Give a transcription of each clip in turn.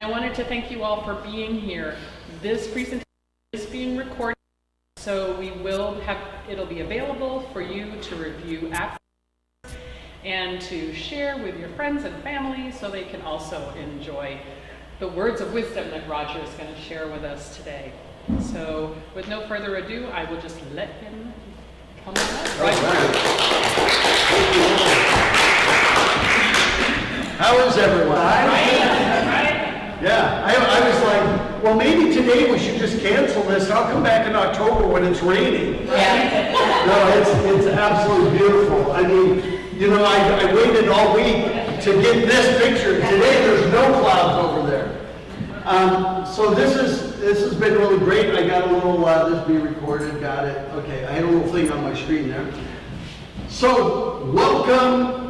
I wanted to thank you all for being here. This presentation is being recorded, so it'll be available for you to review after and to share with your friends and family so they can also enjoy the words of wisdom that Roger is going to share with us today. So with no further ado, I will just let him come up. How is everyone? Yeah, I was like, well, maybe today we should just cancel this. I'll come back in October when it's raining. Yeah. No, it's absolutely beautiful. I mean, you know, I waited all week to get this picture. Today there's no clouds over there. So this has been really great. I got a little, this be recorded, got it. Okay, I had a little thing on my screen there. So welcome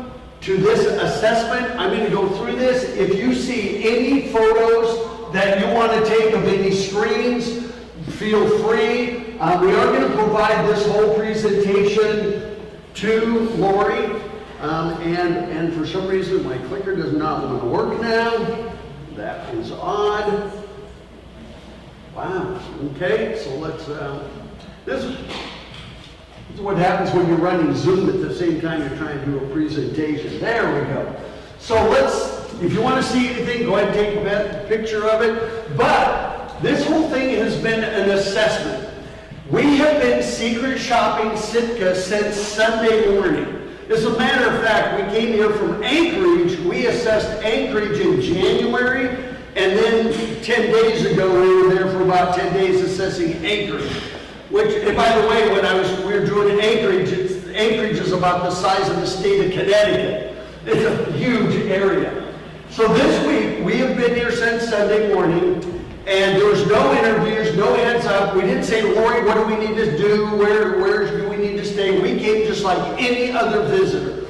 to this assessment. I'm going to go through this. If you see any photos that you want to take of any screens, feel free. We are going to provide this whole presentation to Lori. And for some reason my clicker does not want to work now. That is odd. Wow. Okay, so let's, this is what happens when you're running Zoom at the same time you're trying to do a presentation. There we go. So if you want to see anything, go ahead and take a picture of it. But this whole thing has been an assessment. We have been secret shopping Sitka since Sunday morning. As a matter of fact, we came here from Anchorage. We assessed Anchorage in January, and then 10 days ago we were there for about 10 days assessing Anchorage. Which, and by the way, when we were doing Anchorage, Anchorage is about the size of the state of Connecticut. It's a huge area. So this week, we have been here since Sunday morning, and there was no interviews, no heads up. We didn't say, Lori, what do we need to do? Where do we need to stay? We came just like any other visitor.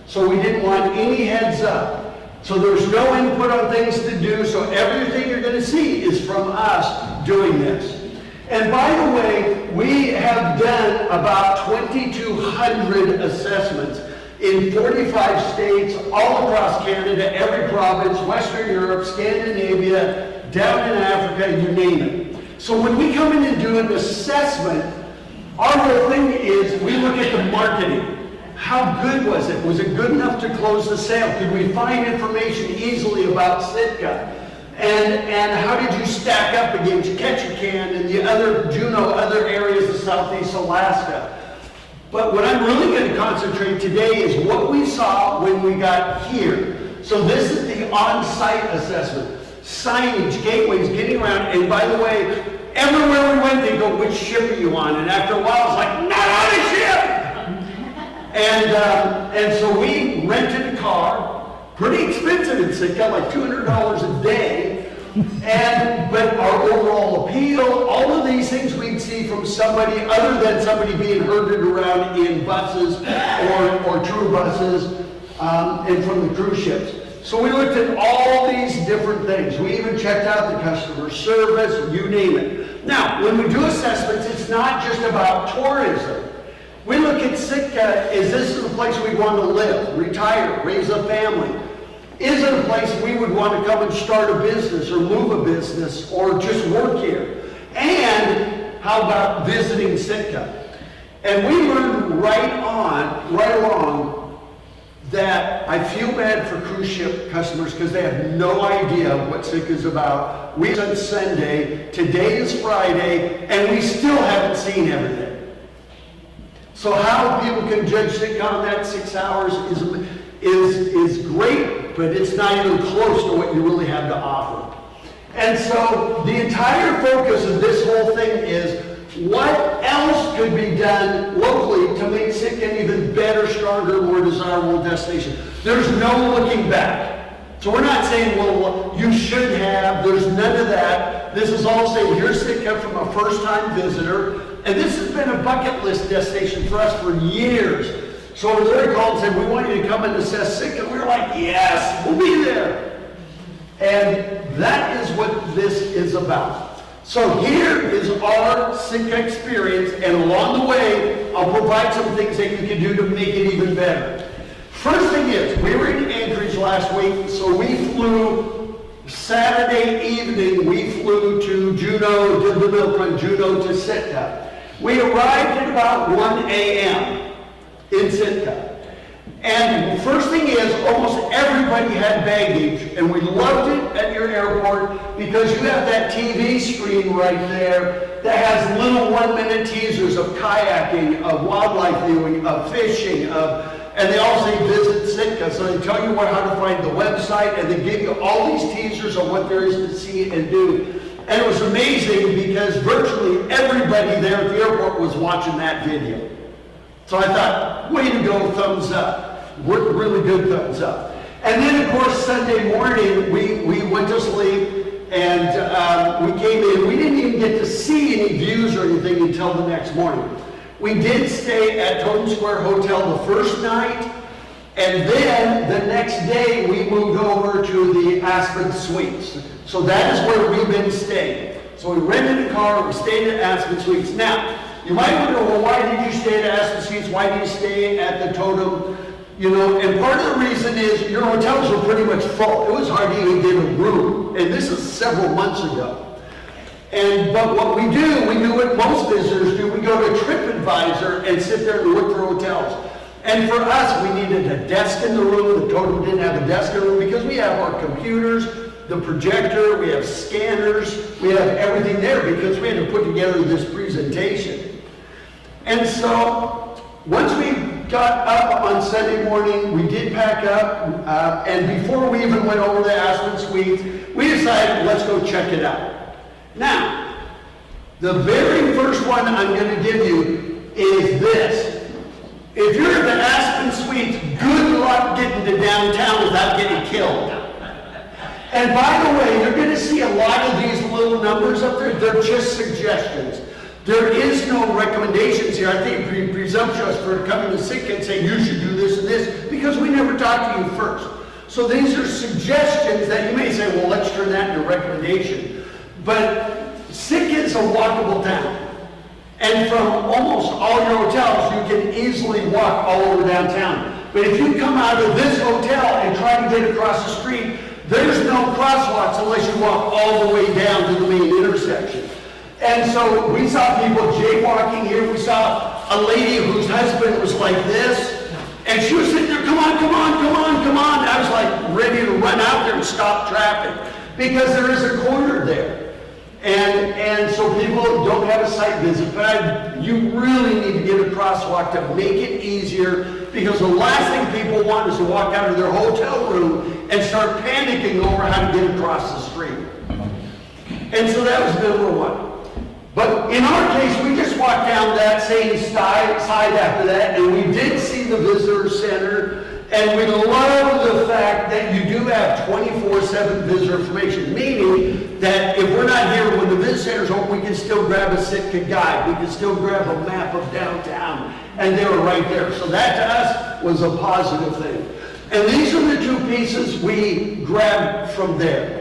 So we didn't want any heads up. So there's no input on things to do, so everything you're going to see is from us doing this. And by the way, we have done about 2,200 assessments in 45 states, all across Canada, every province, Western Europe, Scandinavia, down in Africa, you name it. So when we come in and do an assessment, our whole thing is we look at the marketing. How good was it? Was it good enough to close the sale? Could we find information easily about Sitka? And how did you stack up against Ketchikan and the other Juneau, other areas of Southeast Alaska? But what I'm really going to concentrate today is what we saw when we got here. So this is the on-site assessment. Signage, gateways, getting around, and by the way, everywhere we went, they go, which ship are you on? And after a while, it's like, not on a ship! And so we rented a car. Pretty expensive in Sitka, like $200 a day. But our overall appeal, all of these things we'd see from somebody other than somebody being herded around in buses or tour buses and from the cruise ships. So we looked at all these different things. We even checked out the customer service, you name it. Now, when we do assessments, it's not just about tourism. We look at Sitka as this is a place we want to live, retire, raise a family. Is it a place we would want to come and start a business or move a business or just work here? And how about visiting Sitka? And we learned right along that I feel bad for cruise ship customers because they have no idea what Sitka is about. We said Sunday, today is Friday, and we still haven't seen everything. So how people can judge Sitka on that 6 hours is great, but it's not even close to what you really have to offer. And so the entire focus of this whole thing is what else could be done locally to make Sitka an even better, stronger, more desirable destination. There's no looking back. So we're not saying, well, you should have, there's none of that. This is all saying, here's Sitka from a first-time visitor, and this has been a bucket list destination for us for years. So when Larry called and said, we want you to come and assess Sitka, we were like, yes, we'll be there. And that is what this is about. So here is our Sitka experience, and along the way, I'll provide some things that you can do to make it even better. First thing is, we were in Anchorage last week, so we flew Saturday evening, we flew to Juneau, did the milk run, Juneau to Sitka. We arrived at about 1 a.m. in Sitka. And first thing is, almost everybody had baggage, and we loved it at your airport because you have that TV screen right there that has little 1-minute teasers of kayaking, of wildlife viewing, of fishing, and they all say visit Sitka, so they tell you how to find the website, and they give you all these teasers of what there is to see and do. And it was amazing because virtually everybody there at the airport was watching that video. So I thought, way to go, thumbs up. Really good thumbs up. And then, of course, Sunday morning, we went to sleep, and we came in. We didn't even get to see any views or anything until the next morning. We did stay at Totem Square Hotel the first night, and then the next day, we moved over to the Aspen Suites. So that is where we've been staying. So we rented a car, we stayed at Aspen Suites. Now, you might wonder, well, why did you stay at Aspen Suites? Why did you stay at the Totem? You know, and part of the reason is your hotels were pretty much full. It was hard to even get a room, and this is several months ago. But what we do what most visitors do, we go to TripAdvisor and sit there and look for hotels. And for us, we needed a desk in the room. The Totem didn't have a desk in the room because we have our computers, the projector, we have scanners, we have everything there because we had to put together this presentation. And so once we got up on Sunday morning, we did pack up, and before we even went over to Aspen Suites, we decided, let's go check it out. Now, the very first one I'm going to give you is this. If you're at the Aspen Suites, good luck getting to downtown without getting killed. And by the way, you're going to see a lot of these little numbers up there. They're just suggestions. There is no recommendations here. I think it'd be presumptuous for coming to Sitka and saying you should do this and this because we never talked to you first. So these are suggestions that you may say, well, let's turn that into a recommendation. But Sitka is a walkable town. And from almost all your hotels, you can easily walk all over downtown. But if you come out of this hotel and try to get across the street, there's no crosswalks unless you walk all the way down to the main intersection. And so we saw people jaywalking here. We saw a lady whose husband was like this, and she was sitting there, come on, come on, come on, come on. I was like ready to run out there and stop traffic because there is a corner there. And so people don't have a site visit, but you really need to get a crosswalk to make it easier because the last thing people want is to walk out of their hotel room and start panicking over how to get across the street. And so that was number one. But in our case, we just walked down that same side after that, and we did see the visitor center, and we love the fact that you do have 24/7 visitor information, meaning that if we're not here when the visitor center's open, we can still grab a Sitka guide, we can still grab a map of downtown, and they were right there. So that to us was a positive thing. And these are the two pieces we grabbed from there.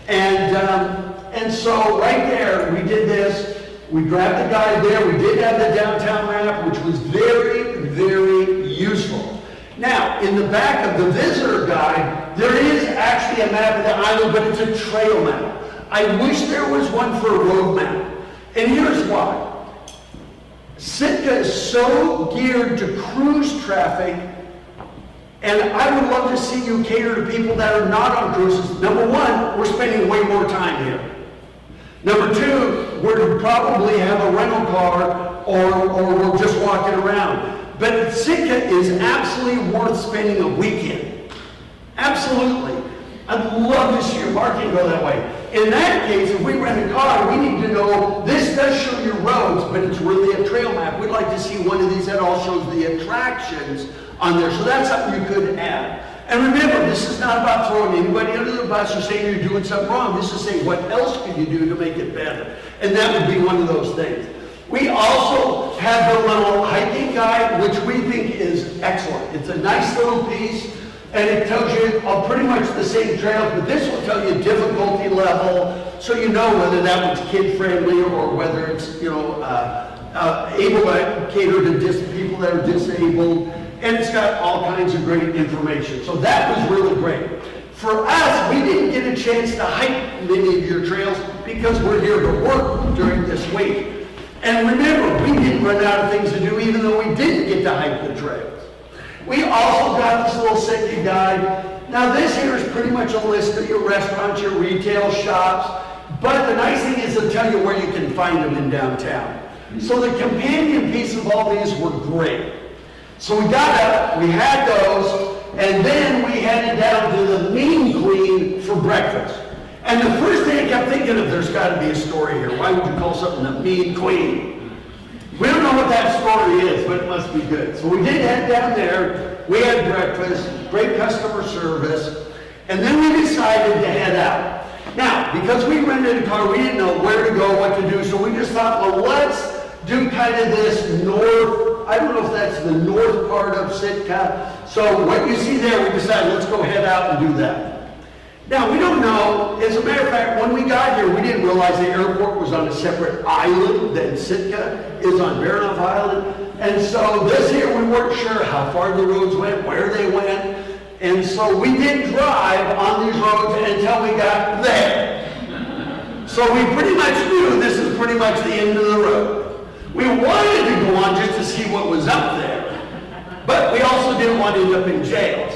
And so right there, we did this. We grabbed the guide there. We did have the downtown map, which was very, very useful. Now, in the back of the visitor guide, there is actually a map of the island, but it's a trail map. I wish there was one for a road map. And here's why. Sitka is so geared to cruise traffic, and I would love to see you cater to people that are not on cruises. Number one, we're spending way more time here. Number two, we'll probably have a rental car or we're just walking around. But Sitka is absolutely worth spending a weekend. Absolutely. I'd love to see your parking go that way. In that case, if we rent a car, we need to know, this does show your roads, but it's really a trail map. We'd like to see one of these that all shows the attractions on there. So that's something you could add. And remember, this is not about throwing anybody under the bus or saying you're doing something wrong. This is saying, what else can you do to make it better? And that would be one of those things. We also have the little hiking guide, which we think is excellent. It's a nice little piece, and it tells you pretty much the same trails, but this will tell you difficulty level, so you know whether that one's kid-friendly or whether it's, able to cater to people that are disabled. And it's got all kinds of great information. So that was really great. For us, we didn't get a chance to hike many of your trails because we're here to work during this week. And remember, we didn't run out of things to do even though we didn't get to hike the trails. We also got this little Sitka guide. Now this here is pretty much a list of your restaurants, your retail shops, but the nice thing is it'll tell you where you can find them in downtown. So the companion piece of all these were great. So we got up, we had those, and then we headed down to the Mean Queen for breakfast. And the first thing I kept thinking of, there's got to be a story here. Why would you call something the Mean Queen? We don't know what that story is, but it must be good. So we did head down there, we had breakfast, great customer service, and then we decided to head out. Now, because we rented a car, we didn't know where to go, what to do, so we just thought, well, let's do kind of this north, I don't know if that's the north part of Sitka. So what you see there, we decided, let's go head out and do that. Now, we don't know, as a matter of fact, when we got here, we didn't realize the airport was on a separate island than Sitka is on Baranof Island. And so this here, we weren't sure how far the roads went, where they went. And so we didn't drive on these roads until we got there. So we pretty much knew this is pretty much the end of the road. We wanted to go on just to see what was up there, but we also didn't want to end up in jail.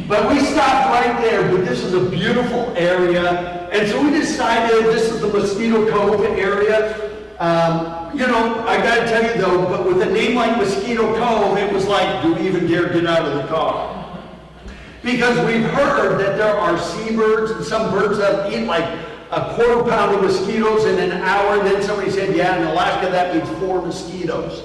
But we stopped right there, but this is a beautiful area, and so we decided this is the Mosquito Cove area. You know, I gotta tell you though, but with a name like Mosquito Cove, it was like, do we even dare get out of the car? Because we've heard that there are seabirds and some birds that eat like a quarter pound of mosquitoes in an hour, and then somebody said, yeah, in Alaska that means 4 mosquitoes.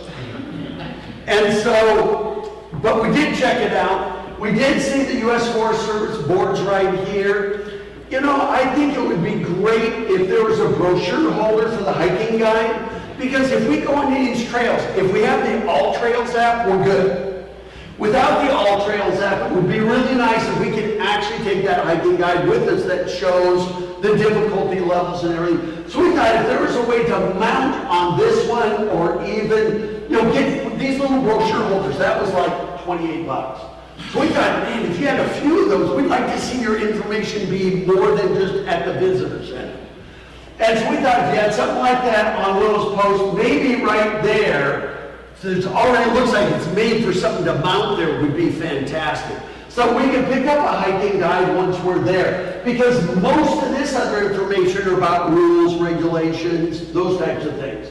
And so, but we did check it out. We did see the U.S. Forest Service boards right here. You know, I think it would be great if there was a brochure holder for the hiking guide, because if we go into these trails, if we have the All Trails app, we're good. Without the All Trails app, it would be really nice if we could actually take that hiking guide with us that shows the difficulty levels and everything. So we thought if there was a way to mount on this one, or even, you know, get these little brochure holders, that was like 28 bucks. So we thought, man, if you had a few of those, we'd like to see your information be more than just at the visitor center. And so we thought if you had something like that on one of those posts, maybe right there, so it already looks like it's made for something to mount there, would be fantastic. So we can pick up a hiking guide once we're there, because most of this other information are about rules, regulations, those types of things.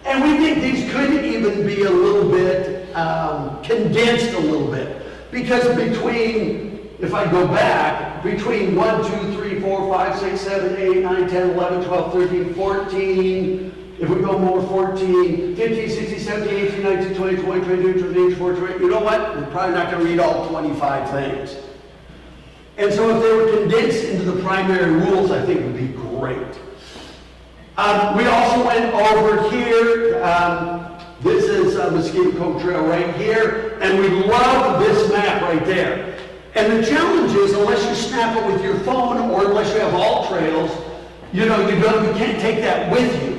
And we think these could even be a little bit condensed a little bit, because between, if I go back, between 1, 2, 3, 4, 5, 6, 7, 8, 9, 10, 11, 12, 13, 14, if we go more, 14, 15, 16, 17, 18, 19, 20, 20, 22, 23, 24, 20, you know what? We're probably not going to read all 25 things. And so if they were condensed into the primary rules, I think it would be great. We also went over here. This is Mosquito Cove Trail right here, and we love this map right there. And the challenge is, unless you snap it with your phone, or unless you have All Trails, you know, you can't take that with you.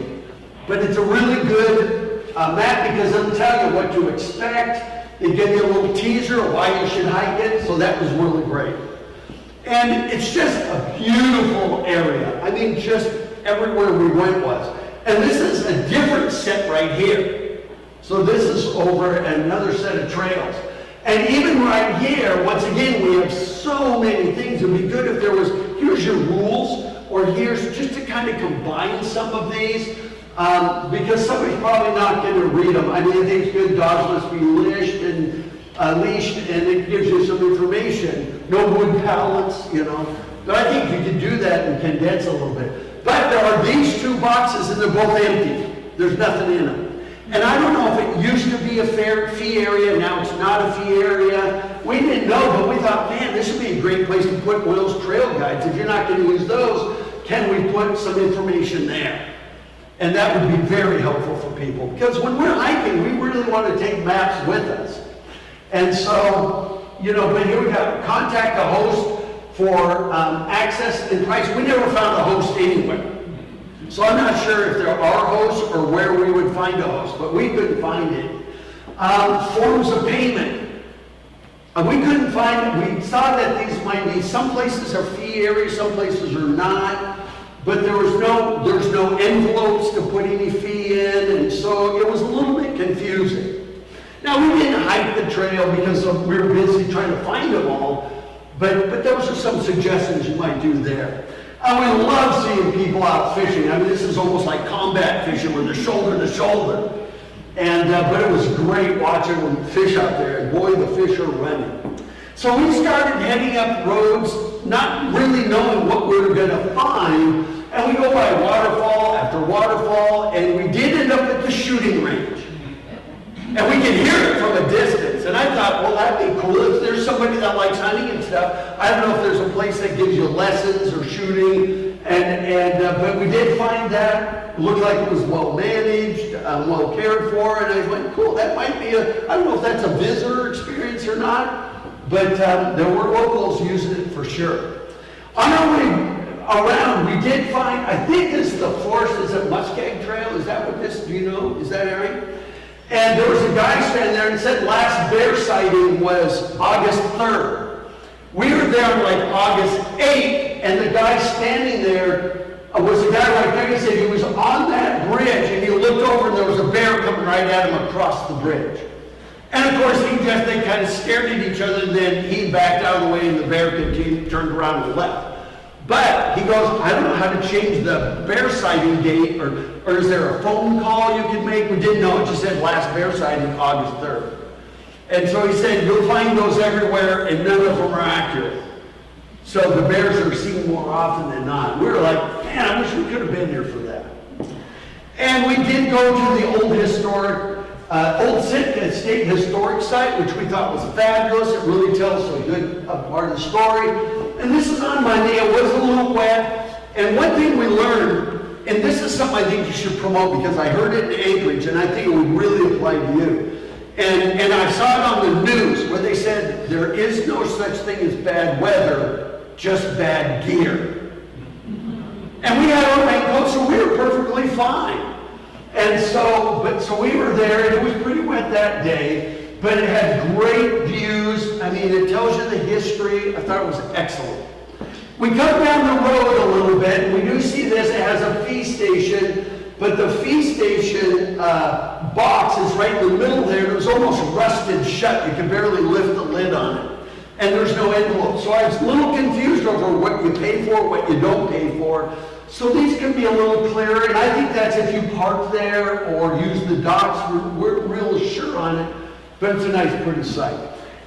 But it's a really good map, because it'll tell you what to expect. It gives you a little teaser of why you should hike it, so that was really great. And it's just a beautiful area. I mean, just everywhere we went was. And this is a different set right here. So this is over another set of trails. And even right here, once again, we have so many things. It would be good if there was, here's your rules, or here's just to kind of combine some of these. Because somebody's probably not going to read them. I mean, I think it's good. Dogs must be leashed, and it gives you some information. No wood pallets, you know. But I think you can do that and condense a little bit. But there are these 2 boxes, and they're both empty. There's nothing in them. And I don't know if it used to be a fee area, now it's not a fee area. We didn't know, but we thought, man, this would be a great place to put one of those trail guides. If you're not going to use those, can we put some information there? And that would be very helpful for people, because when we're hiking, we really want to take maps with us. And so, you know, but here we go. Contact the host for access and price. We never found a host anywhere. So I'm not sure if there are hosts or where we would find a host, but we couldn't find it. Forms of payment. And we couldn't find, we saw that these might be, some places are fee areas, some places are not, but there's no envelopes to put any fee in, and so it was a little bit confusing. Now, we didn't hike the trail because we were busy trying to find them all, but those are some suggestions you might do there. I would love seeing people out fishing. I mean, this is almost like combat fishing with a shoulder to shoulder. And, but it was great watching them fish out there, and boy, the fish are running. So we started heading up roads, not really knowing what we were going to find, and we go by waterfall after waterfall, and we did end up at the shooting range. And we could hear it from a distance, and I thought, well, that'd be cool. If there's somebody that likes hunting and stuff, I don't know if there's a place that gives you lessons or shooting, but we did find that. It looked like it was well managed, well cared for, and I went, cool, that might be I don't know if that's a visitor experience or not, but there were locals using it for sure. On our way around, we did find, I think this is the forest, is it Muskeg Trail? Is that what this, do you know? Is that area? And there was a guy standing there and said last bear sighting was August 3rd. We were there on like August 8th, and the guy standing there was a guy right there. He said he was on that bridge, and he looked over, and there was a bear coming right at him across the bridge. And of course, they kind of stared at each other, and then he backed out of the way, and the bear turned around and left. But he goes, I don't know how to change the bear sighting date, or is there a phone call you could make? We didn't know. It just said last bear sighting, August 3rd. And so he said, you'll find those everywhere, and none of them are accurate. So the bears are seen more often than not. We were like, man, I wish we could have been here for that. And we did go to the old Sitka State Historic Site, which we thought was fabulous. It really tells a good part of the story. And this is on Monday. It was a little wet. And one thing we learned, and this is something I think you should promote because I heard it in Anchorage, and I think it would really apply to you. And I saw it on the news where they said there is no such thing as bad weather, just bad gear. And we had our raincoats, so we were perfectly fine. And so we were there, and it was pretty wet that day, but it had great views. I mean, it tells you the history. I thought it was excellent. We come down the road a little bit, and we do see this. It has a fee station, but the fee station box is right in the middle there. It was almost rusted shut. You could barely lift the lid on it. And there's no envelope. So I was a little confused over what you pay for, what you don't pay for. So these can be a little clearer, and I think that's if you park there or use the docks. We're real sure on it, but it's a nice, pretty site.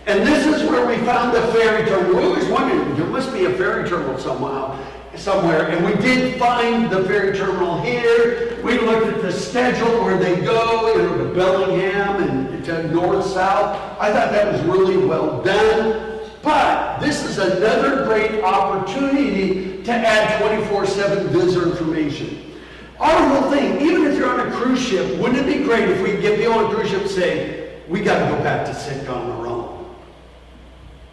And this is where we found the ferry terminal. We always wondered, there must be a ferry terminal somewhere, and we did find the ferry terminal here. We looked at the schedule where they go, to Bellingham and to north-south. I thought that was really well done. But this is another great opportunity to add 24/7 visitor information. Our whole thing, even if you're on a cruise ship, wouldn't it be great if we could get people on a cruise ship saying, we got to go back to Sitka on our own?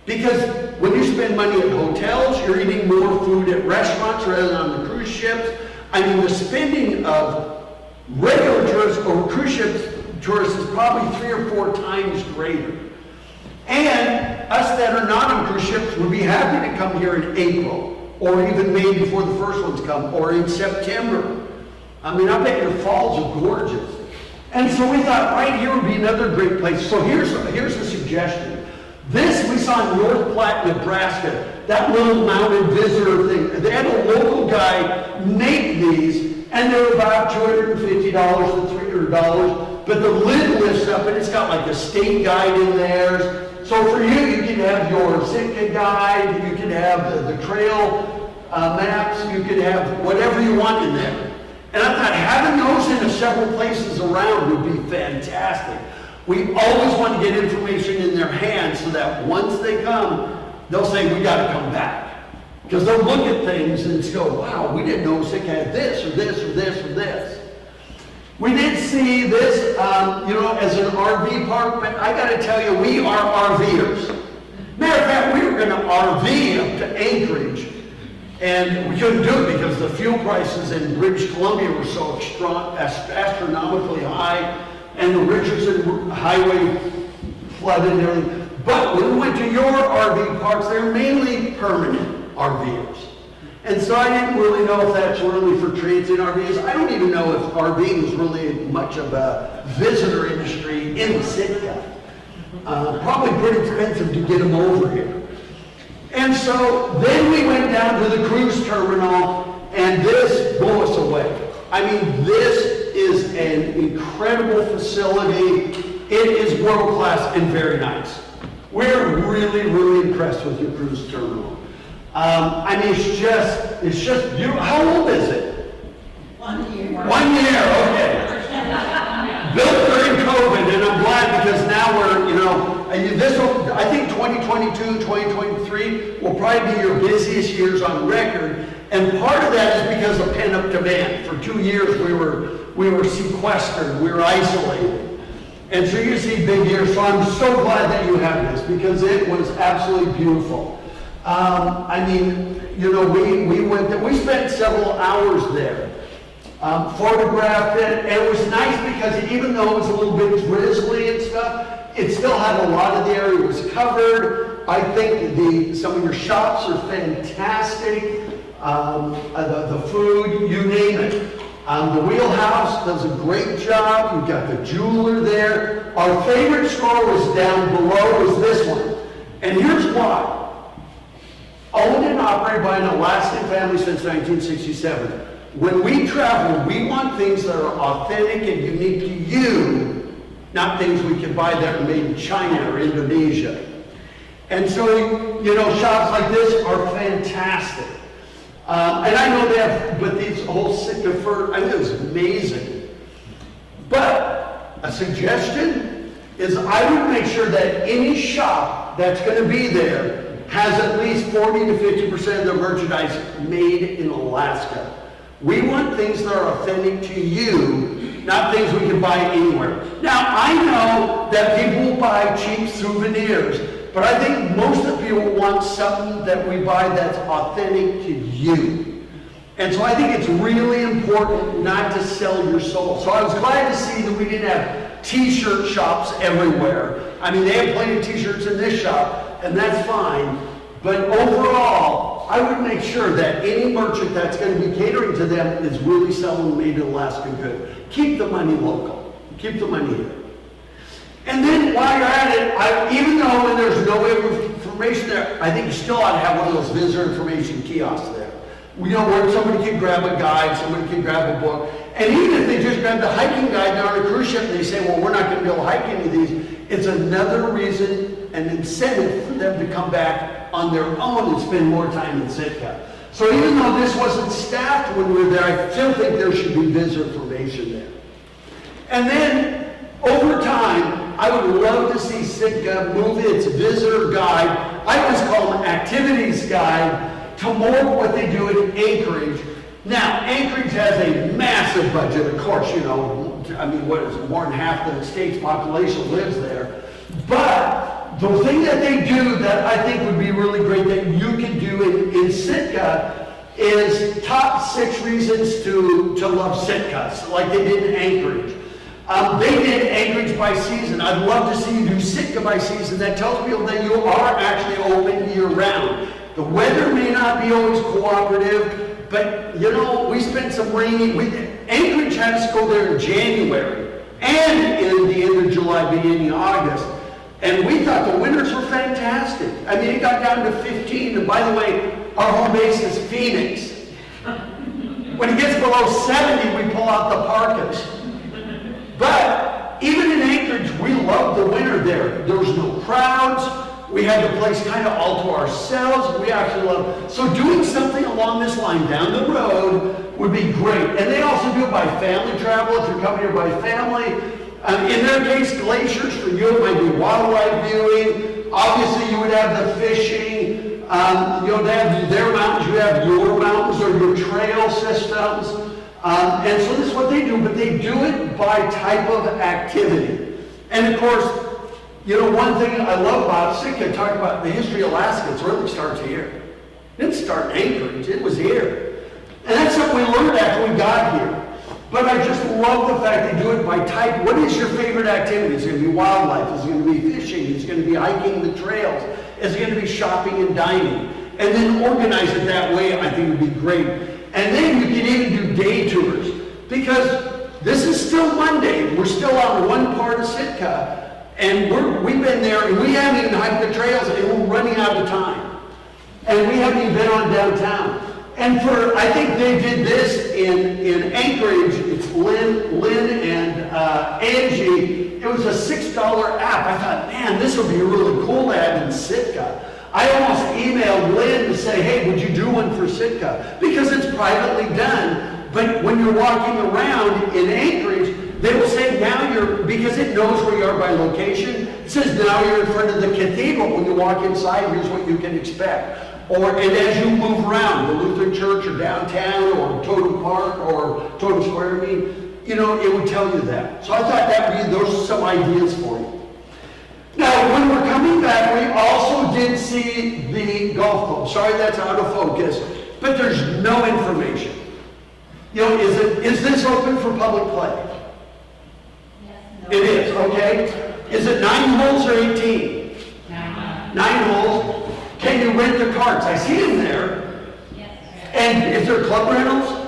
Because when you spend money at hotels, you're eating more food at restaurants rather than on the cruise ships. I mean, the spending of regular tourists or cruise ship tourists is probably 3 or 4 times greater. And us that are not on cruise ships would be happy to come here in April, or even May before the first ones come, or in September. I mean, I bet your falls are gorgeous. And so we thought right here would be another great place. So here's a suggestion. This we saw in North Platte, Nebraska, that little mounted visitor thing. They had a local guy make these, and they're about $250 to $300, but the lid lifts up, and it's got like a state guide in there. So for you can have your Sitka guide, you can have the trail maps, you can have whatever you want in there. And I thought having those in several places around would be fantastic. We always want to get information in their hands so that once they come, they'll say, we got to come back. Because they'll look at things and go, wow, we didn't know Sitka had this or this or this or this. We did see this, as an RV park, but I got to tell you, we are RVers. Matter of fact, we were going to RV up to Anchorage, and we couldn't do it because the fuel prices in British Columbia were so astronomically high, and the Richardson Highway flooded and everything. But when we went to your RV parks, they're mainly permanent RVers. And so I didn't really know if that's really for transient RVs. I don't even know if RVing was really much of a visitor industry in Sitka. Probably pretty expensive to get them over here. And so then we went down to the cruise terminal, and this blew us away. I mean, this is an incredible facility. It is world class and very nice. We're really, really impressed with your cruise terminal. I mean, it's just beautiful. How old is it? 1 year. 1 year, okay. Built during COVID, and I'm glad because now we're, I think 2022, 2023 will probably be your busiest years on record. And part of that is because of pent-up demand. For 2 years, we were sequestered, we were isolated. And so you see big years. So I'm so glad that you have this because it was absolutely beautiful. I mean, we went there, we spent several hours there. Photographed it, and it was nice because even though it was a little bit drizzly and stuff, it still had a lot of the area was covered. I think some of your shops are fantastic. The food, you name it. The Wheelhouse does a great job. You've got the jeweler there. Our favorite store was down below, was this one. And here's why. Owned and operated by an Alaskan family since 1967. When we travel, we want things that are authentic and unique to you, not things we can buy that are made in China or Indonesia. And so, shops like this are fantastic. And I know they have, but these whole Sitka fur, I mean, it was amazing. But a suggestion is I would make sure that any shop that's going to be there has at least 40 to 50% of their merchandise made in Alaska. We want things that are authentic to you, not things we can buy anywhere. Now, I know that people will buy cheap souvenirs, but I think most of the people want something that we buy that's authentic to you. And so I think it's really important not to sell your soul. So I was glad to see that we didn't have t-shirt shops everywhere. I mean, they have plenty of t-shirts in this shop, and that's fine. But overall, I would make sure that any merchant that's going to be catering to them is really selling made in Alaska good. Keep the money local. Keep the money here. And then while you're at it, even though when there's no information there, I think you still ought to have one of those visitor information kiosks there. Where somebody can grab a guide, somebody can grab a book. And even if they just grab the hiking guide down on a cruise ship and they say, well, we're not going to be able to hike any of these, it's another reason, an incentive for them to come back on their own and spend more time in Sitka. So even though this wasn't staffed when we were there, I still think there should be visitor information there. And then, over time, I would love to see Sitka move its visitor guide, I always call them activities guide, to more what they do in Anchorage. Now, Anchorage has a massive budget, of course, I mean, what is it, more than half the state's population lives there. But the thing that they do that I think would be really great that you can do in Sitka is top 6 reasons to love Sitka, like they did in Anchorage. They did Anchorage by season. I'd love to see you do Sitka by season. That tells people that you are actually open year-round. The weather may not be always cooperative, but we spent some rainy. Anchorage had us go there in January and in the end of July, beginning of August. And we thought the winters were fantastic. I mean, it got down to 15. And by the way, our home base is Phoenix. When it gets below 70, we pull out the parkas. But even in Anchorage, we loved the winter there. There was no crowds. We had the place kind of all to ourselves. We actually loved it. So doing something along this line down the road would be great. And they also do it by family travel. If you're coming here by family, in their case, glaciers. For you, it might be wildlife viewing. Obviously, you would have the fishing. They have their mountains. You have your mountains or your trail systems. And so this is what they do, but they do it by type of activity. And of course, one thing I love about Sitka, talk about the history of Alaska, it really starts here. It didn't start in Anchorage, it was here. And that's something we learned after we got here. But I just love the fact they do it by type. What is your favorite activity? It's going to be wildlife. It's going to be fishing. It's going to be hiking the trails. It's going to be shopping and dining. And then organize it that way, I think would be great. And then you can even do day tours. Because this is still Monday. We're still on one part of Sitka. And we've been there, and we haven't even hiked the trails, and we're running out of time. And we haven't even been on downtown. And I think they did this in Anchorage. It's Lynn and Angie. It was a $6 app. I thought, man, this would be really cool to have in Sitka. I almost emailed Lynn to say, hey, would you do one for Sitka? Because it's privately done. But when you're walking around in Anchorage, they will say because it knows where you are by location, it says now you're in front of the cathedral. When you walk inside, here's what you can expect. And as you move around, the Lutheran Church or downtown or Totem Park or Totem Square, it would tell you that. So I thought those are some ideas for you. Now, when we're coming back, we also did see the golf club. Sorry, that's out of focus, but there's no information. Is this open for public play? Yes. No. It is, okay. Is it 9 holes or 18? 9. 9 holes. Can you rent the carts? I see them there. Yes. And is there club rentals?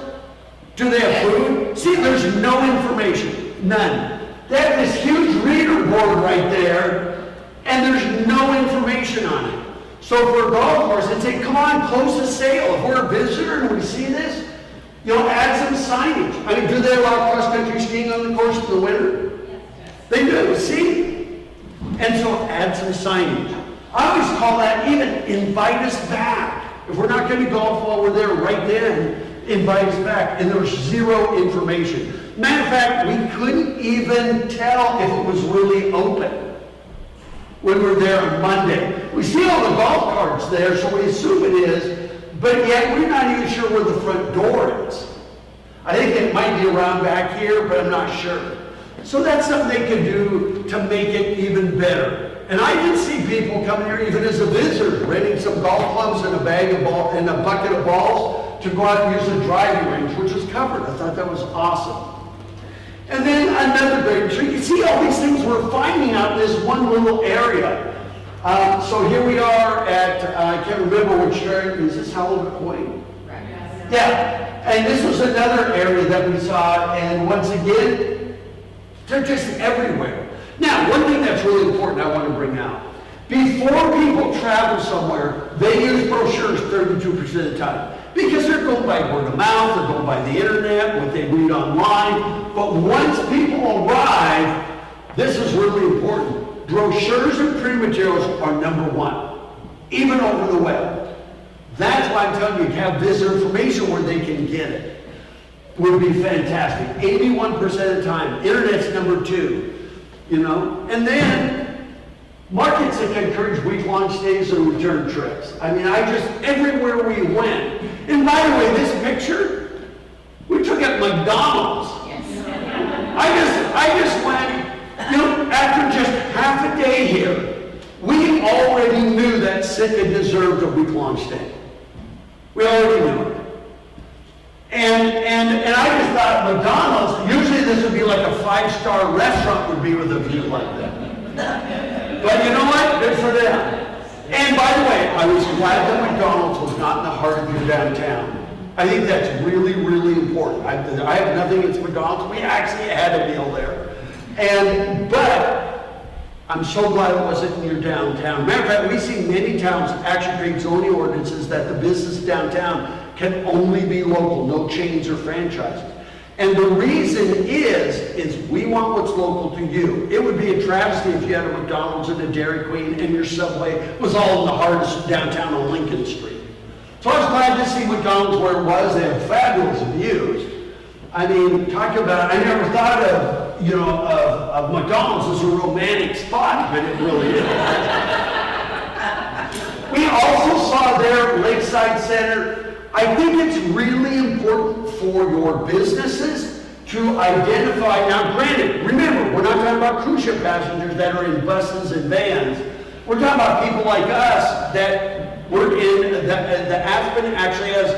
Do they have food? See, there's no information. None. They have this huge reader board right there, and there's no information on it. So for a golf course, they'd say, come on, close the sale. If we're a visitor and we see this, add some signage. I mean, do they allow cross-country skiing on the course in the winter? Yes. They do, see? And so add some signage. I always call that even invite us back. If we're not going to golf while we're there right then, invite us back. And there's zero information. Matter of fact, we couldn't even tell if it was really open when we were there on Monday. We see all the golf carts there, so we assume it is, but yet we're not even sure where the front door is. I think it might be around back here, but I'm not sure. So that's something they could do to make it even better. And I did see people coming here even as a visitor, renting some golf clubs and a bucket of balls to go out and use the driving range, which was covered. I thought that was awesome. And then another great tree. You see all these things we're finding out in this one little area. So here we are at, I can't remember which area, is this Halibut Point? Right. Yeah, and this was another area that we saw, and once again, they're just everywhere. Now, one thing that's really important I want to bring out. Before people travel somewhere, they use brochures 32% of the time. Because they're going by word of mouth, they're going by the internet, what they read online. But once people arrive, this is really important. Brochures and print materials are number one, even over the web. That's why I'm telling you to have this information where they can get it. Would be fantastic. 81% of the time. Internet's number 2. And then markets that encourage week-long stays and return trips. I mean, everywhere we went. And by the way, this picture, we took at McDonald's. Yes. I just went, after just half a day here, we already knew that Sitka deserved a week-long stay. We already knew it. And I just thought McDonald's, usually this would be like a 5-star restaurant would be with a view like that. But you know what? Good for them. And by the way, I was glad that McDonald's was not in the heart of your downtown. I think that's really, really important. I have nothing against McDonald's. We actually had a meal there. But I'm so glad it wasn't in your downtown. Matter of fact, we see many towns actually create zoning ordinances that the business downtown can only be local, no chains or franchises. And the reason is we want what's local to you. It would be a travesty if you had a McDonald's and a Dairy Queen and your Subway was all in the heart of downtown on Lincoln Street. So I was glad to see McDonald's where it was. They have fabulous views. I mean, talk about, I never thought of McDonald's as a romantic spot, but it really is. We also saw there Lakeside Center. I think it's really important for your businesses to identify. Now, granted, remember, we're not talking about cruise ship passengers that are in buses and vans. We're talking about people like us that we're in. The Aspen actually has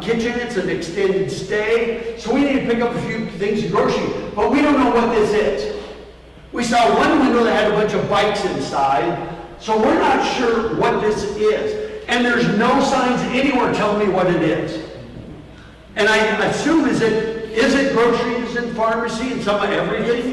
kitchen, it's an extended stay. So we need to pick up a few things of grocery, but we don't know what this is. We saw one window that had a bunch of bikes inside, so we're not sure what this is. And there's no signs anywhere telling me what it is. And I assume, is it groceries and pharmacy and some of everything?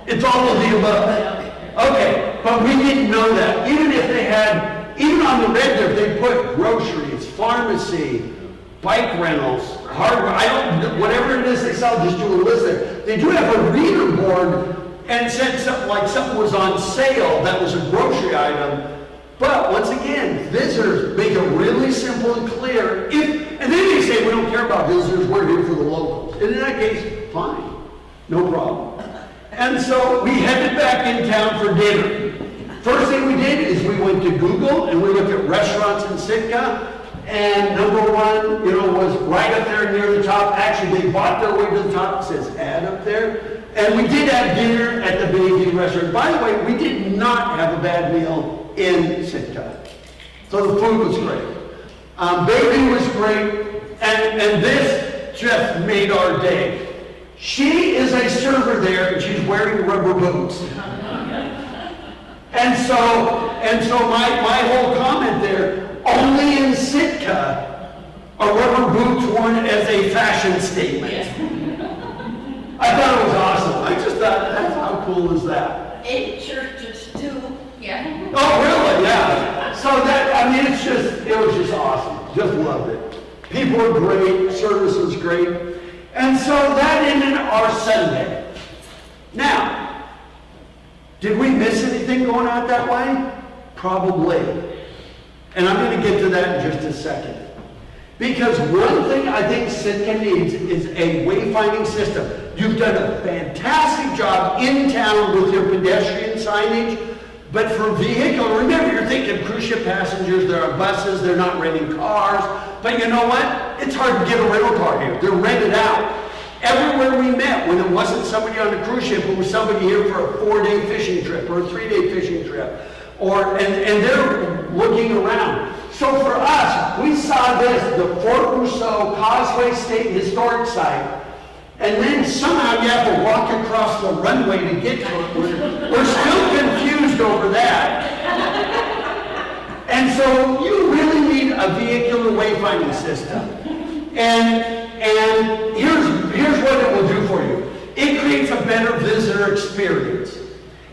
It's all of the above. Okay, but we didn't know that. Even if they had, even on the red there, they put groceries, pharmacy, bike rentals, hardware, whatever it is they sell, just do a list there. They do have a reader board, and it said something like something was on sale that was a grocery item. But once again, visitors make it really simple and clear. And then they say we don't care about visitors, we're here for the locals. And in that case, fine, no problem. And so we headed back in town for dinner. First thing we did is we went to Google and we looked at restaurants in Sitka. And number one, was right up there near the top. Actually, they bought their way to the top. It says ad up there. And we did have dinner at the Baby restaurant. By the way, we did not have a bad meal in Sitka. So the food was great. Baby was great. And this just made our day. She is a server there, and she's wearing rubber boots. And so my whole comment there, only in Sitka are rubber boots worn as a fashion statement. I thought it was awesome. I just thought, how cool is that? 8 churches too, yeah. Oh, really? Yeah. So it was just awesome. Just loved it. People were great, service was great. And so that ended our Sunday. Now, did we miss anything going out that way? Probably. And I'm going to get to that in just a second. Because one thing I think Sitka needs is a wayfinding system. You've done a fantastic job in town with your pedestrian signage, but for vehicle, remember you're thinking cruise ship passengers, they're on buses, they're not renting cars, but you know what? It's hard to get a rental car here. They're rented out. Everywhere we met, when it wasn't somebody on a cruise ship, it was somebody here for a 4-day fishing trip or a 3-day fishing trip. And they're looking around. So for us, we saw this, the Fort Rousseau Causeway State Historic Site, and then somehow you have to walk across the runway to get to it. We're still confused over that. And so you really need a vehicular wayfinding system. And here's what it will do for you. It creates a better visitor experience.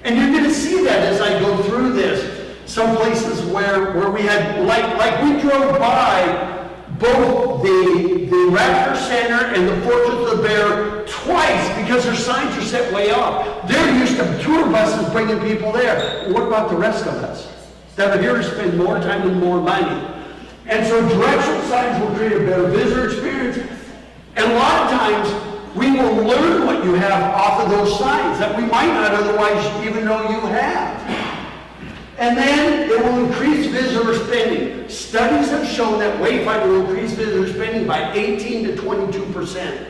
And you're going to see that as I go through this. Some places where we had, like we drove by both the Raptor Center and the Fortress of the Bear twice because their signs are set way off. They're used to tour buses bringing people there. What about the rest of us that are here to spend more time and more money? And so directional signs will create a better visitor experience. And a lot of times we will learn what you have off of those signs that we might not otherwise even know you have. And then it will increase visitor spending. Studies have shown that wayfinding will increase visitor spending by 18 to 22%.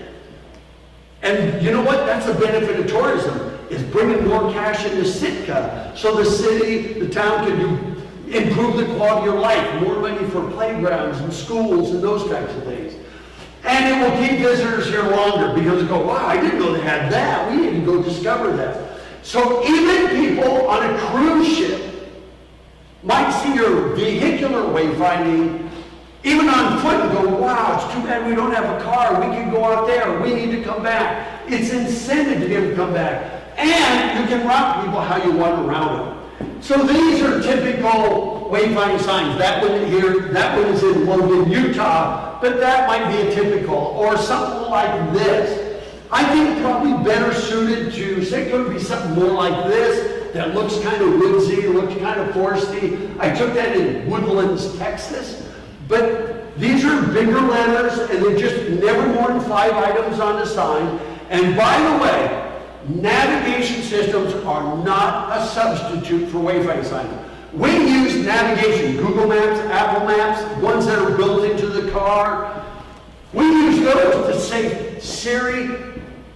And you know what? That's the benefit of tourism, is bringing more cash into Sitka so the city, the town can improve the quality of life, more money for playgrounds and schools and those types of things. And it will keep visitors here longer because they go, wow, I didn't know they had that. We need to go discover that. So even people on a cruise ship might see your vehicular wayfinding, even on foot, and go, wow, it's too bad we don't have a car. We can go out there. We need to come back. It's incentive to get them to come back. And you can route people how you want around them. So these are typical wayfinding signs. That one here, that one is in Logan, Utah, but that might be a typical, or something like this. I think probably better suited to, say, it could be something more like this, that looks kind of woodsy, looks kind of foresty. I took that in Woodlands, Texas. But these are bigger letters, and they're just never more than 5 items on the sign. And by the way, navigation systems are not a substitute for wayfinding signs. We use navigation, Google Maps, Apple Maps, ones that are built into the car. We use those to say, Siri,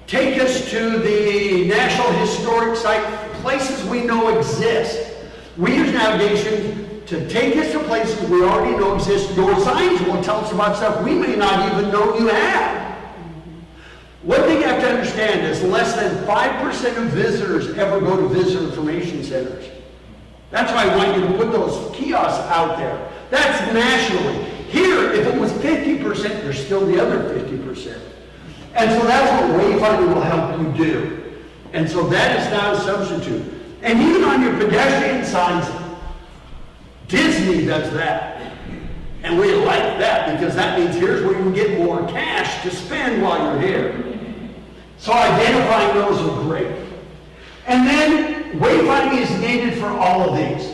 take us to the National Historic Site, places we know exist. We use navigation to take us to places we already know exist. Your signs will tell us about stuff we may not even know you have. One thing you have to understand is less than 5% of visitors ever go to visitor information centers. That's why I want you to put those kiosks out there. That's nationally. Here, if it was 50%, there's still the other 50%. And so that's what wayfinding will help you do. And so that is not a substitute. And even on your pedestrian signs, Disney does that. And we like that because that means here's where you can get more cash to spend while you're here. So identifying those are great. And then wayfinding is needed for all of these.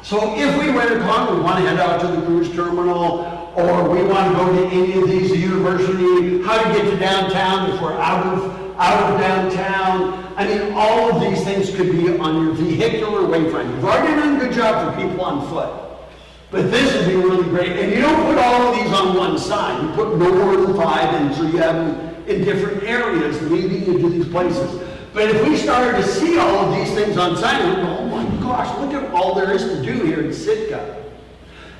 So if we rent a car, we want to head out to the cruise terminal, or we want to go to any of these, the university, how to get to downtown if we're out of downtown. I mean, all of these things could be on your vehicular wayfinding. You've already done a good job for people on foot. But this would be really great. And you don't put all of these on one side. You put no more than 5, and so you have them in different areas leading you to these places. But if we started to see all of these things on sign, we'd go, oh my gosh, look at all there is to do here in Sitka.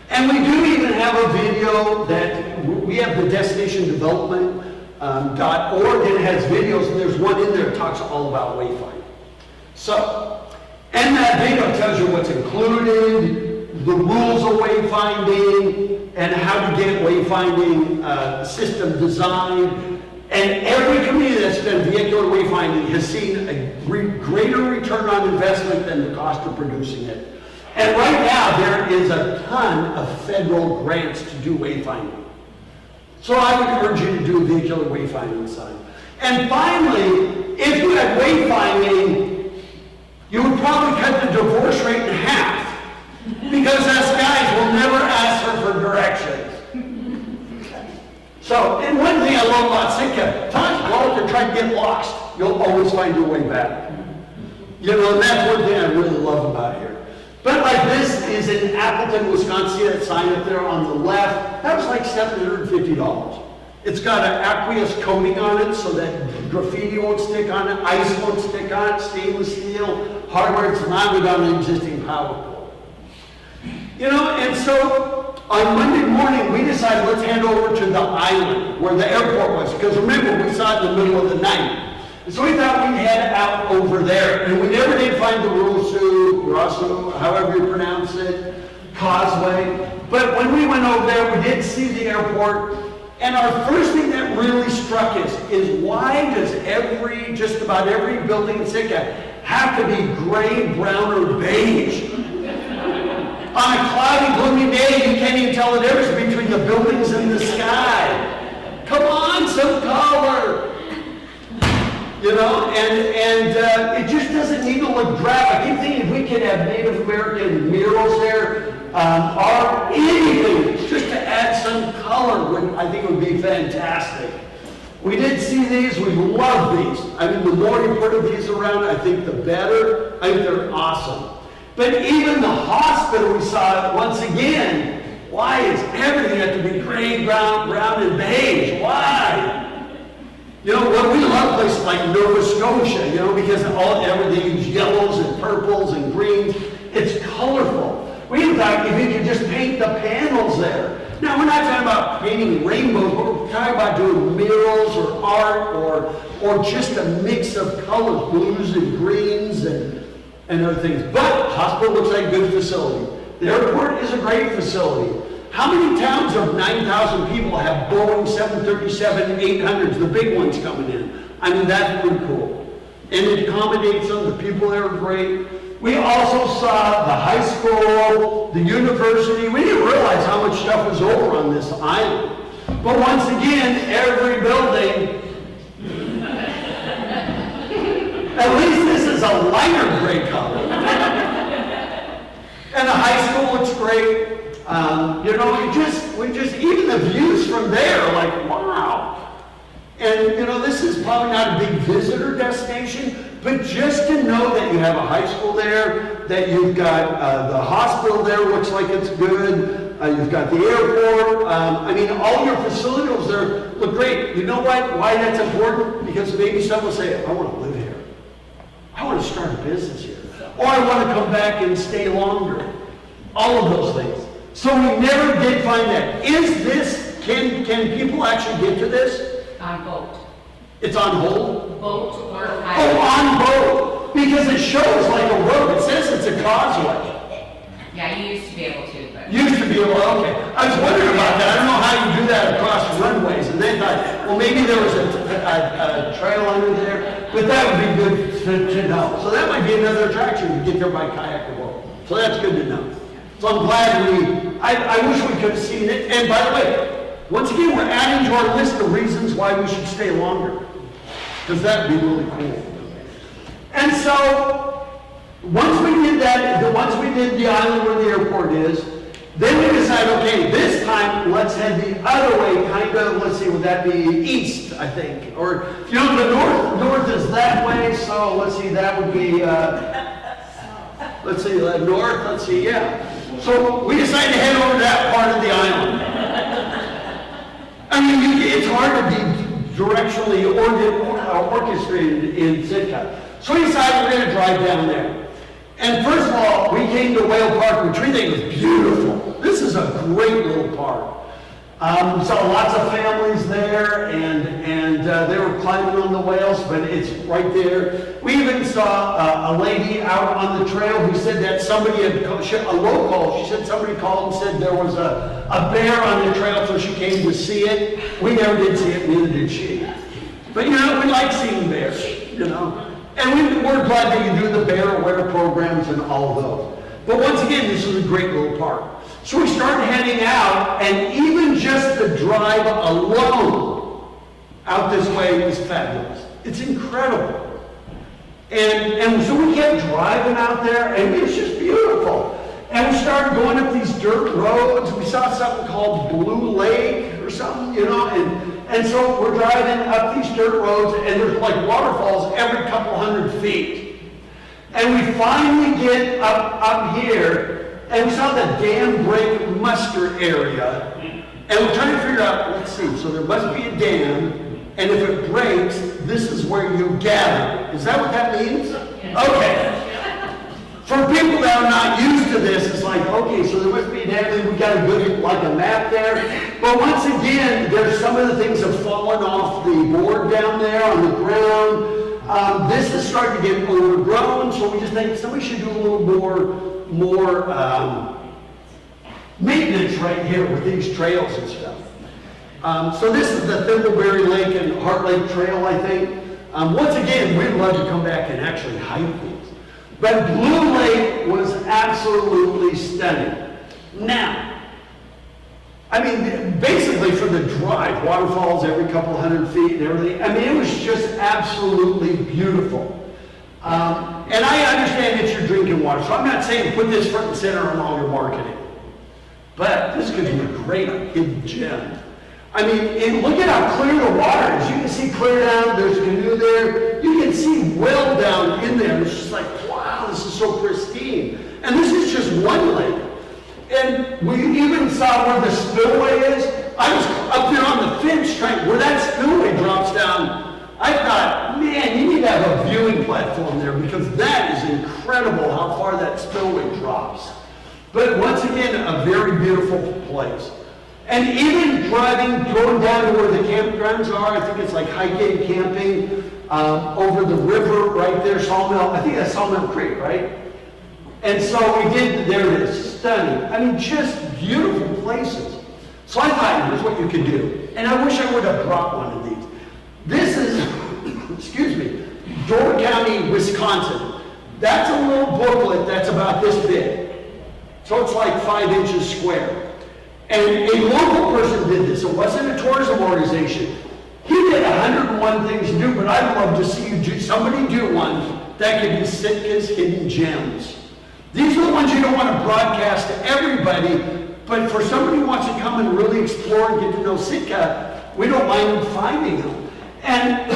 And we do even have a video that we have the destination development .org, and it has videos, and there's one in there that talks all about wayfinding. So, and that video tells you what's included, the rules of wayfinding, and how to get wayfinding system designed. And every community that's done vehicular wayfinding has seen a greater return on investment than the cost of producing it. And right now, there is a ton of federal grants to do wayfinding. So I would urge you to do a vehicular wayfinding sign. And finally, if you had wayfinding, you would probably cut the divorce rate in half. Because us guys will never ask her for directions. So, and one thing I love about Sitka, times well, to try to get lost, you'll always find your way back. You know, and that's one thing I really love about here. But like this is in Appleton, Wisconsin, that sign up there on the left, that was like $750. It's got an aqueous coating on it so that graffiti won't stick on it, ice won't stick on it, stainless steel, hardware, it's mounted on an existing power pole. You know, and so on Monday morning, we decided let's head over to the island where the airport was, because remember, we saw it in the middle of the night. And so we thought we'd head out over there, and we never did find the Rosu, however you pronounce it, causeway. But when we went over there, we did see the airport, and our first thing that really struck us is why does just about every building in Sitka have to be gray, brown, or beige? On a cloudy, gloomy day, you can't even tell the difference between the buildings and the sky. Come on, some color. You know, and it just doesn't need to look drab. I keep thinking if we could have Native American murals there, or anything, just to add some color, I think would be fantastic. We did see these, we love these. I mean, the more you put of these around, I think the better. I think they're awesome. But even the hospital, we saw it once again. Why is everything have to be gray, brown, and beige? Why? You know, well, we love places like Nova Scotia, you know, because everything is yellows and purples and greens. It's colorful. We thought if you could just paint the panels there. Now, we're not talking about painting rainbows. We're talking about doing murals or art or just a mix of colors, blues and greens and other things. But hospital looks like a good facility. The airport is a great facility. How many towns of 9,000 people have Boeing 737-800s, the big ones coming in? I mean, that's pretty cool. And it accommodates them. The people there are great. We also saw the high school, the university. We didn't realize how much stuff was over on this island. But once again, every building, at least this is a lighter gray color. And the high school looks great. You know, even the views from there are like, wow. And, you know, this is probably not a big visitor destination, but just to know that you have a high school there, that you've got the hospital there, looks like it's good, you've got the airport, I mean, all your facilities there look great. You know what? Why that's important? Because maybe someone will say, I want to live here. I want to start a business here. Or I want to come back and stay longer. all of those things. So we never did find that. Is this, can people actually get to this? On boat. It's on hold? Boat or Oh, highway. on boat, because it shows like a road, it says it's a causeway. Yeah, you used to be able to, but. Used to be able, okay. I was wondering about that, I don't know how you do that across runways, and they thought, well, maybe there was a trail under there, but that would be good to know. So that might be another attraction, to get there by kayak or boat. So that's good to know. So I'm glad I wish we could have seen it, and by the way, once again, we're adding to our list of reasons why we should stay longer, because that would be really cool. And so, once we did that, once we did the island where the airport is, then we decided, okay, this time let's head the other way, kind of, let's see, would that be east, I think? Or, you know, the north is that way, so let's see, that would be, let's see, north, let's see, yeah. So we decided to head over to that part of the island. I mean, it's hard to be directionally orchestrated in Sitka. So we decided we're going to drive down there. And first of all, we came to Whale Park, which we think is beautiful. This is a great little park. We saw lots of families there, and they were climbing on the whales, but it's right there. We even saw a lady out on the trail who said that somebody had, a local, she said somebody called and said there was a bear on the trail, so she came to see it. We never did see it, neither did she. But you know, we like seeing bears, you know. And we're glad that you do the bear aware programs and all of those. But once again, this is a great little park. So we started heading out, and even just the drive alone out this way is fabulous. It's incredible. And so we kept driving out there, and it's just beautiful. And we started going up these dirt roads. We saw something called Blue Lake or something, you know, and so we're driving up these dirt roads, and there's like waterfalls every couple hundred feet. And we finally get up here, and we saw the dam break muster area, and we're trying to figure out, let's see, so there must be a dam, and if it breaks, this is where you gather. Is that what that means? Okay. For people that are not used to this, it's like, okay, so there must be a dam, and we got a good, like a map there. But once again, there's some of the things have fallen off the board down there on the ground. This is starting to get overgrown, so we just think somebody should do a little more maintenance right here with these trails and stuff. So this is the Thimbleberry Lake and Heart Lake Trail, I think. Once again, we'd love to come back and actually hike these. But Blue Lake was absolutely stunning. Now, I mean, basically for the drive, waterfalls every couple hundred feet and everything. I mean, it was just absolutely beautiful. And I understand it's your drinking water, so I'm not saying put this front and center on all your marketing. But this could be a great hidden gem. I mean, and look at how clear the water is. You can see clear down, there's a canoe there. You can see well down in there. It's just like, wow, this is so pristine. And this is just one lake. And we even saw where the spillway is. I was up there on the fence trying, where that spillway drops down. I thought, man, you need to have a viewing platform there, because that is incredible how far that spillway drops. But once again, a very beautiful place. And even driving, going down to where the campgrounds are, I think it's like Highgate Camping, over the river right there, Sawmill, I think that's Sawmill Creek, right? And so we did, there it is, stunning. I mean, just beautiful places. So I thought, here's what you can do. And I wish I would have brought one of these. This is, excuse me, Door County, Wisconsin. That's a little booklet that's about this big. So it's like 5 inches square. And a local person did this. It wasn't a tourism organization. He did 101 things to do, but I'd love to see you do, somebody do one that could be Sitka's hidden gems. These are the ones you don't want to broadcast to everybody, but for somebody who wants to come and really explore and get to know Sitka, we don't mind finding them. And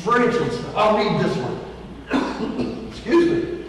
for instance, I'll read this one. Excuse me.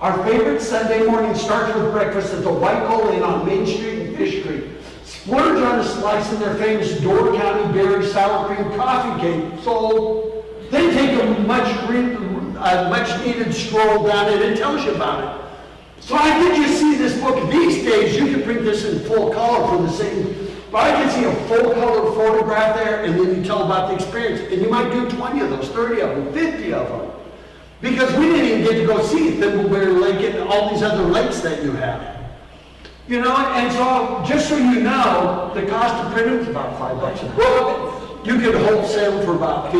Our favorite Sunday morning starts with breakfast at the White Hole Inn on Main Street in Fish Creek. Splurge on a slice of their famous Door County berry sour cream coffee cake sold. Then take a much needed stroll down it. It tells you about it. So I think you see this book, these days, you can print this in full color for the same, but I can see a full color photograph there, and then you tell about the experience. And you might do 20 of those, 30 of them, 50 of them. Because we didn't even get to go see Thimbleberry Lake and all these other lakes that you have. You know, and so just so you know, the cost of printing is about $5 a book. You could wholesale them for about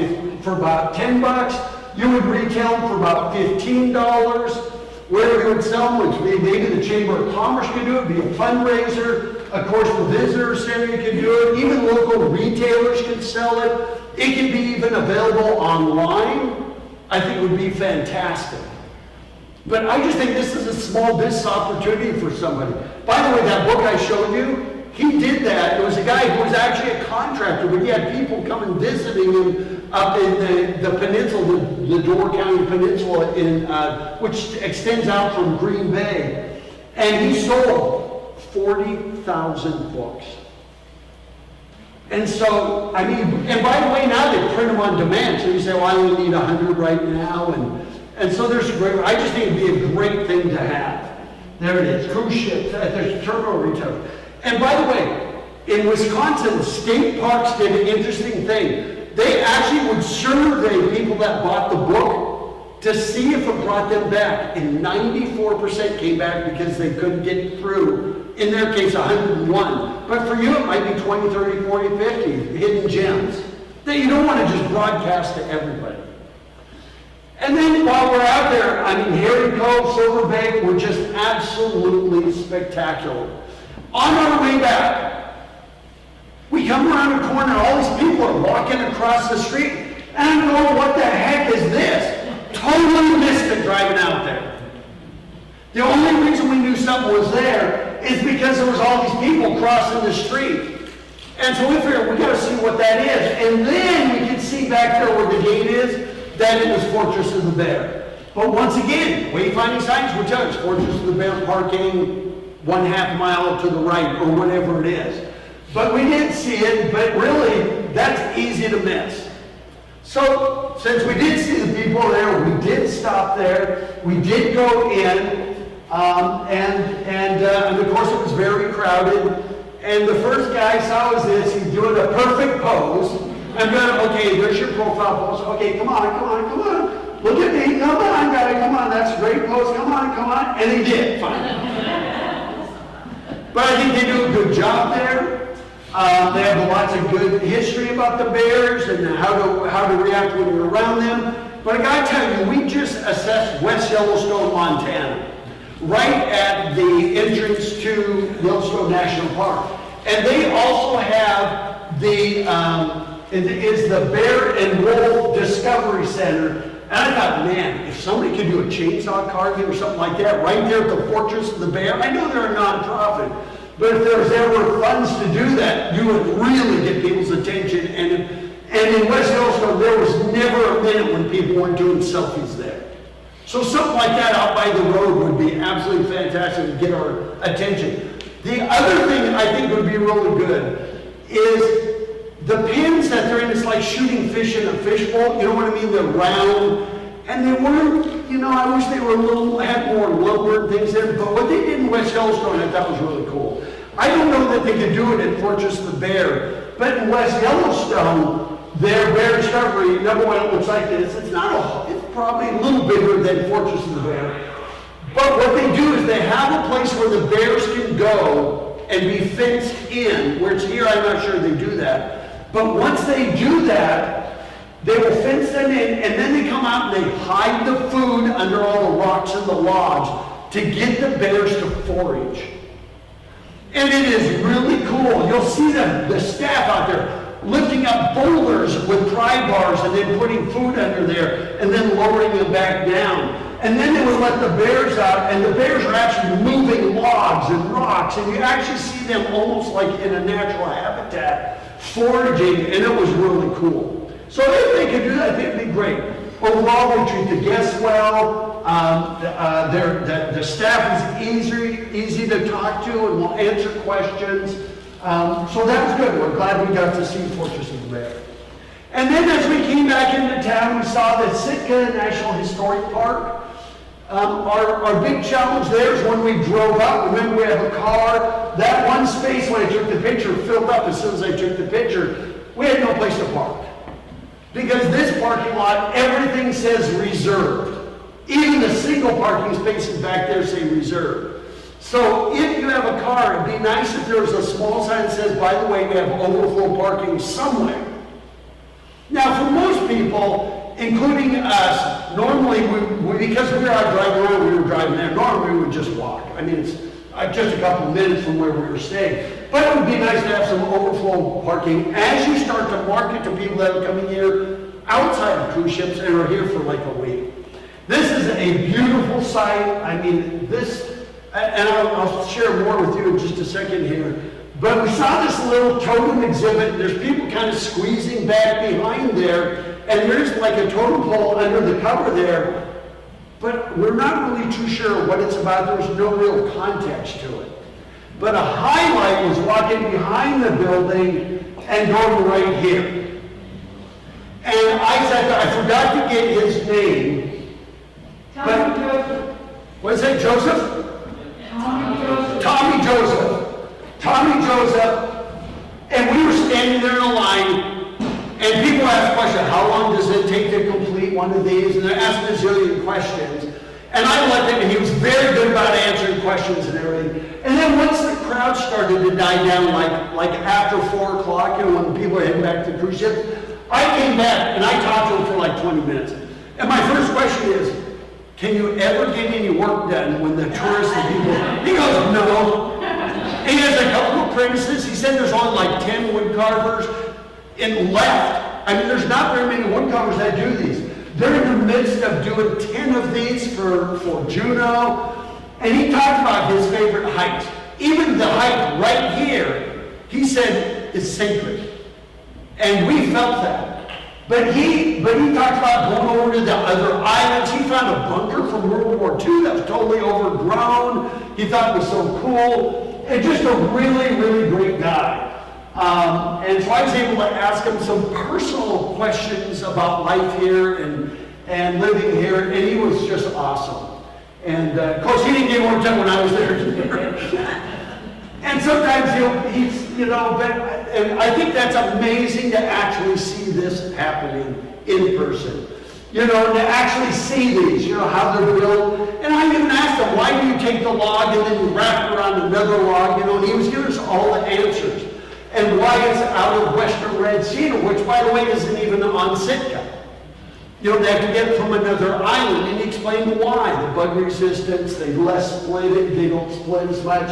$10. You would retail them for about $15. Where you would sell them, which maybe the Chamber of Commerce could do it, be a fundraiser. Of course, the visitor center could do it. Even local retailers could sell it. It could be even available online. I think it would be fantastic. But I just think this is a small business opportunity for somebody. By the way, that book I showed you, he did that. It was a guy who was actually a contractor, but he had people come and visiting him up in the peninsula, the Door County Peninsula, which extends out from Green Bay. And he sold 40,000 books. And so, I mean, and by the way, now they print them on demand. So you say, well, I only need 100 right now. And so there's a great, I just think it'd be a great thing to have. There it is, cruise ships, there's terminal retail. And by the way, in Wisconsin, state parks did an interesting thing. They actually would survey people that bought the book to see if it brought them back. And 94% came back because they couldn't get through. In their case, 101. But for you, it might be 20, 30, 40, 50 hidden gems that you don't want to just broadcast to everybody. And then while we're out there, I mean, Harry Cove, Silver Bay were just absolutely spectacular. On our way back, we come around the corner, all these people are walking across the street, and I'm going, what the heck is this? Totally missed it driving out there. The only reason we knew something was there is because there was all these people crossing the street. And so we figured, we got to see what that is. And then we could see back there where the gate is, that it was Fortress of the Bear. But once again, wayfinding signs would tell us Fortress of the Bear parking 1/2 mile to the right or whatever it is. But we didn't see it, but really, that's easy to miss. So, since we did see the people there, we did stop there, we did go in, and of course it was very crowded. And the first guy I saw was this, he's doing a perfect pose. I'm going, okay, there's your profile pose. Okay, come on. Look at me, come on, guy, come on, that's a great pose, come on. And he did, fine. But I think they do a good job there. They have lots of good history about the bears and how to react when you're around them. But I gotta tell you, we just assessed West Yellowstone, Montana, right at the entrance to Yellowstone National Park. And they also have the Bear and Wolf Discovery Center. And I thought, man, if somebody could do a chainsaw carving or something like that right there at the Fortress of the Bear, I know they're a nonprofit, but if there was ever funds to do that, you would really get people's attention. And in West Yellowstone, there was never a minute when people weren't doing selfies there. So something like that out by the road would be absolutely fantastic to get our attention. The other thing I think would be really good is the pins that they're in. It's like shooting fish in a fishbowl. You know what I mean? They're round. And they weren't, you know, I wish they were had more lumber and things in. But what they did in West Yellowstone, I thought was really cool. I don't know that they could do it at Fortress of the Bear, but in West Yellowstone, their bear discovery, number one, it looks like this. It's probably a little bigger than Fortress of the Bear. But what they do is they have a place where the bears can go and be fenced in, where it's here, I'm not sure they do that. But once they do that, they will fence them in, and then they come out and they hide the food under all the rocks in the lodge to get the bears to forage. And it is really cool. You'll see the staff out there lifting up boulders with pry bars and then putting food under there and then lowering them back down. And then they would let the bears out, and the bears are actually moving logs and rocks, and you actually see them almost like in a natural habitat foraging, and it was really cool. So if they could do that, I think it'd be great. Overall, they treat the guests well. The staff is easy to talk to and will answer questions. So that was good. We're glad we got to see Fortress of the Bear. And then as we came back into town, we saw the Sitka National Historic Park. Our big challenge there is when we drove up. Remember, we have a car. That one space when I took the picture filled up as soon as I took the picture. We had no place to park. Because this parking lot, everything says reserved. Even the single parking spaces back there say reserved. So if you have a car, it'd be nice if there was a small sign that says, by the way, we have overflow parking somewhere. Now, for most people, including us, normally, because we were out driving around, we were driving there, normally we would just walk. I mean, it's just a couple minutes from where we were staying. But it would be nice to have some overflow parking as you start to market to people that are coming here outside of cruise ships and are here for like a week. This is a beautiful site. I mean, and I'll share more with you in just a second here. But we saw this little totem exhibit. There's people kind of squeezing back behind there, and there's like a totem pole under the cover there. But we're not really too sure what it's about. There's no real context to it. But a highlight was walking behind the building and going right here. And I forgot to get his name. Joseph. What is it, Joseph? Tommy Joseph, and we were standing there in a line, and people asked the question, how long does it take to complete one of these? And they're asking a zillion questions. And I let him, and he was very good about answering questions and everything. And then once the crowd started to die down, like after 4 o'clock, when people were heading back to the cruise ship, I came back, and I talked to him for like 20 minutes. And my first question is, can you ever get any work done when the tourists and people... He goes, no. He has a couple of apprentices. He said there's only like 10 wood carvers left. I mean, there's not very many wood carvers that do these. They're in the midst of doing 10 of these for Juno. And he talked about his favorite height. Even the height right here, he said, is sacred. And we felt that. But he talked about going over to the other islands. He found a bunker from World War II that was totally overgrown. He thought it was so cool. And just a really, really great guy. And so I was able to ask him some personal questions about life here and living here. And he was just awesome. And of course, he didn't get more time when I was there either. And sometimes and I think that's amazing to actually see this happening in person. To actually see these, how they're built. And I even asked him, why do you take the log and then you wrap it around another log? And he was giving us all the answers. And why it's out of western red cedar, which, by the way, isn't even on Sitka. They have to get it from another island. And he explained why. The bug resistance, they less split it, they don't split as much.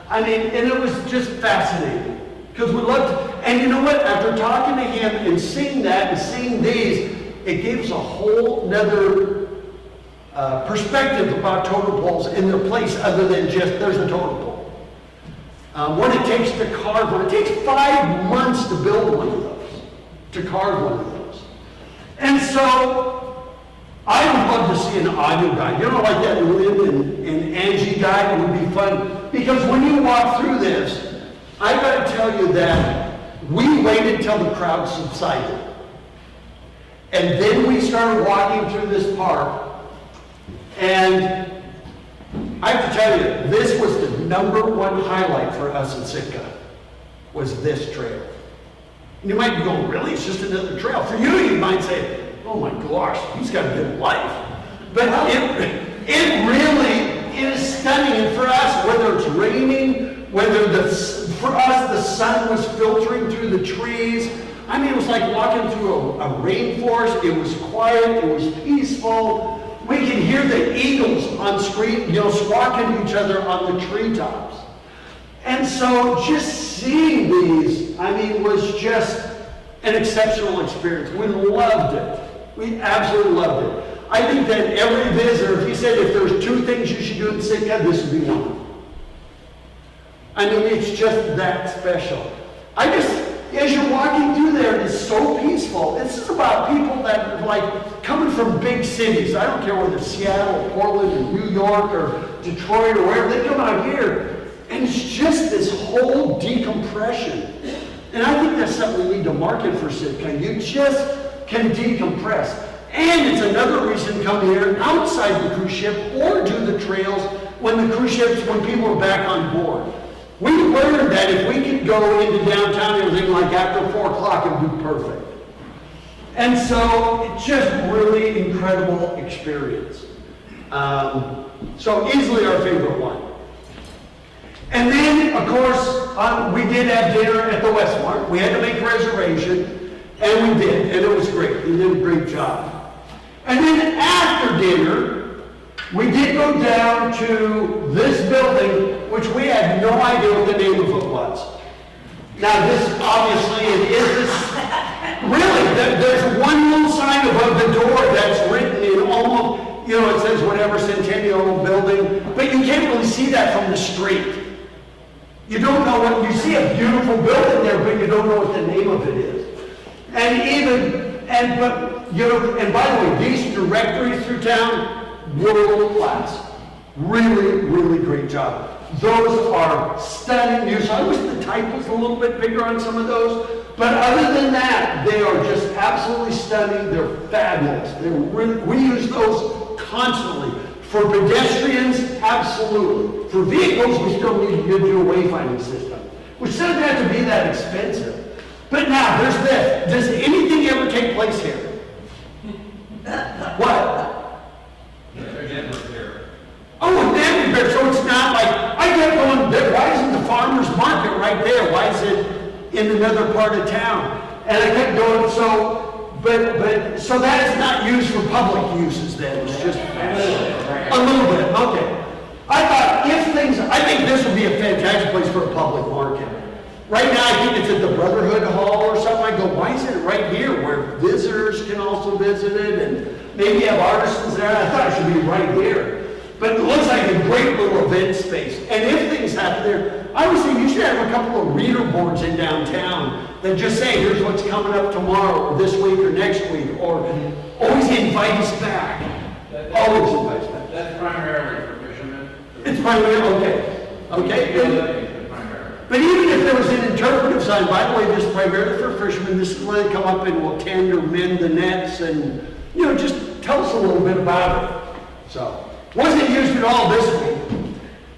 I mean, and it was just fascinating. Because we loved, and you know what? After talking to him and seeing that and seeing these, it gave us a whole nother perspective about totem poles in their place other than just, there's a totem pole. What it takes to carve one. It takes 5 months to build one of those, to carve one of those. And so, I would love to see an audio guide. Like that Lynn and Angie guide would be fun. Because when you walk through this, I got to tell you that we waited till the crowd subsided. And then we started walking through this park. And I have to tell you, this was the #1 highlight for us in Sitka, was this trail. And you might be going, really? It's just another trail. For you might say, oh my gosh, he's got a good life. But it really is stunning. And for us, whether it's raining, for us the sun was filtering through the trees. I mean, it was like walking through a rainforest. It was quiet. It was peaceful. We can hear the eagles on screen, squawking to each other on the treetops. And so just seeing these, was just an exceptional experience. We loved it. We absolutely loved it. I think that every visitor, if you said if there's 2 things you should do in Sitka, this would be one. It's just that special. As you're walking through there, it's so peaceful. This is about people that are coming from big cities. I don't care whether it's Seattle, or Portland, or New York, or Detroit, or wherever. They come out here, and it's just this whole decompression. And I think that's something we need to market for Sitka. You just can decompress. And it's another reason to come here outside the cruise ship or do the trails when people are back on board. We learned that if we could go into downtown and everything like after 4 o'clock, it would be perfect. And so it's just really incredible experience. So easily our favorite one. And then, of course, we did have dinner at the Westmark. We had to make a reservation, and we did, and it was great. We did a great job. And then after dinner, we did go down to this building, which we had no idea what the name of it was. Now this, obviously, it is this, really, there's one little sign above the door that's written in almost, it says whatever Centennial Building, but you can't really see that from the street. You don't know what, you see a beautiful building there, but you don't know what the name of it is. And by the way, these directories through town, world class. Really, really great job. Those are stunning views. I wish the type was a little bit bigger on some of those, but other than that, they are just absolutely stunning. They're fabulous. We use those constantly. For pedestrians, absolutely. For vehicles, we still need to do a wayfinding system, which doesn't have to be that expensive. But now, there's this. Does anything ever take place here? What? Oh, a dam repair. So it's not like, I kept going, why isn't the farmer's market right there? Why is it in another part of town? And I kept going, so that is not used for public uses then. It's just a little bit, okay. I think this would be a fantastic place for a public market. Right now, I think it's at the Brotherhood Hall or something. I go, why isn't it right here where visitors can also visit it and maybe have artisans there? I thought it should be right here. But it looks like a great little event space. And if things happen there, I would say you should have a couple of reader boards in downtown that just say, here's what's coming up tomorrow, or this week, or next week, or always invite us back. Always invite us back. That's primarily for fishermen. It's primarily, okay. But even if there was an interpretive sign, by the way, this is primarily for fishermen, this is when they come up and will tend or mend the nets and, just tell us a little bit about it. So, wasn't used at all this week.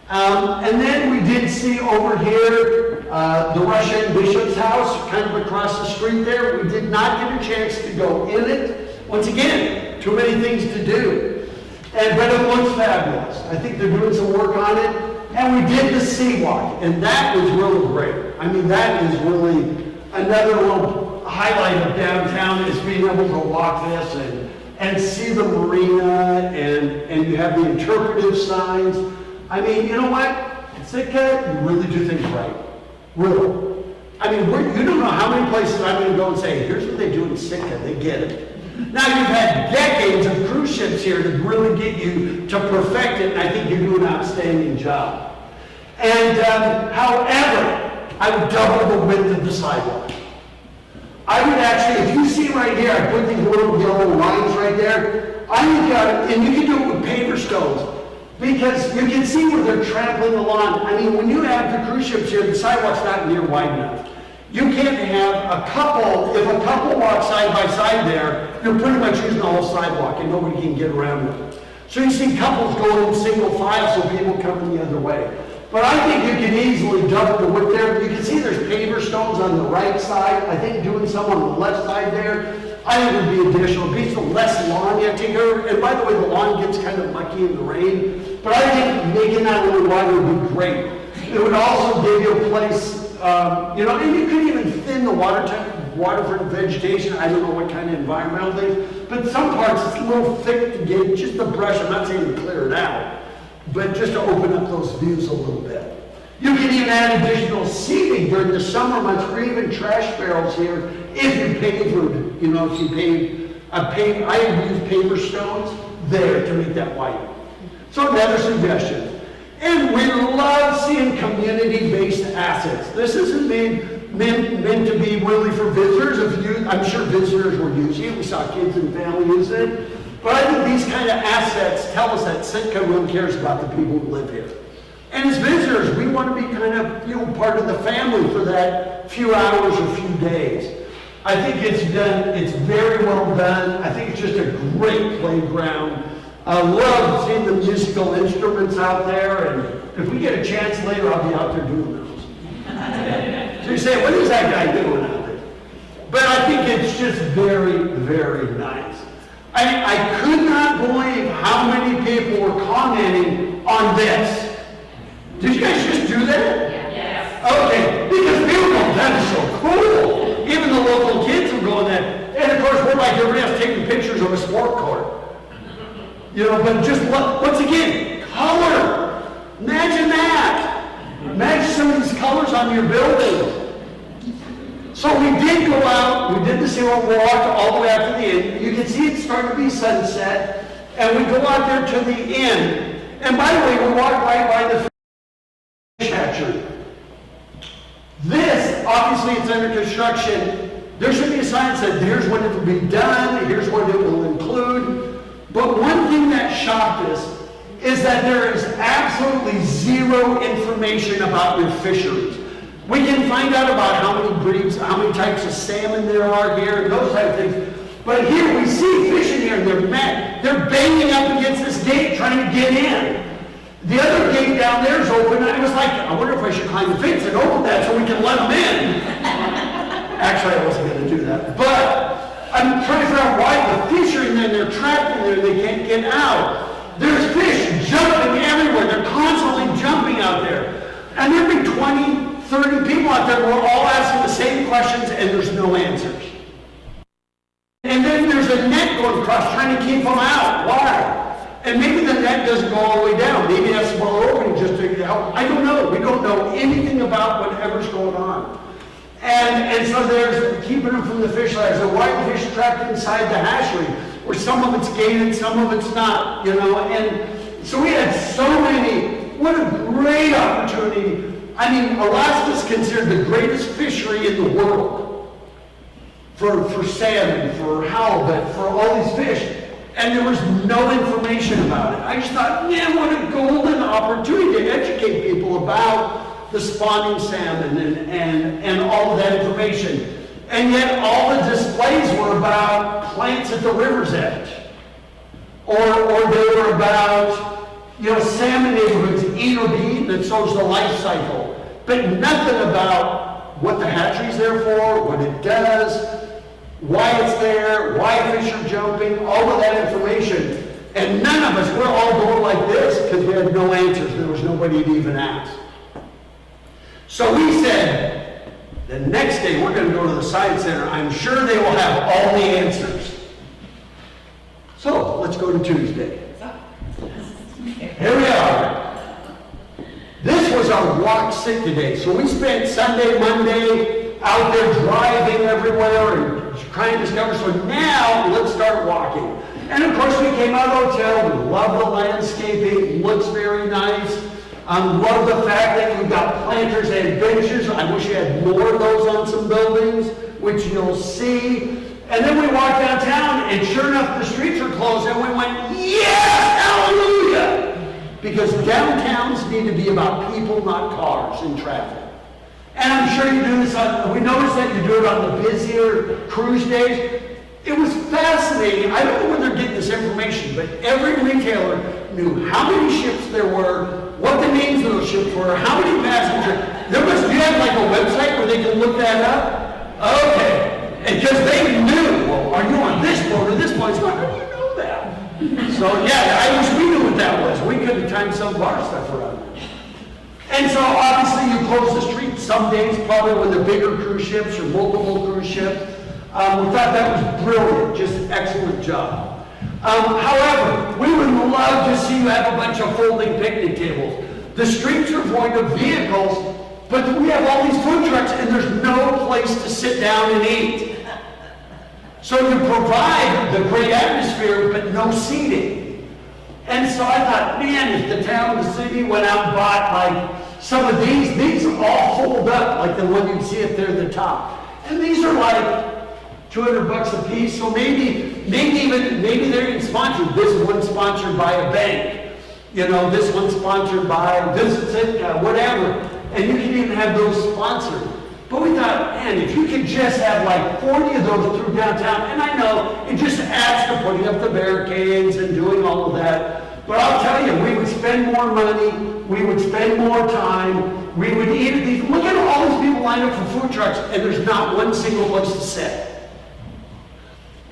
And then we did see over here the Russian bishop's house, kind of across the street there. We did not get a chance to go in it. Once again, too many things to do. But it looks fabulous. I think they're doing some work on it. And we did the sea walk, and that was really great. I mean, that is really another little highlight of downtown is being able to walk this and see the marina, and you have the interpretive signs. I mean, you know what? In Sitka, you really do things right. Really. I mean, you don't know how many places I'm going to go and say, here's what they do in Sitka. They get it. Now, you've had decades of cruise ships here to really get you to perfect it, and I think you do an outstanding job. And, however, I would double the width of the sidewalk. I would actually, if you see right here, I put these little yellow lines right there. And you can do it with paver stones, because you can see where they're trampling the lawn. I mean, when you have the cruise ships here, the sidewalk's not near wide enough. You can't have a couple, if a couple walk side by side there, you're pretty much using the whole sidewalk and nobody can get around it. So you see couples going in single file so people coming the other way. But I think you can easily double the width there. You can see there's paver stones on the right side. I think doing some on the left side there, I think would be additional. It means the less lawn you have to take care of. And by the way, the lawn gets kind of mucky in the rain. But I think making that a little wider would be great. It would also give you a place, and you could even thin the waterfront vegetation. I don't know what kind of environmental things, but some parts it's a little thick to get just the brush. I'm not saying to clear it out, but just to open up those views a little bit. You can even add additional seating during the summer months, or even trash barrels here if you pavered. If you paved I use paver stones there to make that white. So another suggestion. And we love seeing community-based assets. This isn't meant to be really for visitors. I'm sure visitors were using it. We saw kids and families using it. But I think these kind of assets tell us that Sitka really cares about the people who live here. And as visitors, we want to be kind of part of the family for that few hours or few days. I think it's very well done. I think it's just a great playground. I love seeing the musical instruments out there, and if we get a chance later, I'll be out there doing those. So you say, what is that guy doing out there? But I think it's just very, very nice. I could not believe how many people were commenting on this. Did you guys just do that? Yes. Okay, because people go, that is so cool. Even the local kids are going there. And of course, we're like everybody else taking pictures of a sport court. You know, but just once again, color. Imagine that. Imagine some of these colors on your building. So we did go out, we did the zero walk all the way out to the end. You can see it's starting to be sunset. And we go out there to the end. And by the way, we walk right by the fish hatchery. This, obviously, it's under construction. There should be a sign that says, here's when it will be done, here's what it will include. But one thing that shocked us is that there is absolutely zero information about your fisheries. We can find out about how many breeds, how many types of salmon there are here, and those type of things. But here we see fish in here, and they're banging up against this gate trying to get in. The other gate down there is open, and I was like, I wonder if I should climb the fence and open that so we can let them in. Actually, I wasn't going to do that. But I'm trying to figure out why the fish are in there, they're trapped in there, they can't get out. There's fish jumping everywhere. They're constantly jumping out there. And there'd be 20, 30 people out there who are all asking the same questions, and there's no answers. And then there's a net going across trying to keep them out. Why? And maybe the net doesn't go all the way down. Maybe it has smaller opening just to help. I don't know. We don't know anything about whatever's going on. And so there's keeping them from the fish ladders. The white fish trapped inside the hatchery, where some of it's gated, some of it's not, you know. And so we had so many. What a great opportunity. I mean, Alaska's considered the greatest fishery in the world for salmon, for halibut, for all these fish. And there was no information about it. I just thought, man, what a golden opportunity to educate people about the spawning salmon and all of that information. And yet all the displays were about plants at the river's edge. Or they were about, you know, salmon neighborhoods, eat or be eaten, and so's the life cycle. But nothing about what the hatchery's there for, what it does, why it's there, why fish are jumping, all of that information. And none of us, we're all going like this because we had no answers. There was nobody to even ask. So we said, the next day we're going to go to the Science Center. I'm sure they will have all the answers. So let's go to Tuesday. Here we are. This was our walk Sitka day. So we spent Sunday, Monday out there driving everywhere and trying to discover. So now let's start walking. And of course we came out of the hotel. We love the landscaping. It looks very nice. Love the fact that you've got planters and benches. I wish you had more of those on some buildings, which you'll see. And then we walked downtown, and sure enough, the streets were closed, and we went, yes, hallelujah! Because downtowns need to be about people, not cars and traffic. And I'm sure you do this we noticed that you do it on the busier cruise days. It was fascinating. I don't know where they're getting this information, but every retailer knew how many ships there were, what the names of those ships were, how many passengers. You had like a website where they could look that up? Okay. And because they knew, well, are you on this boat or this boat? It's like, how do you know that? So yeah, I wish we knew what that was. We could have timed some of our stuff around it. And so obviously you close the street some days, probably when the bigger cruise ships or multiple cruise ships. We thought that was brilliant, just excellent job. However, we would love to see you have a bunch of folding picnic tables. The streets are void of vehicles, but we have all these food trucks and there's no place to sit down and eat. So you provide the great atmosphere, but no seating. And so I thought, man, if the town, the city went out and bought like some of these all fold up, like the one you see up there at the top. And these are like $200 a piece, so maybe they're even sponsored. This one's sponsored by a bank. You know, this one's sponsored by Visit Sitka, whatever. And you can even have those sponsored. But we thought, man, if you could just have like 40 of those through downtown, and I know it just adds to putting up the barricades and doing all of that. But I'll tell you, we would spend more money, we would spend more time, we would eat at these. Look at all these people lined up for food trucks, and there's not one single place to sit.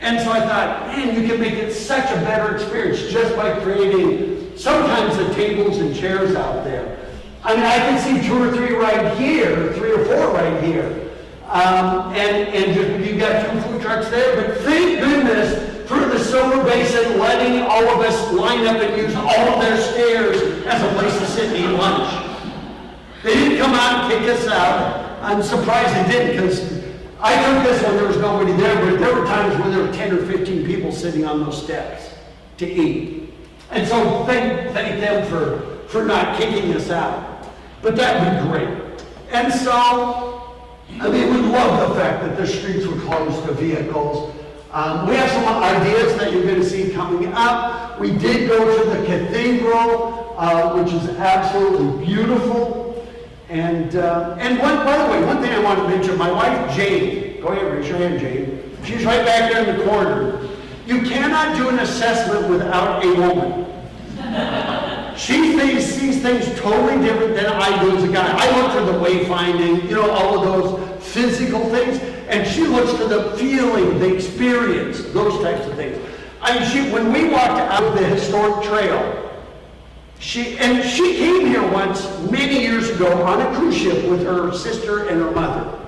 And so I thought, man, you can make it such a better experience just by creating sometimes the tables and chairs out there. I mean, I can see 2 or 3 right here, 3 or 4 right here. And you've got 2 food trucks there, but thank goodness for the Silver Basin letting all of us line up and use all of their stairs as a place to sit and eat lunch. They didn't come out and kick us out. I'm surprised they didn't, because I took this when there was nobody there, but there were times when there were 10 or 15 people sitting on those steps to eat. And so thank them for not kicking us out. But that would be great. And so, I mean, we love the fact that the streets were closed to vehicles. We have some ideas that you're going to see coming up. We did go to the cathedral, which is absolutely beautiful. And by the way, one thing I want to mention, my wife Jane, go ahead, raise your hand, Jane. She's right back there in the corner. You cannot do an assessment without a woman. She sees things totally different than I do as a guy. I look for the wayfinding, all of those physical things, and she looks for the feeling, the experience, those types of things. When we walked out of the historic trail, she came here once, many years ago, on a cruise ship with her sister and her mother.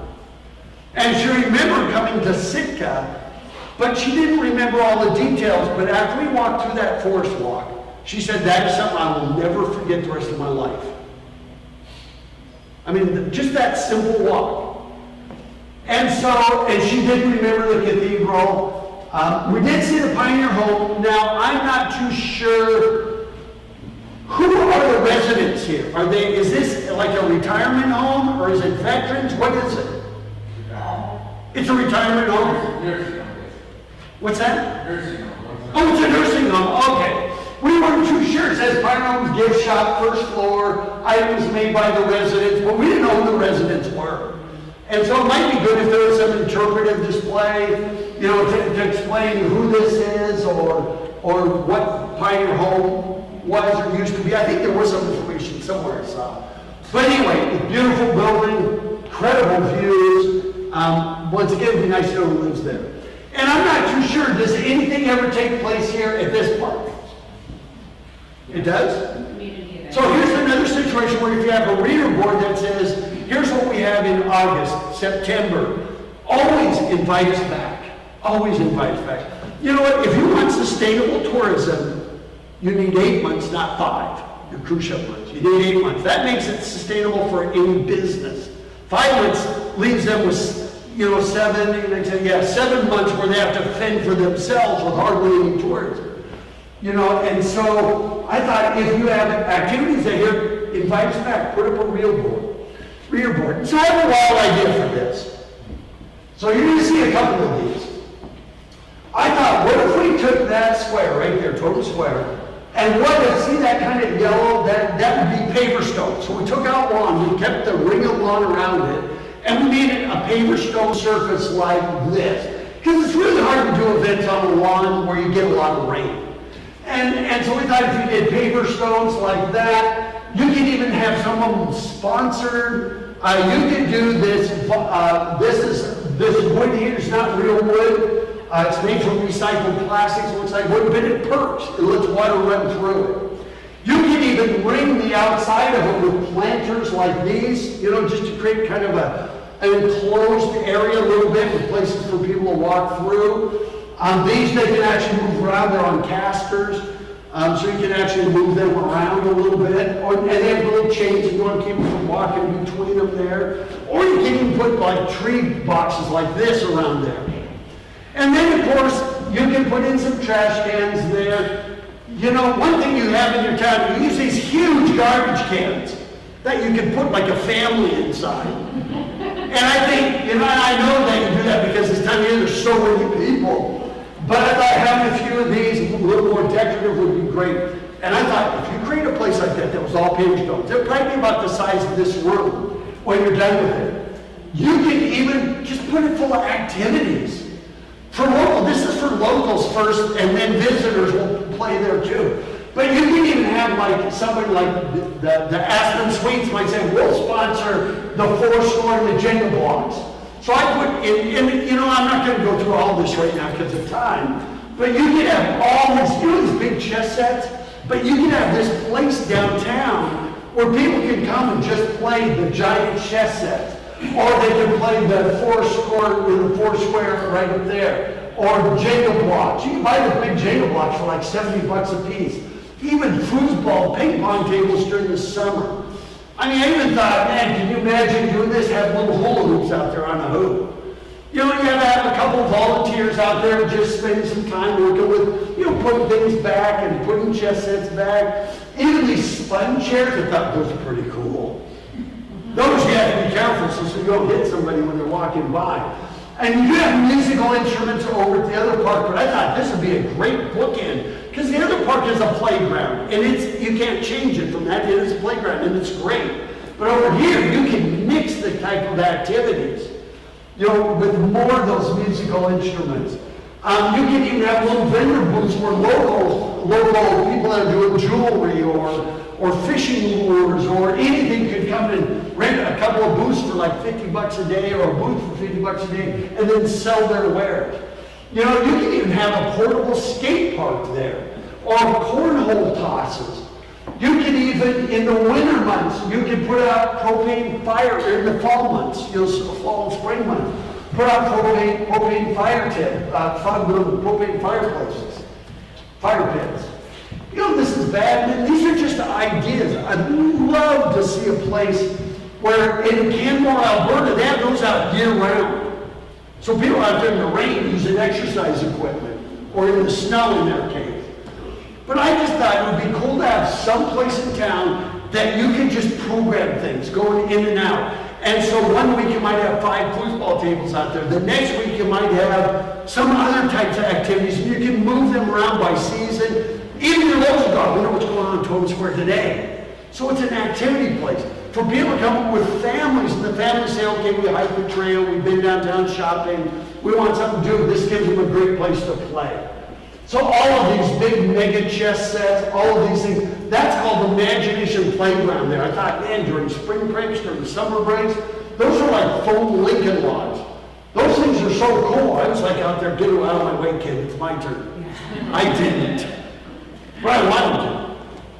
And she remembered coming to Sitka, but she didn't remember all the details. But after we walked through that forest walk, she said, that is something I will never forget the rest of my life. I mean, just that simple walk. And she did remember the cathedral. We did see the Pioneer Home. Now, I'm not too sure. Who are the residents here? Is this like a retirement home, or is it veterans? What is it? It's a retirement home? Nursing home. What's that? Nursing home. Oh, it's a nursing home, okay. We weren't too sure. It says Pioneer Homes gift shop, first floor, items made by the residents, but we didn't know who the residents were. And so it might be good if there was some interpretive display, to explain who this is, or what Pioneer Home was or used to be. I think there was some information somewhere I saw. But anyway, a beautiful building, incredible views. Once again, it'd be nice to know who lives there. And I'm not too sure, does anything ever take place here at this park? It does? So here's another situation where if you have a reader board that says, here's what we have in August, September, always invite us back. Always invite us back. You know what? If you want sustainable tourism, you need 8 months, not 5. Your cruise ship months. You need 8 months. That makes it sustainable for any business. 5 months leaves them with, 7 months where they have to fend for themselves with hardly any tourism. And so I thought if you have activities that here, invite us back, put up a reader board. So I have a wild idea for this. So you're going to see a couple of these. I thought, what if we took that square right there, total square, and see that kind of yellow, that would be paver stone. So we took out lawn, we kept the ring of lawn around it, and we made it a paver stone surface like this. Because it's really hard to do events on a lawn where you get a lot of rain. And so we thought if you did paver stones like that, you could even have some of them sponsored. You could do this, this wood here is not real wood. It's made from recycled plastics. It looks like wood, but it perks. It lets water run through it. You can even ring the outside of it with planters like these, just to create kind of an enclosed area a little bit with places for people to walk through. These they can actually move around. They're on casters, so you can actually move them around a little bit. And they have little chains if you want to keep them from walking between them there. Or you can even put like tree boxes like this around there. And then, of course, you can put in some trash cans there. One thing you have in your town, you use these huge garbage cans that you can put like a family inside. And I think, I know that you do that because this time of year there's so many people. But I thought having a few of these, a little more decorative, would be great. And I thought, if you create a place like that was all paver stones, it'd probably be about the size of this room when you're done with it. You can even just put it full of activities. For local, this is for locals first, and then visitors will play there too. But you can even have like somebody like the Aspen Suites might say, we'll sponsor the Fourscore and the Jenga blocks. So I put in, you know, I'm not going to go through all this right now because of time, but you can have all these, you know, these big chess sets, but you can have this place downtown where people can come and just play the giant chess sets. Or they can play the Foursquare right up there. Or Jenga blocks. You can buy the big Jenga blocks for like $70 a piece. Even foosball, ping pong tables during the summer. I mean, I even thought, man, can you imagine doing this? Have little hula hoops out there on the hoop. You know, you gotta have a couple of volunteers out there just spending some time working with, you know, putting things back and putting chess sets back. Even these spun chairs, I thought those are pretty cool. Those you have to be careful so you don't hit somebody when they're walking by. And you have musical instruments over at the other park, but I thought this would be a great bookend because the other park is a playground, and you can't change it from that. It is a playground, and it's great. But over here, you can mix the type of activities, you know, with more of those musical instruments. You can even have little vendor booths where local people that are doing jewelry or fishing lures or anything could come and rent a couple of booths for like $50 a day or a booth for $50 a day and then sell their wares. You know, you can even have a portable skate park there or cornhole tosses. You can even, in the winter months, you can put out propane fire, or in the fall months, you know, fall and spring months, put out propane fire propane fireplaces, fire pits. You know, this is bad. These are just ideas. I'd love to see a place where in Canmore, Alberta, they have those out year-round. So people out there in the rain using exercise equipment, or in the snow in their case. But I just thought it would be cool to have some place in town that you can just program things going in and out. And so one week you might have 5 foosball tables out there. The next week you might have some other types of activities. You can move them around by season. Even your local dog, we know what's going on in Totem Square today. So it's an activity place. For people to come up with families, and the families say, okay, we hiked the trail, we've been downtown shopping, we want something to do. This gives them a great place to play. So all of these big mega chess sets, all of these things, that's called Imagination Playground there. I thought, man, during spring breaks, during summer breaks, those are like foam Lincoln logs. Those things are so cool. I was like out there, get out of my way, kid, it's my turn. I didn't. But I wanted to.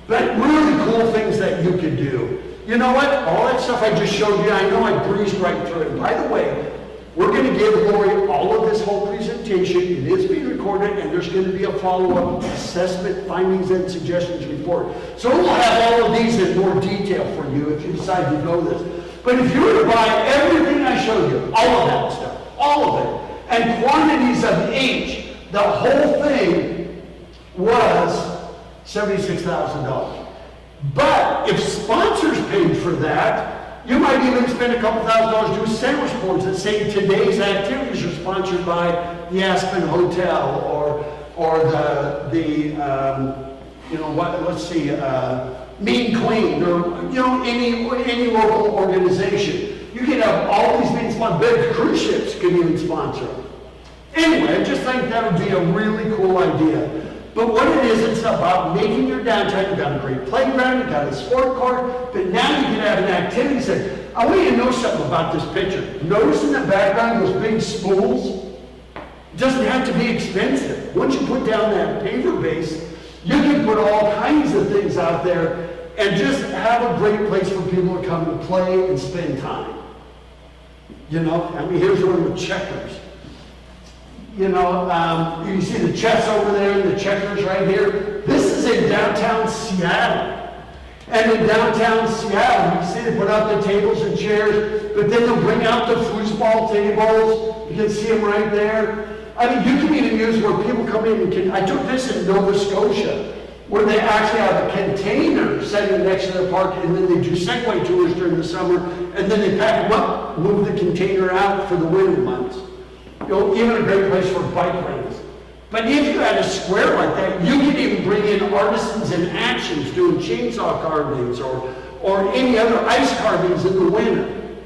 But really cool things that you could do. You know what? All that stuff I just showed you, I know I breezed right through it. By the way, we're going to give Lori all of this whole presentation. It is being recorded, and there's going to be a follow-up assessment, findings, and suggestions report. So we'll have all of these in more detail for you if you decide to know this. But if you were to buy everything I showed you, all of that stuff, all of it, and quantities of each, the whole thing was $76,000. But if sponsors paid for that, you might even spend a couple $1,000 doing sandwich boards that say today's activities are sponsored by the Aspen Hotel or Mean Queen, or any local organization. You can have all these being sponsored. Big cruise ships could even sponsor them. Anyway, I just think that would be a really cool idea. But what it is, it's about making your downtown. You've got a great playground, you've got a sport court, but now you can have an activity center. I want you to know something about this picture. Notice in the background those big spools? It doesn't have to be expensive. Once you put down that paver base, you can put all kinds of things out there and just have a great place for people to come and play and spend time. You know, I mean, here's one with checkers. You know, you can see the chess over there and the checkers right here. This is in downtown Seattle. And in downtown Seattle, you can see they put out the tables and chairs, but then they'll bring out the foosball tables. You can see them right there. I mean, you can even use where people come in and I took this in Nova Scotia, where they actually have a container sitting next to their park, and then they do Segway tours during the summer, and then they pack them up, move the container out for the winter months. You know, even a great place for bike rides. But if you had a square like that, you could even bring in artisans in actions doing chainsaw carvings or any other ice carvings in the winter.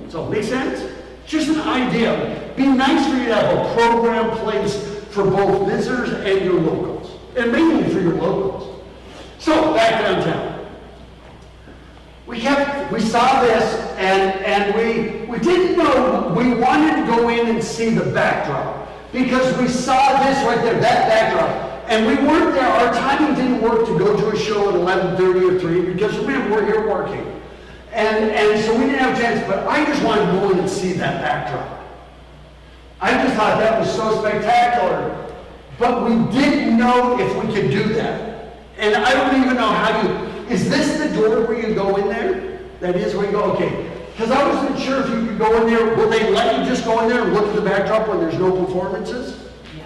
So, make sense? Just an idea. Be nice for you to have a program place for both visitors and your locals. And mainly for your locals. So, back downtown. We saw this, and we didn't know, we wanted to go in and see the backdrop. Because we saw this right there, that backdrop. And we weren't there, our timing didn't work to go to a show at 11:30 or 3, because remember, we're here working. And so we didn't have a chance, but I just wanted to go in and see that backdrop. I just thought that was so spectacular. But we didn't know if we could do that. And I don't even know how is this the door where you go in there? That is where you go, okay. Because I wasn't sure if you could go in there, will they let you just go in there and look at the backdrop when there's no performances?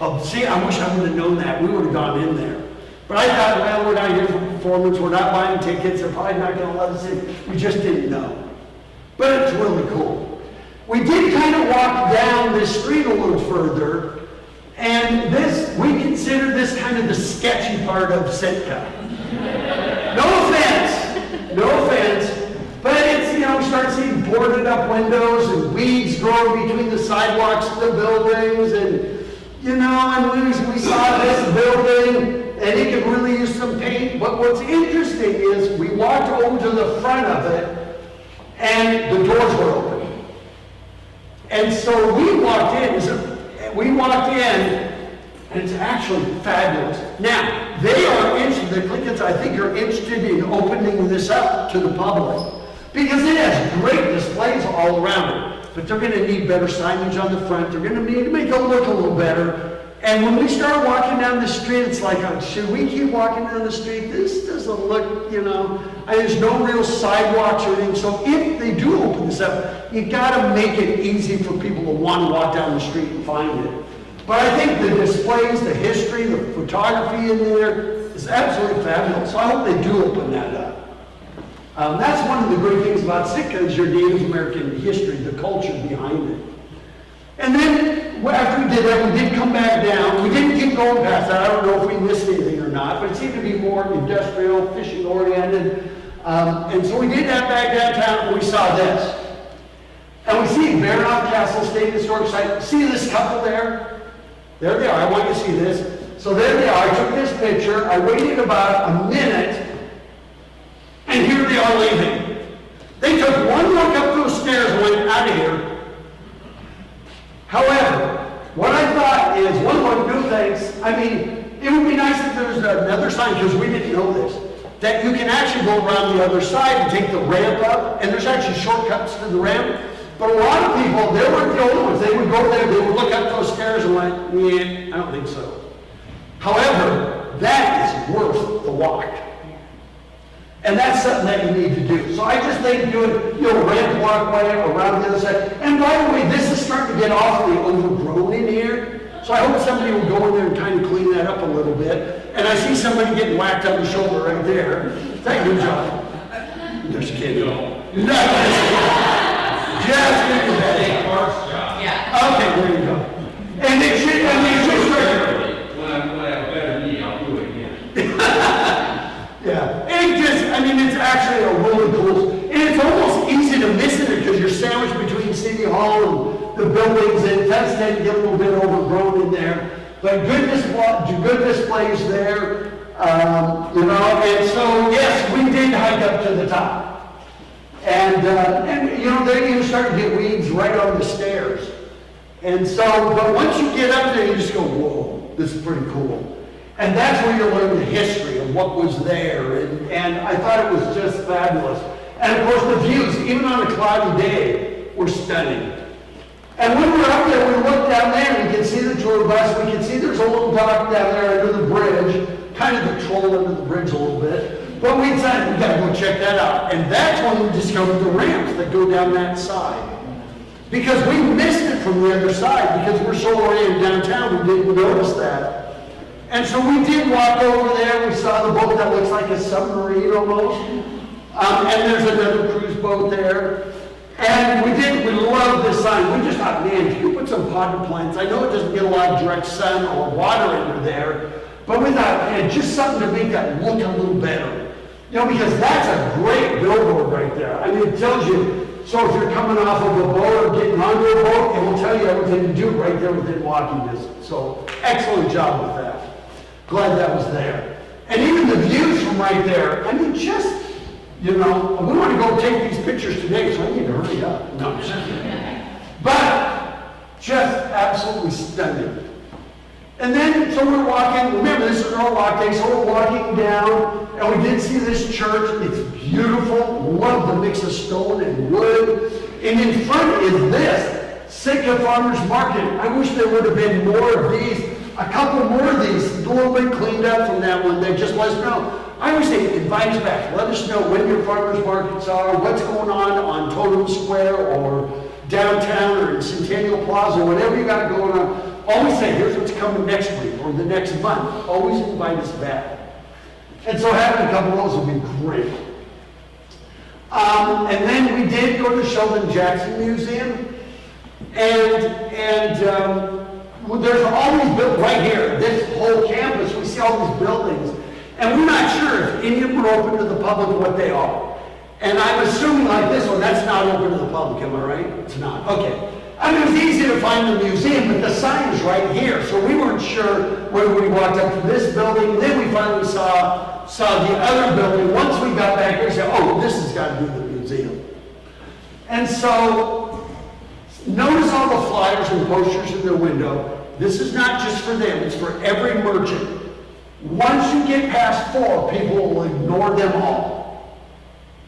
Oh, see, I wish I would have known that. We would have gone in there. But I thought, well, we're not here for performance, we're not buying tickets, they're probably not going to let us in. We just didn't know. But it's really cool. We did kind of walk down this street a little further, and we consider this kind of the sketchy part of Sitka. No offense, but it's, we start seeing boarded up windows and weeds growing between the sidewalks and the buildings, and, and we saw this building, and it could really use some paint. But what's interesting is we walked over to the front of it, and the doors were open. And so we walked in, and it's actually fabulous. Now, they are interested, the Clintons, I think, are interested in opening this up to the public, because it has great displays all around it. But they're going to need better signage on the front. They're going to need to make it look a little better. And when we start walking down the street, it's like, should we keep walking down the street? This doesn't look, there's no real sidewalks or anything. So if they do open this up, you got to make it easy for people to want to walk down the street and find it. But I think the displays, the history, the photography in there is absolutely fabulous. So I hope they do open that up. That's one of the great things about Sitka is your Native American history, the culture behind it. And then after we did that, we did come back down. We didn't keep going past that. I don't know if we missed anything or not, but it seemed to be more industrial, fishing oriented. And so we did that back downtown, and we saw this. And we see Baranoff Castle State Historic Site. See this couple there? There they are. I want you to see this. So there they are. I took this picture. I waited about a minute, and here they are leaving. They took one look up those stairs and went out of here. However, what I thought is, one look, no thanks. I mean, it would be nice if there was another sign, because we didn't know this, that you can actually go around the other side and take the ramp up, and there's actually shortcuts to the ramp. But a lot of people, they weren't the only ones. They would go there, they would look up those stairs and went, yeah, I don't think so. However, that is worth the walk. And that's something that you need to do. So I just think doing, ramp walkway around the other side. And by the way, this is starting to get awfully overgrown in here. So I hope somebody will go in there and kind of clean that up a little bit. And I see somebody getting whacked on the shoulder right there. Thank you, John. Just kidding. No. Just kidding. Yeah. Okay, there you go. And it should, when I have a better knee, I'll do it again. Yeah, it's actually a really cool, and it's almost easy to miss it because you're sandwiched between City Hall and the buildings, and it does tend to get a little bit overgrown in there. But good displays there, and so yes, we did hike up to the top. And then you start to get weeds right on the stairs. And so, but once you get up there, you just go, whoa, this is pretty cool. And that's where you learn the history of what was there. And I thought it was just fabulous. And of course the views, even on a cloudy day, were stunning. And when we were up there, we looked down there and we could see the tour bus. We could see there's a little dock down there under the bridge, kind of the troll under the bridge a little bit. But we decided we gotta go check that out. And that's when we discovered the ramps that go down that side. Because we missed it from the other side because we're so oriented downtown, we didn't notice that. And so we did walk over there. We saw the boat that looks like a submarine almost. And there's another cruise boat there. And we love this sign. We just thought, man, if you put some potted plants, I know it doesn't get a lot of direct sun or water into there, but we thought, man, just something to make that look a little better. Because that's a great billboard right there. I mean, it tells you So if you're coming off of a boat or getting onto a boat, it will tell you everything to do right there within walking distance. So excellent job with that. Glad that was there. And even the views from right there, I mean, just, you know, we want to go take these pictures today, so I need to hurry up. No, I'm just kidding. But just absolutely stunning. And then, so we're walking, remember this is our walk day, so we're walking down, and we did see this church. It's beautiful, love the mix of stone and wood. And in front is this, Sitka Farmers Market. I wish there would have been more of these, a couple more of these, a little bit cleaned up from that one. They just let us know. I always say, invite us back. Let us know when your farmers markets are, what's going on Totem Square or downtown or in Centennial Plaza, whatever you got going on. Always say, here's what's coming next week or the next month. Always invite us back. And so having a couple of those would be great. And then we did go to the Sheldon Jackson Museum. And there's all these buildings right here, this whole campus, we see all these buildings. And we're not sure if any of them are open to the public what they are. And I'm assuming like this one, that's not open to the public, am I right? It's not, okay. I mean, it was easy to find the museum, but the sign is right here. So we weren't sure whether we walked up to this building. Then we finally saw the other building. Once we got back here, we said, oh, this has got to be the museum. And so notice all the flyers and posters in their window. This is not just for them, it's for every merchant. Once you get past 4, people will ignore them all.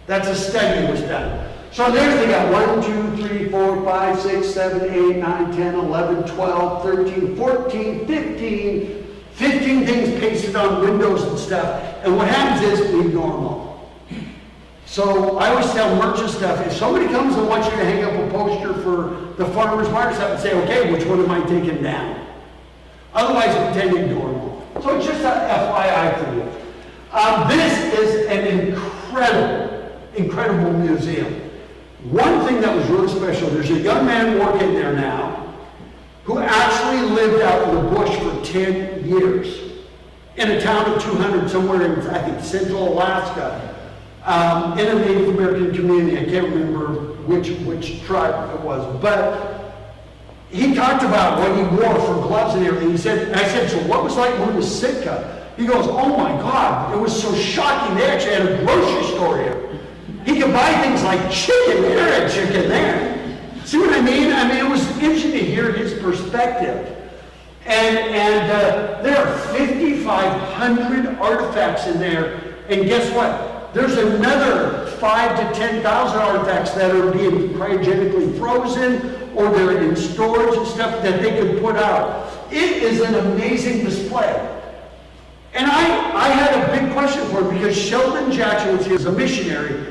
That's a study that was done. So there's, they got 1, 2, 3, 4, 5, 6, 7, 8, 9, 10, 11, 12, 13, 14, 15 things pasted on windows and stuff. And what happens is we ignore them all. So I always tell merchant stuff, if somebody comes and wants you to hang up a poster for the farmer's market stuff, and say, okay, which one am I taking down? Otherwise, we tend to ignore them all. So it's just a FYI for you. This is an incredible museum. One thing that was really special, there's a young man working there now who actually lived out in the bush for 10 years in a town of 200 somewhere in, I think, central Alaska, in a Native American community. I can't remember which tribe it was, but he talked about what he wore for gloves and everything. I said, so what was like moving to Sitka? He goes, oh my God, it was so shocking. They actually had a grocery store here. He could buy things like chicken. There had chicken there. See what I mean? I mean, it was interesting to hear his perspective. And there are 5,500 artifacts in there. And guess what? There's another 5,000 to 10,000 artifacts that are being cryogenically frozen, or they're in storage and stuff that they could put out. It is an amazing display. And I had a big question for him because Sheldon Jackson was here as a missionary,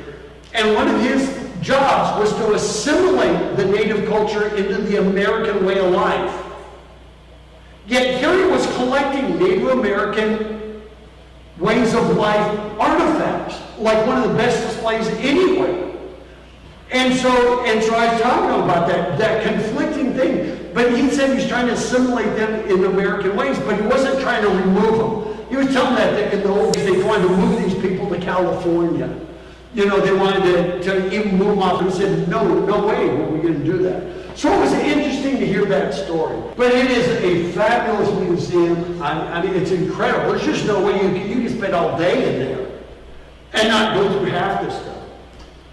and one of his jobs was to assimilate the native culture into the American way of life. Yet here he was collecting Native American ways of life artifacts, like one of the best displays anywhere. And so I was talking to him about that conflicting thing. But he said he was trying to assimilate them in American ways, but he wasn't trying to remove them. He was telling that in the old days they wanted to move these people to California. You know, they wanted to even move them off, and he said, no way were we going to do that. So it was interesting to hear that story. But it is a fabulous museum. I mean, it's incredible. There's just no way you can spend all day in there and not go through half this stuff.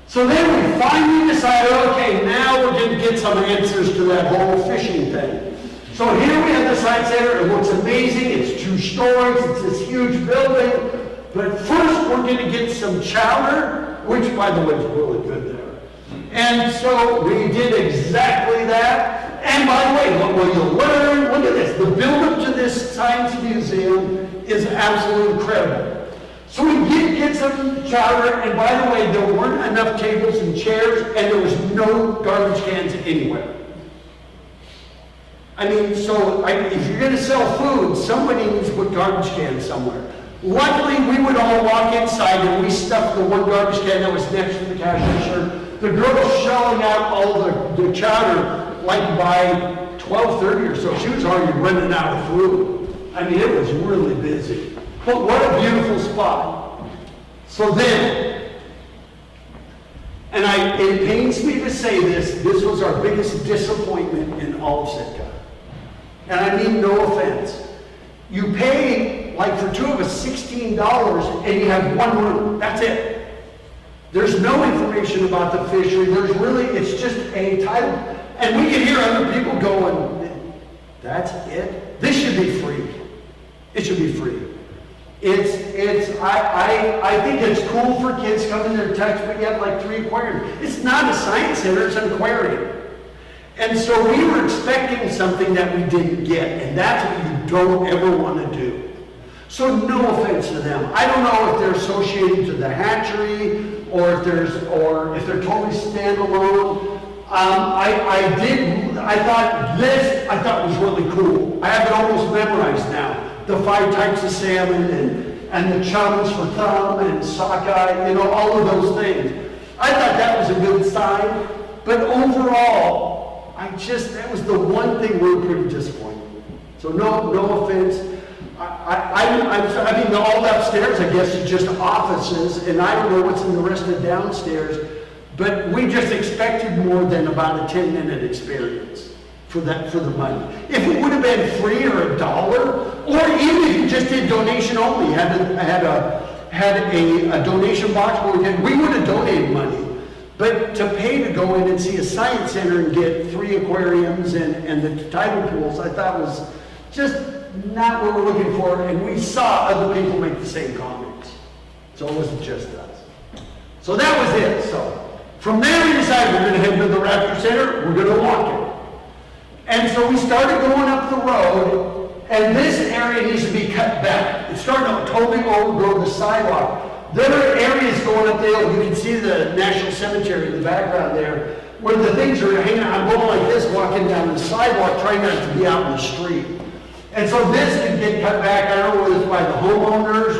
So then we finally decided, okay, now we're going to get some answers to that whole fishing thing. So here we have the Science Center. It looks amazing. It's 2 stories. It's this huge building. But first, we're going to get some chowder, which, by the way, is really good there. And so we did exactly that. And by the way, what will you learn? Look at this. The build-up to this science museum is absolutely incredible. So we did get some chowder, and by the way, there weren't enough tables and chairs, and there was no garbage cans anywhere. I mean, so if you're going to sell food, somebody needs to put garbage cans somewhere. Luckily, we would all walk inside, and we stuffed the one garbage can that was next to the cash register. The girl was shelling out all the chowder, like by 12:30 or so. She was already running out of food. I mean, it was really busy. But what a beautiful spot. So then, And it pains me to say this was our biggest disappointment in all of Sitka. And I mean no offense. You pay, like for two of us, $16 and you have one room. That's it. There's no information about the fishery. It's just a title. And we can hear other people going, that's it? This should be free. It should be free. I think it's cool for kids coming to their text, but you have like 3 aquariums. It's not a science center, it's an aquarium. And so we were expecting something that we didn't get, and that's what you don't ever want to do. So no offense to them. I don't know if they're associated to the hatchery or if they're totally standalone. I thought was really cool. I have it almost memorized now. The 5 types of salmon and the chums for thumb and sockeye, all of those things. I thought that was a good sign, but overall, that was the one thing we were pretty disappointed. So no offense. I mean, all upstairs, I guess, is just offices, and I don't know what's in the rest of downstairs, but we just expected more than about a 10-minute experience for the money. If it would have been free or $1, or even if you just did donation only, had a donation box where we would have donated money. But to pay to go in and see a science center and get 3 aquariums and the tidal pools, I thought was just not what we're looking for, and we saw other people make the same comments. So it wasn't just us. So that was it. So from there we decided we're going to head to the Raptor Center, we're going to walk it. And so we started going up the road, and this area needs to be cut back. It's starting to totally overgrow the sidewalk. There are areas going up there, you can see the National Cemetery in the background there, where the things are hanging out. I'm going like this, walking down the sidewalk, trying not to be out in the street. And so this can get cut back. I don't know whether it's by the homeowners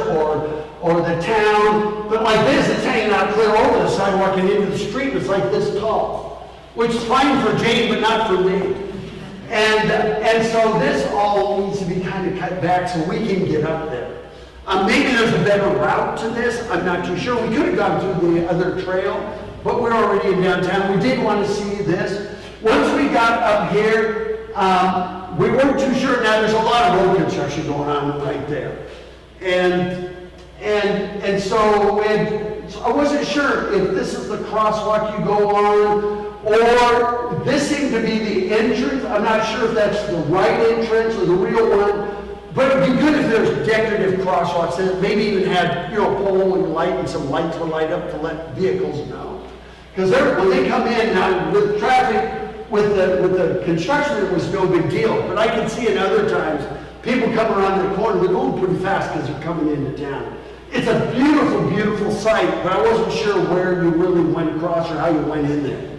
or the town, but like this, it's hanging out clear over the sidewalk and into the street. It's like this tall, which is fine for Jane, but not for me. And so this all needs to be kind of cut back so we can get up there. Maybe there's a better route to this. I'm not too sure. We could have gone through the other trail, but we're already in downtown. We did want to see this. Once we got up here, we weren't too sure. Now there's a lot of road construction going on right there, and so I wasn't sure if this is the crosswalk you go on, or this seemed to be the entrance. I'm not sure if that's the right entrance or the real one. But it'd be good if there's decorative crosswalks that maybe even had, pole and light and some lights to light up to let vehicles know. Because when they come in now with traffic, with the construction, it was no big deal. But I can see in other times, people come around the corner, they're going pretty fast because they're coming into town. It's a beautiful, beautiful sight, but I wasn't sure where you really went across or how you went in there.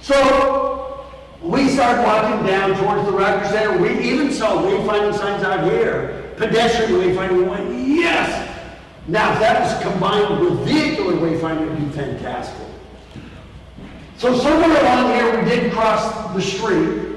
So we started walking down towards the Raptor Center. We even saw wayfinding signs out here, pedestrian wayfinding. We went, yes! Now, if that was combined with vehicular wayfinding, it would be fantastic. So somewhere along here, we did cross the street,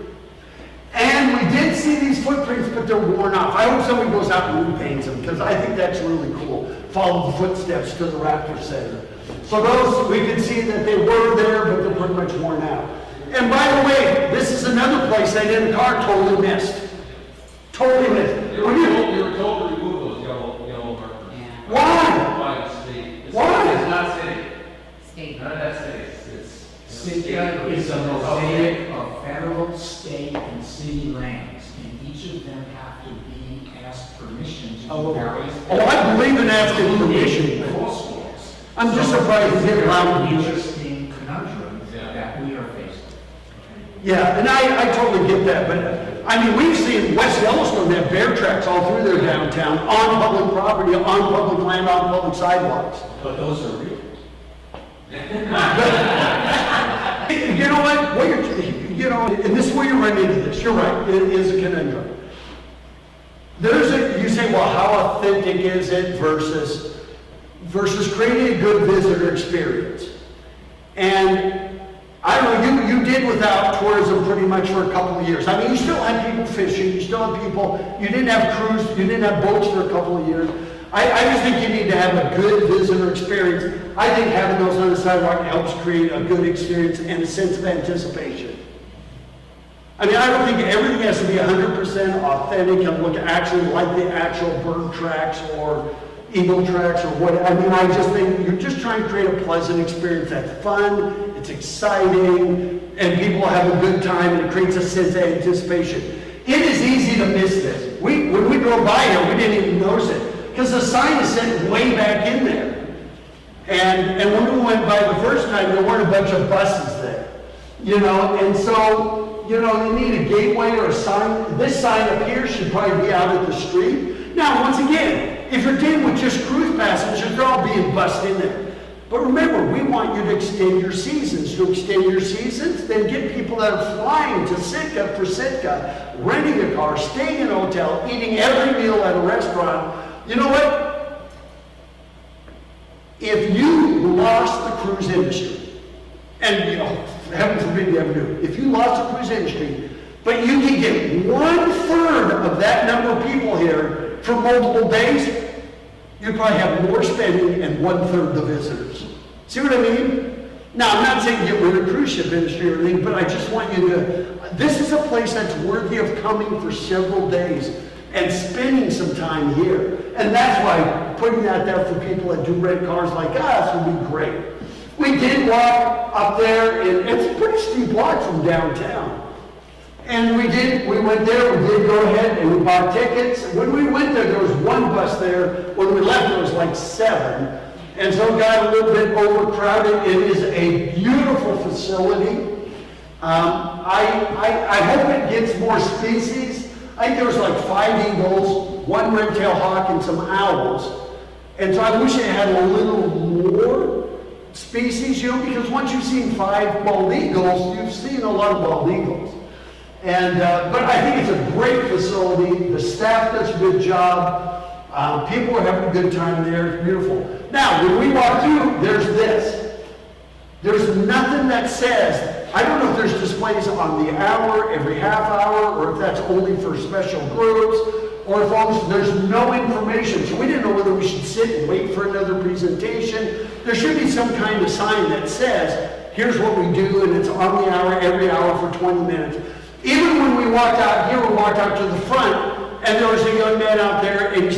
and we did see these footprints, but they're worn off. I hope somebody goes out and repaints them, because I think that's really cool. Follow the footsteps to the Raptor Center. So those, we could see that they were there, but they're pretty much worn out. And by the way, this is another place I in the car totally missed. Totally missed. You were told to remove those yellow markers. Yeah. Why? By the state. Why? It's not city. State. None of that city. It's Sitka is a mosaic of federal, state, and city lands, and each of them have to be asked permission to do various. Oh, I believe in asking permission. Coastal. I'm just surprised they didn't allow me to do it. Interesting conundrum that we are facing. Yeah, and I totally get that, but I mean, we've seen West Yellowstone have bear tracks all through their downtown, on public property, on public land, on public sidewalks. But those are real. You know what? And this is where you run into this. You're right. It is a conundrum. You say, well, how authentic is it versus creating a good visitor experience? And I don't know, you did without tourism pretty much for a couple of years. I mean, you still had people fishing, you still had people, you didn't have crews, you didn't have boats for a couple of years. I just think you need to have a good visitor experience. I think having those on the sidewalk helps create a good experience and a sense of anticipation. I mean, I don't think everything has to be 100% authentic and look actually like the actual bird tracks or eagle tracks or what. I mean, I just think you're just trying to create a pleasant experience that's fun, it's exciting, and people have a good time, and it creates a sense of anticipation. It is easy to miss this. When we drove by here, we didn't even notice it, because the sign is set way back in there. And when we went by the first time, there weren't a bunch of buses there. You know, and so, you know, you need a gateway or a sign. This sign up here should probably be out at the street. Now, once again, if you're dealing with just cruise passengers, they're all being bussed in there. But remember, we want you to extend your seasons. To extend your seasons, then get people that are flying to Sitka for Sitka, renting a car, staying in a hotel, eating every meal at a restaurant. You know what? If you lost the cruise industry, and you know, heaven forbid you ever do, if you lost the cruise industry, but you can get 1/3 of that number of people here for multiple days, you'd probably have more spending and 1/3 the visitors. See what I mean? Now, I'm not saying get rid of the cruise ship industry or anything, but I just want you to, this is a place that's worthy of coming for several days and spending some time here. And that's why putting that there for people that do rent cars like us would be great. We did walk up there, and it's a pretty steep walk from downtown. And we went there, we did go ahead and we bought tickets. When we went there was one bus there. When we left, there was like 7. And so it got a little bit overcrowded. It is a beautiful facility. I hope it gets more species. I think there was like 5 eagles, 1 red-tailed hawk, and some owls. And so I wish it had a little more species, you know, because once you've seen 5 bald eagles, you've seen a lot of bald eagles. And, but I think it's a great facility. The staff does a good job. People are having a good time there. It's beautiful. Now, when we walk through, there's this. There's nothing that says, I don't know if there's displays on the hour, every half hour, or if that's only for special groups, or if there's no information. So we didn't know whether we should sit and wait for another presentation. There should be some kind of sign that says, here's what we do, and it's on the hour, every hour for 20 minutes. Even when we walked out here, we walked out to the front, and there was a young man out there, and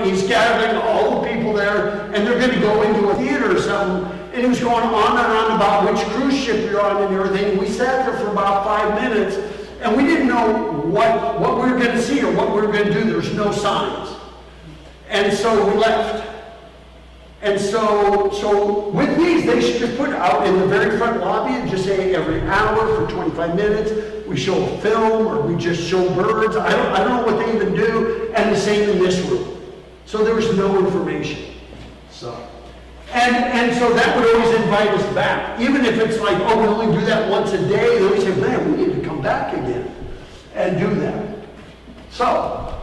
he's gathering all the people there, and they're going to go into a theater or something, and he was going on and on about which cruise ship you're on and everything. We sat there for about 5 minutes, and we didn't know what we were going to see or what we were going to do. There was no signs. And so we left. And so with these, they should just put it out in the very front lobby and just say every hour for 25 minutes, we show a film or we just show birds. I don't know what they even do. And the same in this room. So there was no information. So, and so that would always invite us back. Even if it's like, oh, we only do that once a day, they always say, man, we need to come back again and do that. So,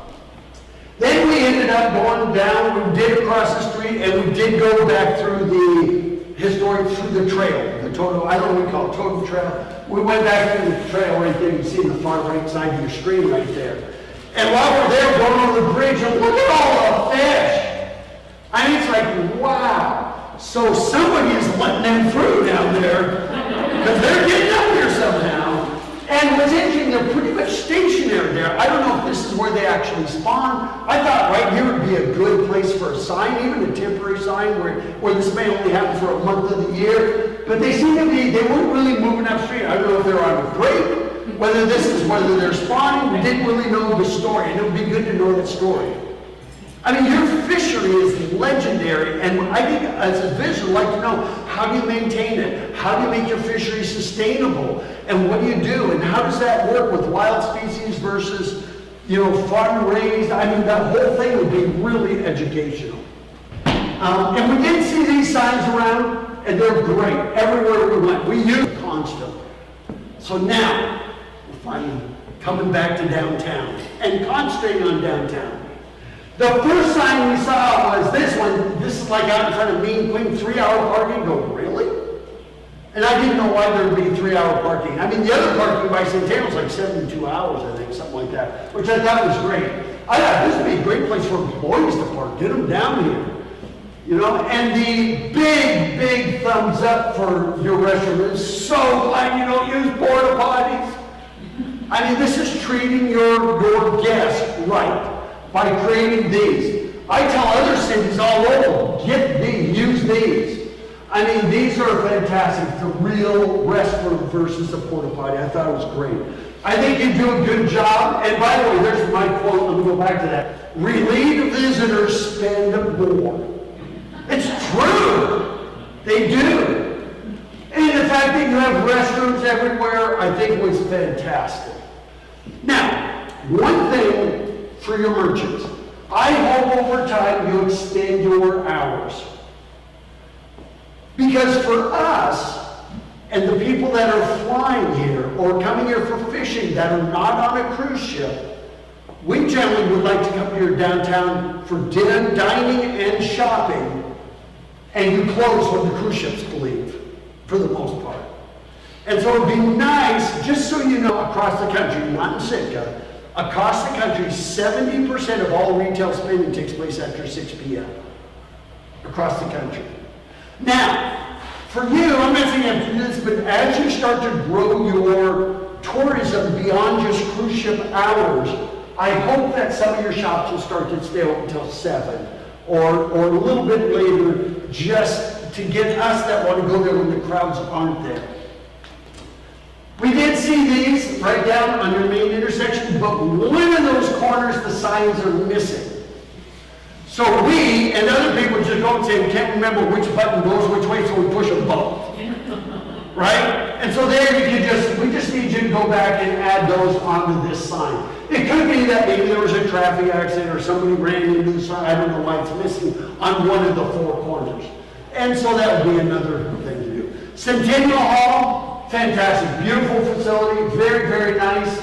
then we ended up going down, we did cross the street, and we did go back through the trail, the totem, I don't know what we call it, totem trail. We went back through the trail right there, you can see the far right side of your screen right there. And while we're there, going over the bridge, and look at all the fish. I mean, it's like, wow. So somebody is letting them through down there, because they're getting up here somehow. And what's interesting, they're pretty much stationary there. I don't know if this is where they actually spawn. I thought right here would be a good place for a sign, even a temporary sign where this may only happen for a month of the year. But they seem to be, they weren't really moving upstream. I don't know if they're on a break, whether they're spawning. We didn't really know the story, and it would be good to know that story. I mean, your fishery is legendary, and I think as a visitor, I'd like to know, how do you maintain it? How do you make your fishery sustainable? And what do you do? And how does that work with wild species versus, you know, farm raised? I mean, that whole thing would be really educational. And we did see these signs around, and they're great. Everywhere we went, we use them constantly. So now, we're finally coming back to downtown and concentrating on downtown. The first sign we saw was this one. This is like out in front of Mean Queen, 3-hour parking. Go, really? And I didn't know why there would be 3-hour parking. I mean, the other parking by Santana was like 72 hours, I think, something like that, which I thought was great. I thought this would be a great place for employees to park get them down here. You know, and the big, big thumbs up for your restroom. Is so glad you don't use porta potties. I mean, this is treating your guests right by creating these. I tell other cities all over, get these, use these. I mean, these are fantastic. The real restroom versus the porta potty. I thought it was great. I think you do a good job. And by the way, there's my quote. Let me go back to that. Relieved visitors spend more. It's true. They do. And the fact that you have restrooms everywhere, I think was fantastic. Now, one thing for your merchants. I hope over time you extend your hours. Because for us, and the people that are flying here or coming here for fishing that are not on a cruise ship, we generally would like to come here downtown for dinner, dining, and shopping, and you close when the cruise ships leave, for the most part. And so it would be nice, just so you know, across the country, not in Sitka, across the country, 70% of all retail spending takes place after 6 p.m. across the country. Now, for you, I'm not saying you have to do this, but as you start to grow your tourism beyond just cruise ship hours, I hope that some of your shops will start to stay open until 7 or a little bit later, just to get us that want to go there when the crowds aren't there. We did see these right down on your main intersection, but one of those corners, the signs are missing. So we and other people just don't say, we can't remember which button goes which way, so we push them both. Right? And so there we just need you to go back and add those onto this sign. It could be that maybe there was a traffic accident or somebody ran into the sign, I don't know why it's missing, on one of the 4 corners. And so that would be another thing to do. Centennial Hall, fantastic, beautiful facility, very, very nice.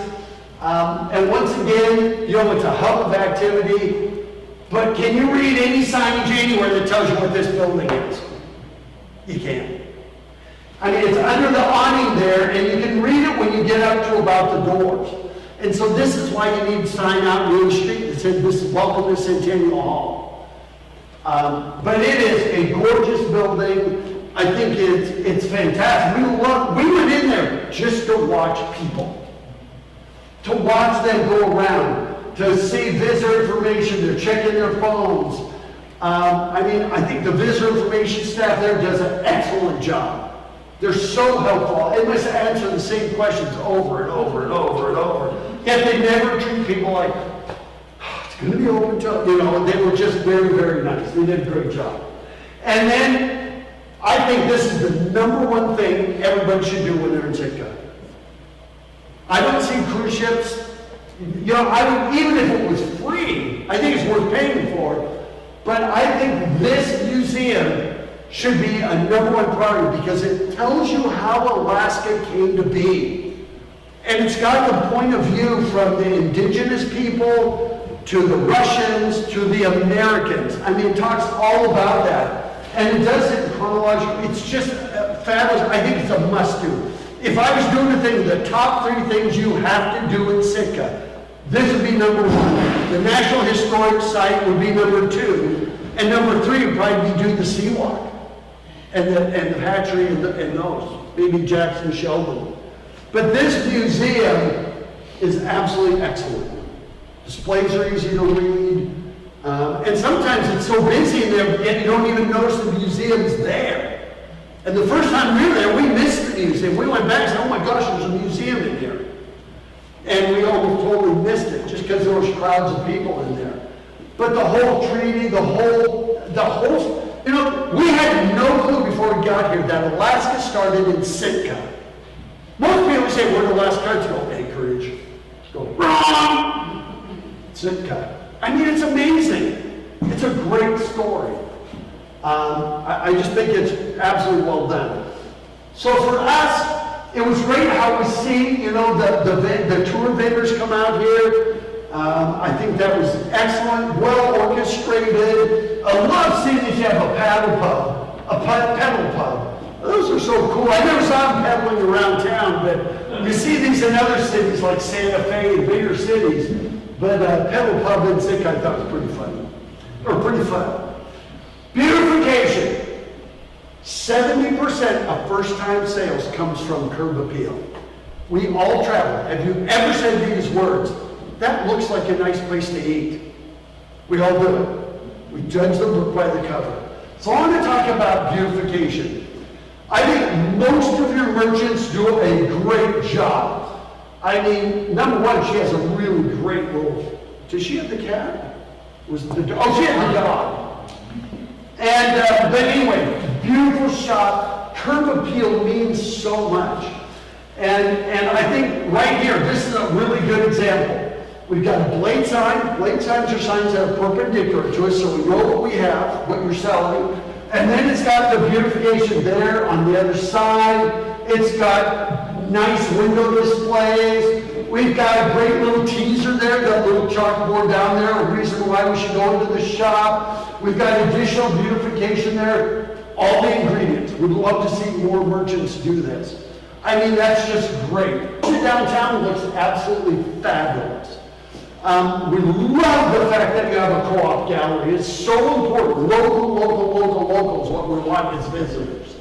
And once again, you know, it's a hub of activity. But can you read any signage anywhere that tells you what this building is? You can't. I mean, it's under the awning there, and you can read it when you get up to about the doors. And so this is why you need a sign out near the street that says, "This is welcome to Centennial Hall." But it is a gorgeous building. I think it's fantastic. We went in there just to watch people, to watch them go around, to see visitor information. They're checking their phones. I mean, I think the visitor information staff there does an excellent job. They're so helpful. They must answer the same questions over and over and over and over. Yet they never treat people like, oh, it's going to be open till, you know, they were just very, very nice. They did a great job. And then, I think this is the #1 thing everybody should do when they're in Sitka. I don't see cruise ships, you know, even if it was free, I think it's worth paying for. But I think this museum should be a #1 priority because it tells you how Alaska came to be. And it's got the point of view from the indigenous people to the Russians to the Americans. I mean, it talks all about that. And it does it chronologically. It's just fabulous. I think it's a must-do. If I was doing a thing, the top 3 things you have to do in Sitka, this would be #1. The National Historic Site would be #2. And #3 would probably be do the Seawalk. And the hatchery and those. Maybe Jackson Sheldon. But this museum is absolutely excellent. Displays are easy to read. And sometimes it's so busy in there, yet you don't even notice the museum's there. And the first time we were there, we missed the museum. We went back and said, oh my gosh, there's a museum in here. And we almost totally missed it just because there was crowds of people in there. But the whole treaty, the whole, you know, we had no clue before we got here that Alaska started in Sitka. Most people say, where did Alaska start? Go, Anchorage. Go, wrong! Sitka. I mean, it's amazing. It's a great story. I just think it's absolutely well done. So for us, it was great how we see, you know, the tour vendors come out here. I think that was excellent, well orchestrated. I love seeing that you have a paddle pub, a pedal pub. Those are so cool. I never saw them pedaling around town, but you see these in other cities like Santa Fe and bigger cities. But pedal pub in Sitka I thought was pretty funny. or pretty fun. Beautification. 70% of first-time sales comes from curb appeal. We all travel. Have you ever said these words? That looks like a nice place to eat. We all do it. We judge the book by the cover. So I want to talk about beautification. I think most of your merchants do a great job. I mean, number one, she has a really great little, does she have the cat? Was the dog? Oh, she had the dog. And, but anyway, beautiful shop. Curb appeal means so much. And I think right here, this is a really good example. We've got a blade sign. Blade signs are signs that are perpendicular to us, so we know what we have, what you're selling. And then it's got the beautification there on the other side. It's got nice window displays. We've got a great little teaser there, that little chalkboard down there, a reason why we should go into the shop. We've got additional beautification there. All the ingredients. We'd love to see more merchants do this. I mean, that's just great. Downtown looks absolutely fabulous. We love the fact that you have a co-op gallery. It's so important. Local is what we want as visitors.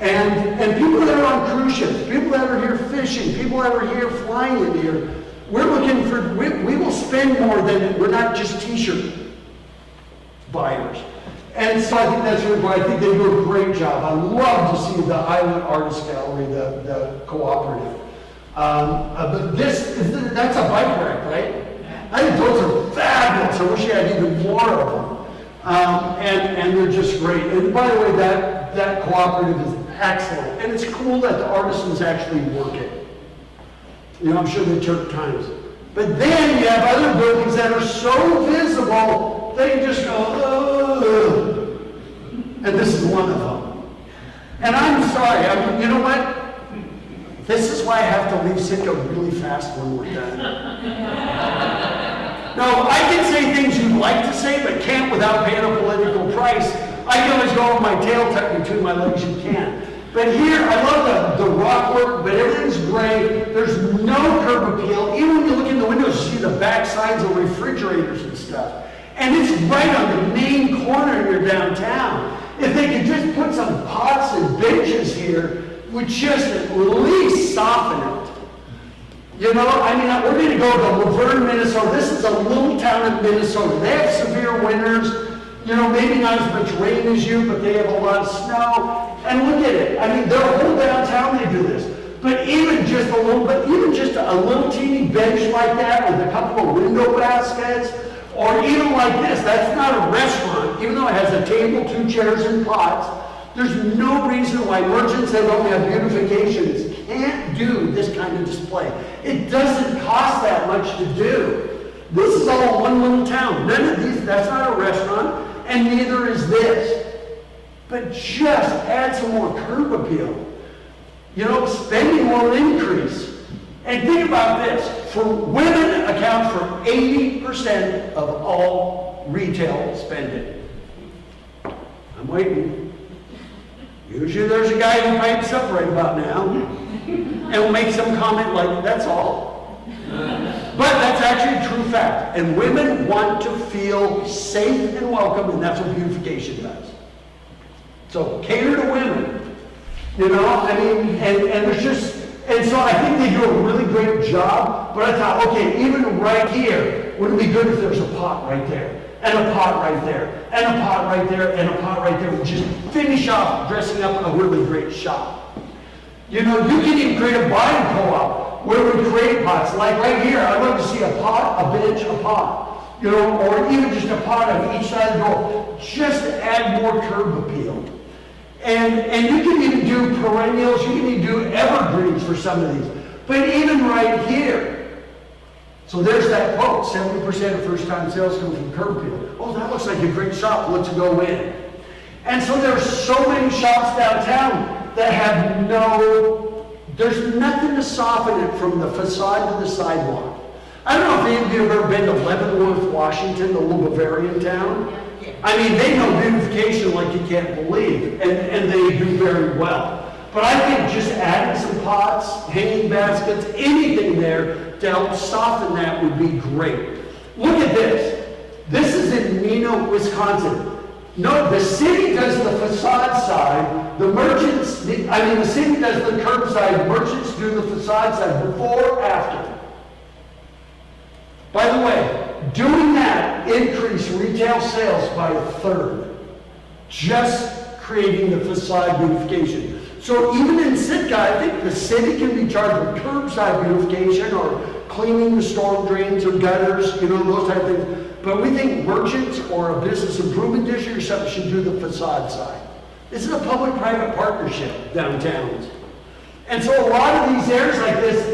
And people that are on cruise ships, people that are here fishing, people that are here flying in here, we're looking for, we will spend more than, we're not just t-shirt buyers. And so I think that's really why I think they do a great job. I love to see the Island Artist Gallery, the cooperative. But that's a bike rack, right? I think those are fabulous. I wish I had even more of them. And they're just great. And by the way, that cooperative is excellent. And it's cool that the artisans actually work it. You know, I'm sure they took times. But then you have other buildings that are so visible, they just go, ugh. And this is one of them. And I'm sorry, you know what? This is why I have to leave Sitka really fast when we're done. No, I can say things you'd like to say, but can't without paying a political price. I can always go with my tail tucked between my legs, you can. But here, I love the rock work, but everything's gray. There's no curb appeal. Even when you look in the windows, you see the back sides of refrigerators and stuff. And it's right on the main corner in your downtown. If they could just put some pots and benches here, would just at least soften it. You know, I mean, we're going to go to Laverne, Minnesota. This is a little town in Minnesota. They have severe winters. You know, maybe not as much rain as you, but they have a lot of snow. And look at it. I mean, their whole downtown, they do this. But even just a little teeny bench like that with a couple of window baskets, or even like this, that's not a restaurant, even though it has a table, 2 chairs, and pots. There's no reason why merchants that don't have beautifications can't do this kind of display. It doesn't cost that much to do. This is all one little town. None of these, that's not a restaurant, and neither is this. But just add some more curb appeal. You know, spending will increase. And think about this. For women account for 80% of all retail spending. I'm waiting. Usually there's a guy who pipes up right about now and will make some comment like, that's all. But that's actually a true fact. And women want to feel safe and welcome, and that's what beautification does. So cater to women. You know, I mean, and there's just, and so I think they do a really great job, but I thought, okay, even right here, wouldn't it be good if there was a pot right there? And a pot right there, and a pot right there, and a pot right there. We just finish off dressing up a really great shop. You know, you can even create a buying co-op where we create pots. Like right here, I'd love to see a pot, a bench, a pot. You know, or even just a pot on each side of the door. Just to add more curb appeal. And you can even do perennials, you can even do evergreens for some of these. But even right here, so there's that quote, 70% of first-time sales come from curb appeal. Oh, that looks like a great shop, let's go in. And so there's so many shops downtown that have there's nothing to soften it from the facade to the sidewalk. I don't know if any of you have ever been to Leavenworth, Washington, the little Bavarian town. I mean, they know beautification like you can't believe, and they do very well. But I think just adding some pots, hanging baskets, anything there to help soften that would be great. Look at this. This is in Wisconsin. No, the city does the facade side, the city does the curbside, merchants do the facade side, before, after. By the way, doing that increased retail sales by 1/3. Just creating the facade beautification. So even in Sitka, I think the city can be charged with curbside beautification or cleaning the storm drains or gutters, those type of things. But we think merchants or a business improvement district or something should do the facade side. This is a public-private partnership downtown. And so a lot of these areas like this,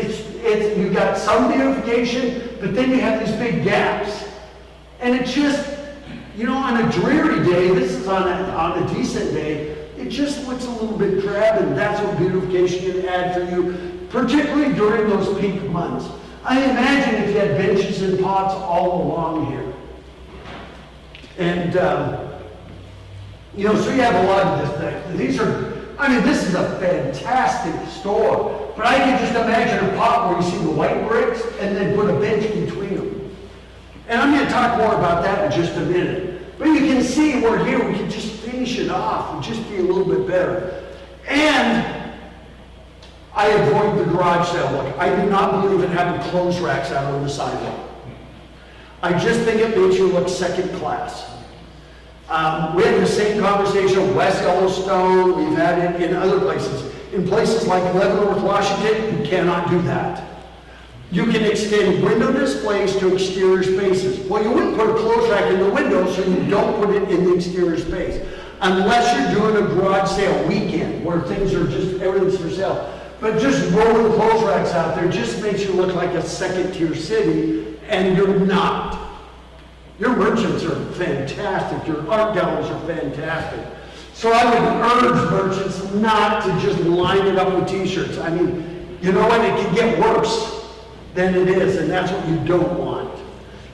you've got some beautification, but then you have these big gaps. And it just, on a dreary day, this is on a decent day, it just looks a little bit drab, and that's what beautification can add for you, particularly during those peak months. I imagine if you had benches and pots all along here. And, so you have a lot of this thing. This is a fantastic store, but I can just imagine a pot where you see the white bricks and then put a bench between them. And I'm going to talk more about that in just a minute. But you can see we're here, we can just finish it off and just be a little bit better. And I avoid the garage sale look. I do not believe in having clothes racks out on the sidewalk. I just think it makes you look second class. We had the same conversation in West Yellowstone, we've had it in other places. In places like Leavenworth, Washington, you cannot do that. You can extend window displays to exterior spaces. Well, you wouldn't put a clothes rack in the window, so you don't put it in the exterior space. Unless you're doing a garage sale weekend, where everything's for sale. But just rolling clothes racks out there just makes you look like a second-tier city, and you're not. Your merchants are fantastic. Your art galleries are fantastic. So I would urge merchants not to just line it up with t-shirts. You know what? It can get worse than it is, and that's what you don't want.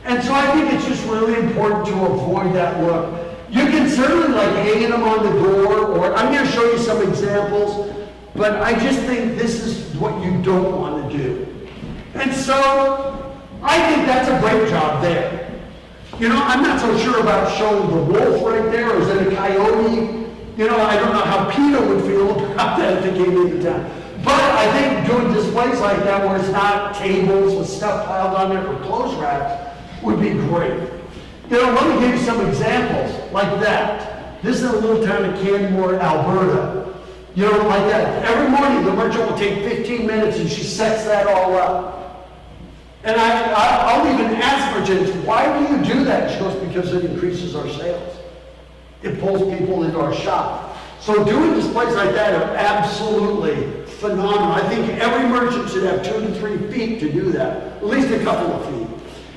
And so I think it's just really important to avoid that look. You can certainly hanging them on the door, or I'm going to show you some examples, but I just think this is what you don't want to do. And so I think that's a great job there. I'm not so sure about showing the wolf right there, or is it a coyote? I don't know how PETA would feel about that if they came into town. But I think doing displays like that where it's not tables with stuff piled on there or clothes racks would be great. Let me give you some examples like that. This is a little town of Canmore, Alberta. Like that. Every morning the merchant will take 15 minutes and she sets that all up. And I'll even ask merchants, why do you do that? She goes, because it increases our sales. It pulls people into our shop. So doing displays like that are absolutely phenomenal. I think every merchant should have 2 to 3 feet to do that, at least a couple of feet.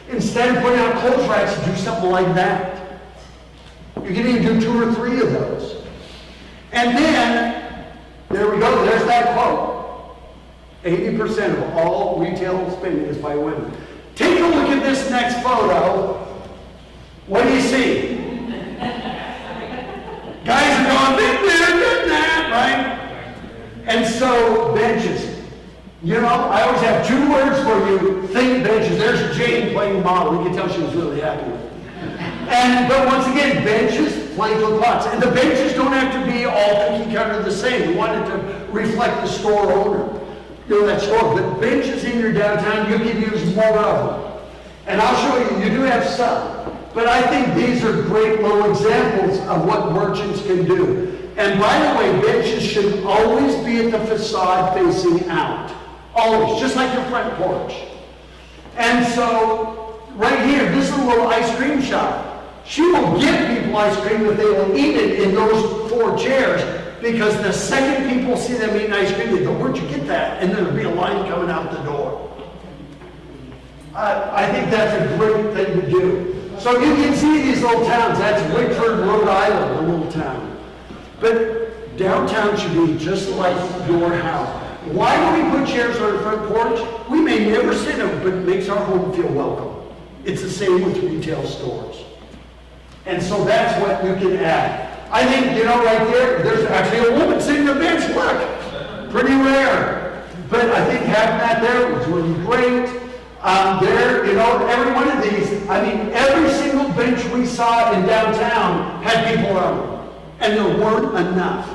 Instead of putting out clothes racks, do something like that. You can even do 2 or 3 of those. And then, there we go, there's that quote. 80% of all retail spending is by women. Take a look at this next photo. What do you see? Guys are going, big that, right? And so, benches. I always have 2 words for you. Think benches. There's Jane playing model. You can tell she was really happy with it. But once again, benches flanked with pots. And the benches don't have to be all cookie cutter the same. We want it to reflect the store owner. That store. But benches in your downtown, you can use more of them. And I'll show you, you do have some. But I think these are great little examples of what merchants can do. And by the way, benches should always be at the facade facing out. Always, just like your front porch. And so, right here, this is a little ice cream shop. She will give people ice cream, but they will eat it in those 4 chairs, because the second people see them eating ice cream, they go, where'd you get that? And there'll be a line coming out the door. I think that's a great thing to do. So you can see these little towns. That's Wickford, Rhode Island, a little town. But downtown should be just like your house. Why do we put chairs on our front porch? We may never sit in them, but it makes our home feel welcome. It's the same with retail stores. And so that's what you can add. I think, right there's actually a woman sitting on the bench, look. Pretty rare. But I think having that there was really great. Every one of these, every single bench we saw in downtown had people on them, and there weren't enough.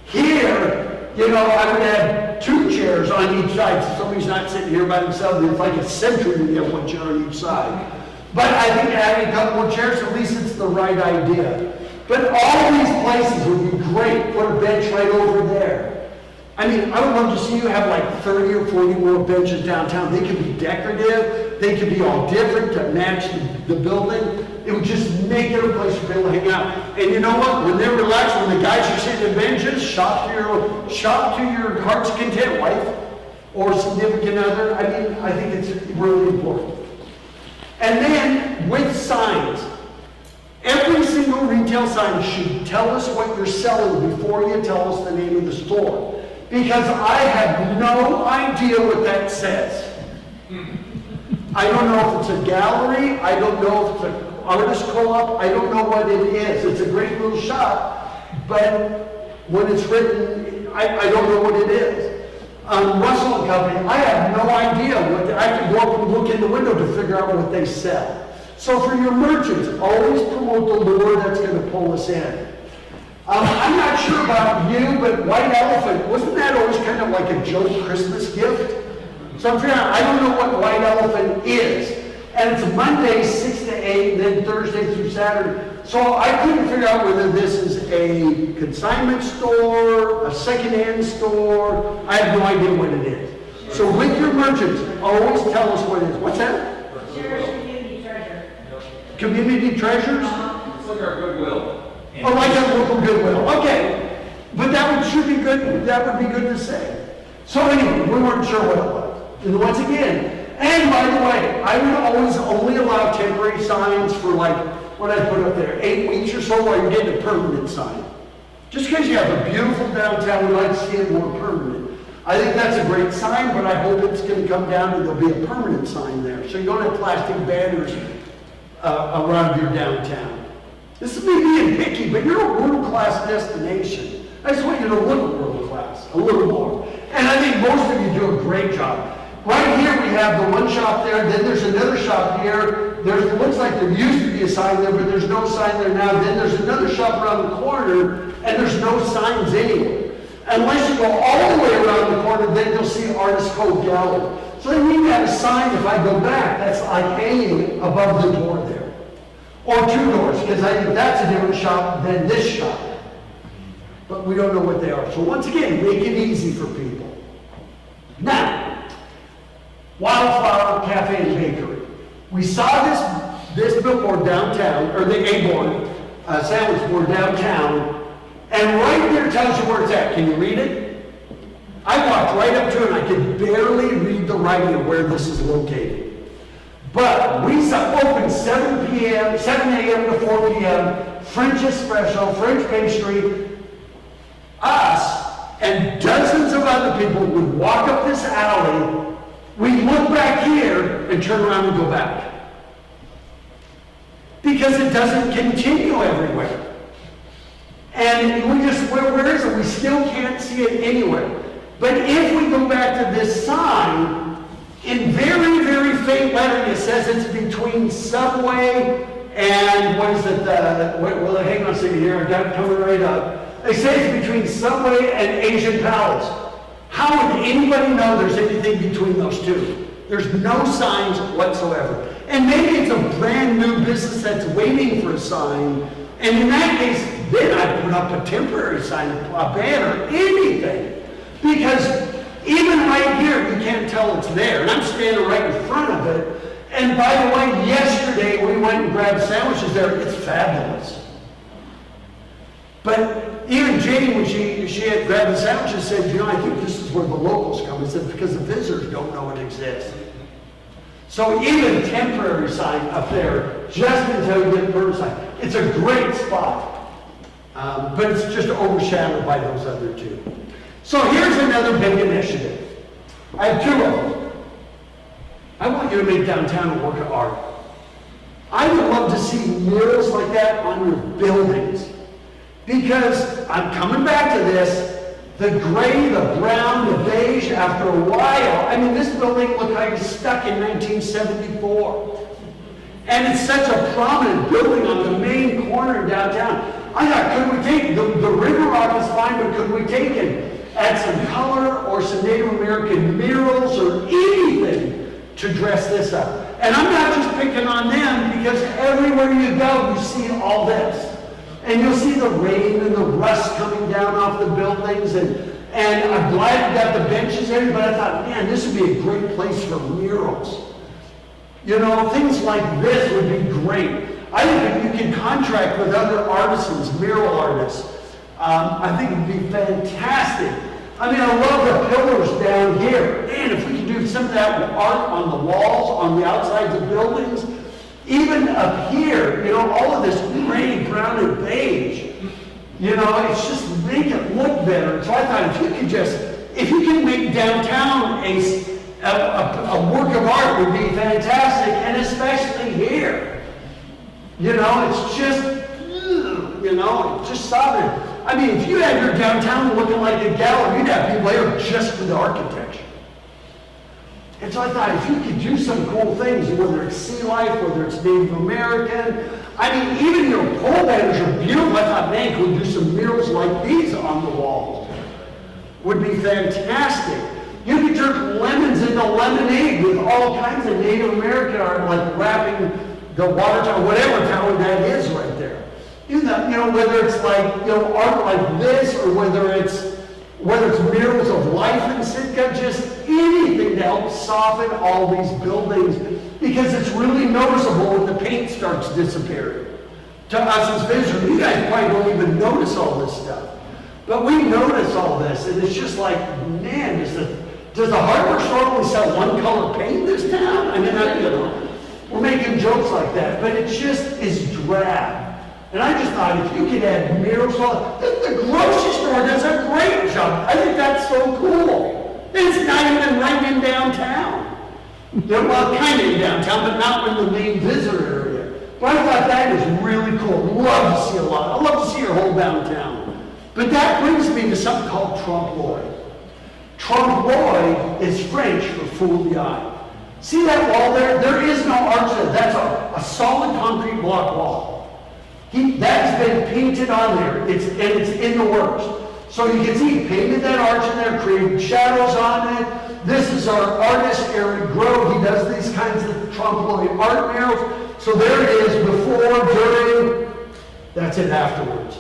Here, you know, I would have 2 chairs on each side, so somebody's not sitting here by themselves. It's like a century when you have 1 chair on each side. But I think adding a couple more chairs, at least it's the right idea. But all these places would be great. Put a bench right over there. I mean, I would love to see you have like 30 or 40 more benches downtown. They could be decorative. They could be all different to match the building. It would just make it a place for people to hang out. And you know what? When they're relaxed, when the guys are sitting at benches, shop to your heart's content, wife or significant other. I mean, I think it's really important. And then with signs, every single retail sign should tell us what you're selling before you tell us the name of the store. Because I have no idea what that says. I don't know if it's a gallery, I don't know if it's an artist co-op, I don't know what it is. It's a great little shop, but when it's written, I don't know what it is. Russell and Company, I have no idea what, I have to go up and look in the window to figure out what they sell. So for your merchants, always promote the lure that's going to pull us in. I'm not sure about you, but White Elephant, wasn't that always kind of like a joke Christmas gift? So I'm figuring out, I don't know what White Elephant is. And it's Monday, 6 to 8, and then Thursday through Saturday. So I couldn't figure out whether this is a consignment store, a secondhand store. I have no idea what it is. So with your merchants, always tell us what it is. What's that? Cherish community treasure. Community treasures? It's like our Goodwill. Oh, like a local Goodwill. Okay. But should be good. That would be good to say. So anyway, we weren't sure what it was. And once again, and by the way, I would always only allow temporary signs for like, what I put up there, 8 weeks or so while you're getting a permanent sign. Just because you have a beautiful downtown, we like to see it more permanent. I think that's a great sign, but I hope it's going to come down and there'll be a permanent sign there. So you don't have plastic banners around your downtown. This is me being picky, but you're a world-class destination. I just want you to look world-class, a little more. And I think most of you do a great job. Right here we have the one shop there, then there's another shop here. It looks like there used to be a sign there, but there's no sign there now. Then there's another shop around the corner, and there's no signs anywhere. Unless you go all the way around the corner, then you'll see Artist Cove Gallery. So they need to have a sign if I go back, that's like hanging above the door there. Or 2 doors, because I think that's a different shop than this shop. But we don't know what they are. So once again, make it easy for people. Now, Wildflower Cafe and Bakery. We saw this billboard downtown, or the A-board, sandwich board downtown, and right there tells you where it's at. Can you read it? I walked right up to it and I could barely read the writing of where this is located. But we open 7 a.m. to 4 p.m., French espresso, French pastry. Us and dozens of other people would walk up this alley. We look back here and turn around and go back. Because it doesn't continue everywhere. And we just, where is it? We still can't see it anywhere. But if we go back to this sign, in very, very faint lettering, it says it's between Subway and, what is it, well, hang on a second here, I got it coming right up. It says between Subway and Asian Palace. How would anybody know there's anything between those two? There's no signs whatsoever. And maybe it's a brand new business that's waiting for a sign, and in that case, then I'd put up a temporary sign, a banner, anything. Because even right here, you can't tell it's there. And I'm standing right in front of it. And by the way, yesterday we went and grabbed sandwiches there. It's fabulous. But even Jane, when she had grabbed the sandwiches, said, you know, I think this is where the locals come. I said, because the visitors don't know it exists. So even a temporary sign up there, just until you get a permanent sign. It's a great spot. But it's just overshadowed by those other two. So here's another big initiative. I have 2 of them. I want you to make downtown a work of art. I would love to see murals like that on your buildings. Because I'm coming back to this, the gray, the brown, the beige, after a while, I mean, this building looked like it's stuck in 1974. And it's such a prominent building on the corner in downtown. I thought, could we take, the river rock is fine, but could we take and add some color or some Native American murals or anything to dress this up? And I'm not just picking on them, because everywhere you go, you see all this. And you'll see the rain and the rust coming down off the buildings, and I'm glad you got the benches there, but I thought, man, this would be a great place for murals. You know, things like this would be great. I think if you can contract with other artisans, mural artists, I think it would be fantastic. I mean, I love the pillars down here. Man, if we could do some of that art on the walls, on the outsides of buildings, even up here, you know, all of this gray, brown, and beige, you know, it's just make it look better. So I thought if you can make downtown a work of art would be fantastic, and especially here. You know, it's just, you know, just solid. I mean, if you had your downtown looking like a gallery, you'd have people there just for the architecture. And so I thought, if you could do some cool things, whether it's sea life, whether it's Native American, I mean, even your pole banners are beautiful. I thought, man, could we do some murals like these on the walls? Would be fantastic. You could turn lemons into lemonade with all kinds of Native American art, like wrapping the water tower, whatever tower that is right there. You know, whether it's like, you know, art like this, or whether it's murals of life in Sitka, just anything to help soften all these buildings, because it's really noticeable when the paint starts disappearing. To us as visitors, you guys probably don't even notice all this stuff. But we notice all this, and it's just like, man, does the hardware store only sell one color paint in this town? I mean, you know, we're making jokes like that, but it just is drab. And I just thought, if you could add murals, the grocery store does a great job. I think that's so cool. It's not even right in downtown. Well, kind of in downtown, but not in the main visitor area. But I thought that is really cool. Love to see a lot. I love to see your whole downtown. But that brings me to something called trompe-l'oeil. Trompe-l'oeil is French for fool the eye. See that wall there? There is no arch there. That's a solid concrete block wall. That has been painted on there, and it's in the works. So you can see he painted that arch in there, created shadows on it. This is our artist, Eric Grove. He does these kinds of trompe-l'oeil art murals. So there it is, before, during, that's it afterwards.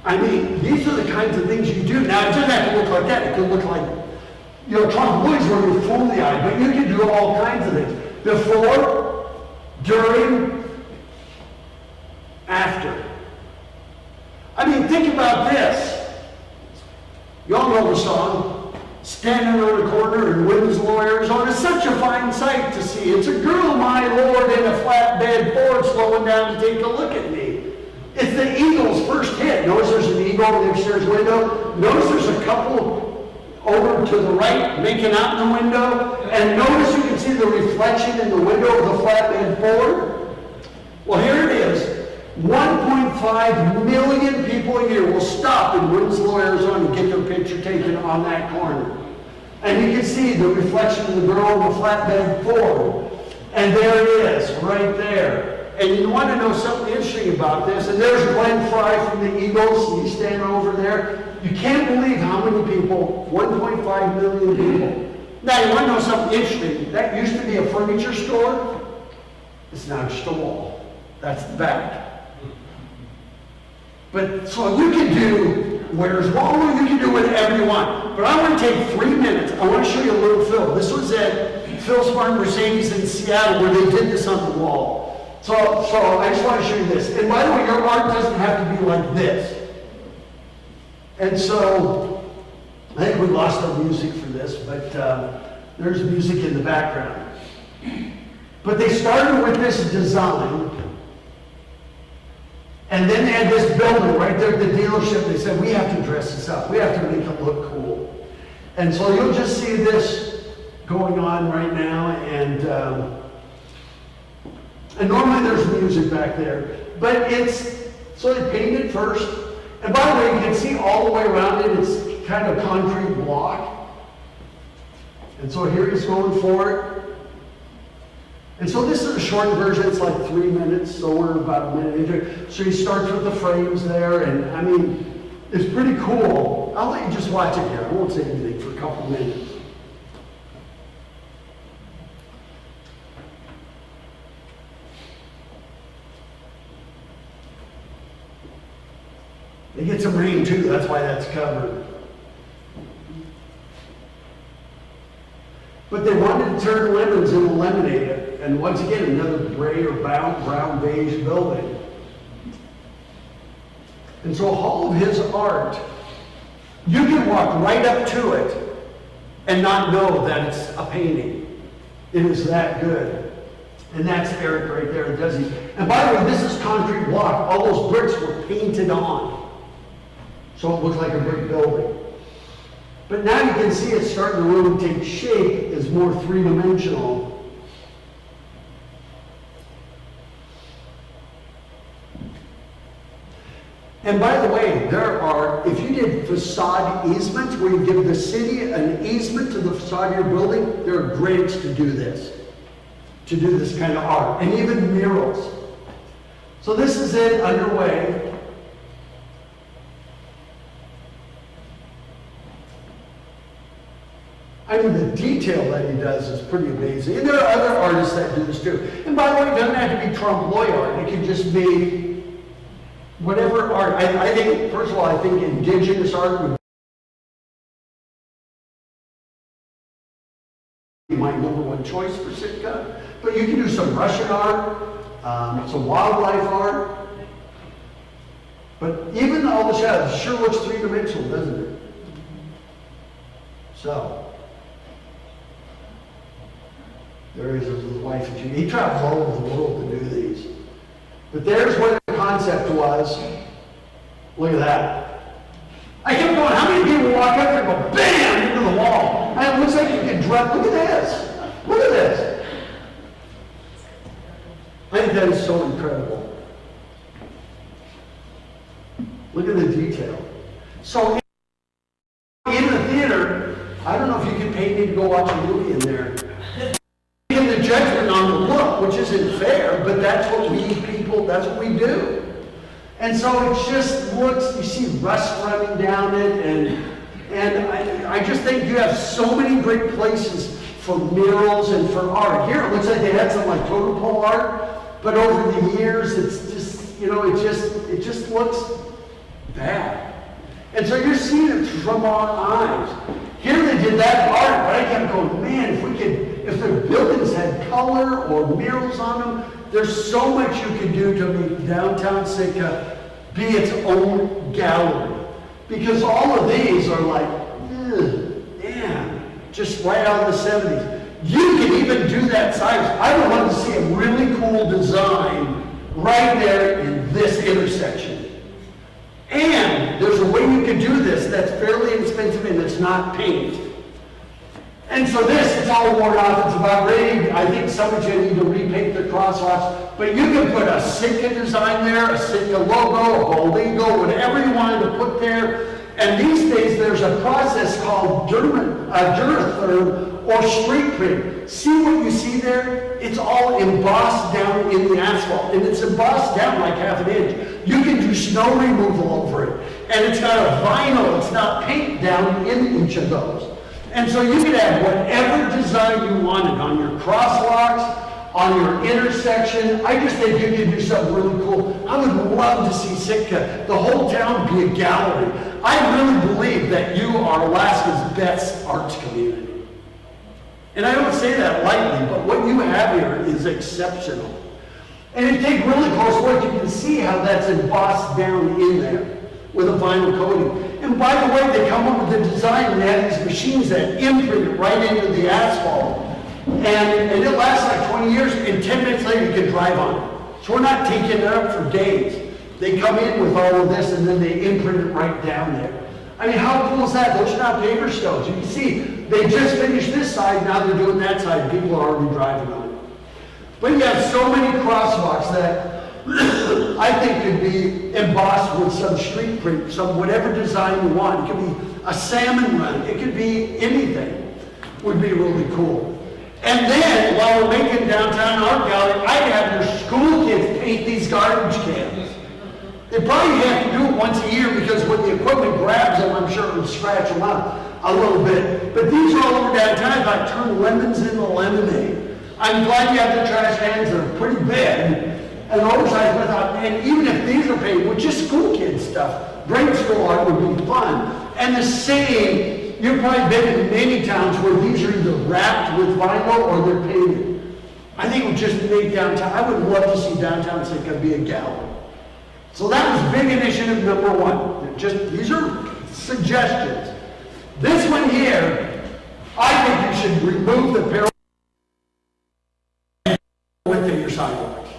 I mean, these are the kinds of things you do. Now, it doesn't have to look like that. It can look like, you know, trompe-l'oeil is where you fool the eye, but you can do all kinds of things. Before, during, after. I mean, think about this. Y'all know the song, Standing on a Corner in Winslow, Arizona. It's such a fine sight to see. It's a girl, my lord, in a flatbed Ford slowing down to take a look at me. It's the Eagles' first hit. Notice there's an eagle in the upstairs window. Notice there's a couple over to the right making out in the window. And notice you can see the reflection in the window of the flatbed Ford. Well, here it is. 1.5 million people a year will stop in Winslow, Arizona to get their picture taken on that corner. And you can see the reflection of the girl in the flatbed Ford. And there it is, right there. And you want to know something interesting about this, and there's Glenn Fry from the Eagles, he's standing over there. You can't believe how many people, 1.5 million people. Now, you want to know something interesting? That used to be a furniture store. It's now just a wall. That's the back. But so you can do Where's Waldo, you can do whatever you want. But I want to take 3 minutes. I want to show you a little film. This was at Phil Smart Mercedes in Seattle where they did this on the wall. So I just want to show you this. And by the way, your art doesn't have to be like this. And so I think we lost our music for this, but there's music in the background. But they started with this design. And then they had this building right there at the dealership. They said, we have to dress this up. We have to make it look cool. And so you'll just see this going on right now. And normally there's music back there. But so they painted first. And by the way, you can see all the way around it. It's kind of concrete block. And so here he's going for it. And so this is a short version, it's like 3 minutes, so we're about a minute into it. So he starts with the frames there, and I mean, it's pretty cool. I'll let you just watch it here. I won't say anything for a couple minutes. They get some rain too, that's why that's covered. But they wanted to turn lemons into lemonade, and once again, another gray or brown beige building. And so all of his art, you can walk right up to it and not know that it's a painting. It is that good. And that's Eric right there, does he? And by the way, this is concrete block. All those bricks were painted on. So it looks like a brick building. But now you can see it's starting to really take shape as more three-dimensional. And by the way, there are, if you did facade easements, where you give the city an easement to the facade of your building, there are grants to do this kind of art, and even murals. So this is it, underway. I mean, the detail that he does is pretty amazing. And there are other artists that do this too. And by the way, it doesn't have to be trompe l'oeil art. It can just be whatever art. I think, first of all, I think indigenous art would be my #1 choice for Sitka. But you can do some Russian art, some wildlife art. But even all the shadows, it sure looks three-dimensional, doesn't it? So. There is his wife and he travels all over the world to do these. But there's what the concept was. Look at that. I kept going, how many people walk up there and go BAM! Into the wall? And it looks like you can drop. Look at this. Look at this. I think that is so incredible. Look at the detail. So in the theater, I don't know if you can pay me to go watch a movie in there. The judgment on the look, which isn't fair, but that's what we people, that's what we do. And so it just looks, you see rust running down it, and I just think you have so many great places for murals and for art. Here it looks like they had some like totem pole art, but over the years it's just, you know, it just looks bad. And so you're seeing it from our eyes. Here they did that art, but I kept going, man, if their buildings had color or murals on them, there's so much you could do to make downtown Sitka be its own gallery. Because all of these are like, man, just right out of the 70s. You can even do that size. I would love to see a really cool design right there in this intersection. And there's a way you can do this that's fairly inexpensive and it's not paint. And so this, it's all worn off, it's about ready. I think somebody's going to need to repaint the crosswalks. But you can put a Sitka design there, a Sitka logo, a Bolingo, whatever you wanted to put there. And these days there's a process called Duratherm or street print. See what you see there? It's all embossed down in the asphalt. And it's embossed down like ½ inch. You can do snow removal over it. And it's got a vinyl, it's not paint down in each of those. And so you could have whatever design you wanted on your crosswalks, on your intersection. I just think you could do something really cool. I would love to see Sitka, the whole town, be a gallery. I really believe that you are Alaska's best arts community. And I don't say that lightly, but what you have here is exceptional. And if you take really close look, you can see how that's embossed down in there with a vinyl coating. And by the way, they come up with the design and they have these machines that imprint it right into the asphalt. And it lasts like 20 years, and 10 minutes later you can drive on it. So we're not taking it up for days. They come in with all of this and then they imprint it right down there. I mean, how cool is that? Those are not paper stones. You can see, they just finished this side, now they're doing that side. People are already driving on it. But you have so many crosswalks that I think could be embossed with some street print, some whatever design you want. It could be a salmon run. It could be anything. Would be really cool. And then, while we're making downtown art gallery, I'd have your school kids paint these garbage cans. They probably have to do it once a year because when the equipment grabs them, I'm sure it would scratch them up a little bit. But these are all over downtown, like turn lemons into lemonade. I'm glad you have the trash cans that are pretty big and oversized, but I thought, man, even if these are painted with just school kids stuff, grade school art would be fun. And the same, you've probably been in many towns where these are either wrapped with vinyl or they're painted. I think it would just make downtown, I would love to see downtown Sitka be a gallery. So that was big initiative number one. Just, these are suggestions. This one here, I think you should remove the parallel width of your sidewalks.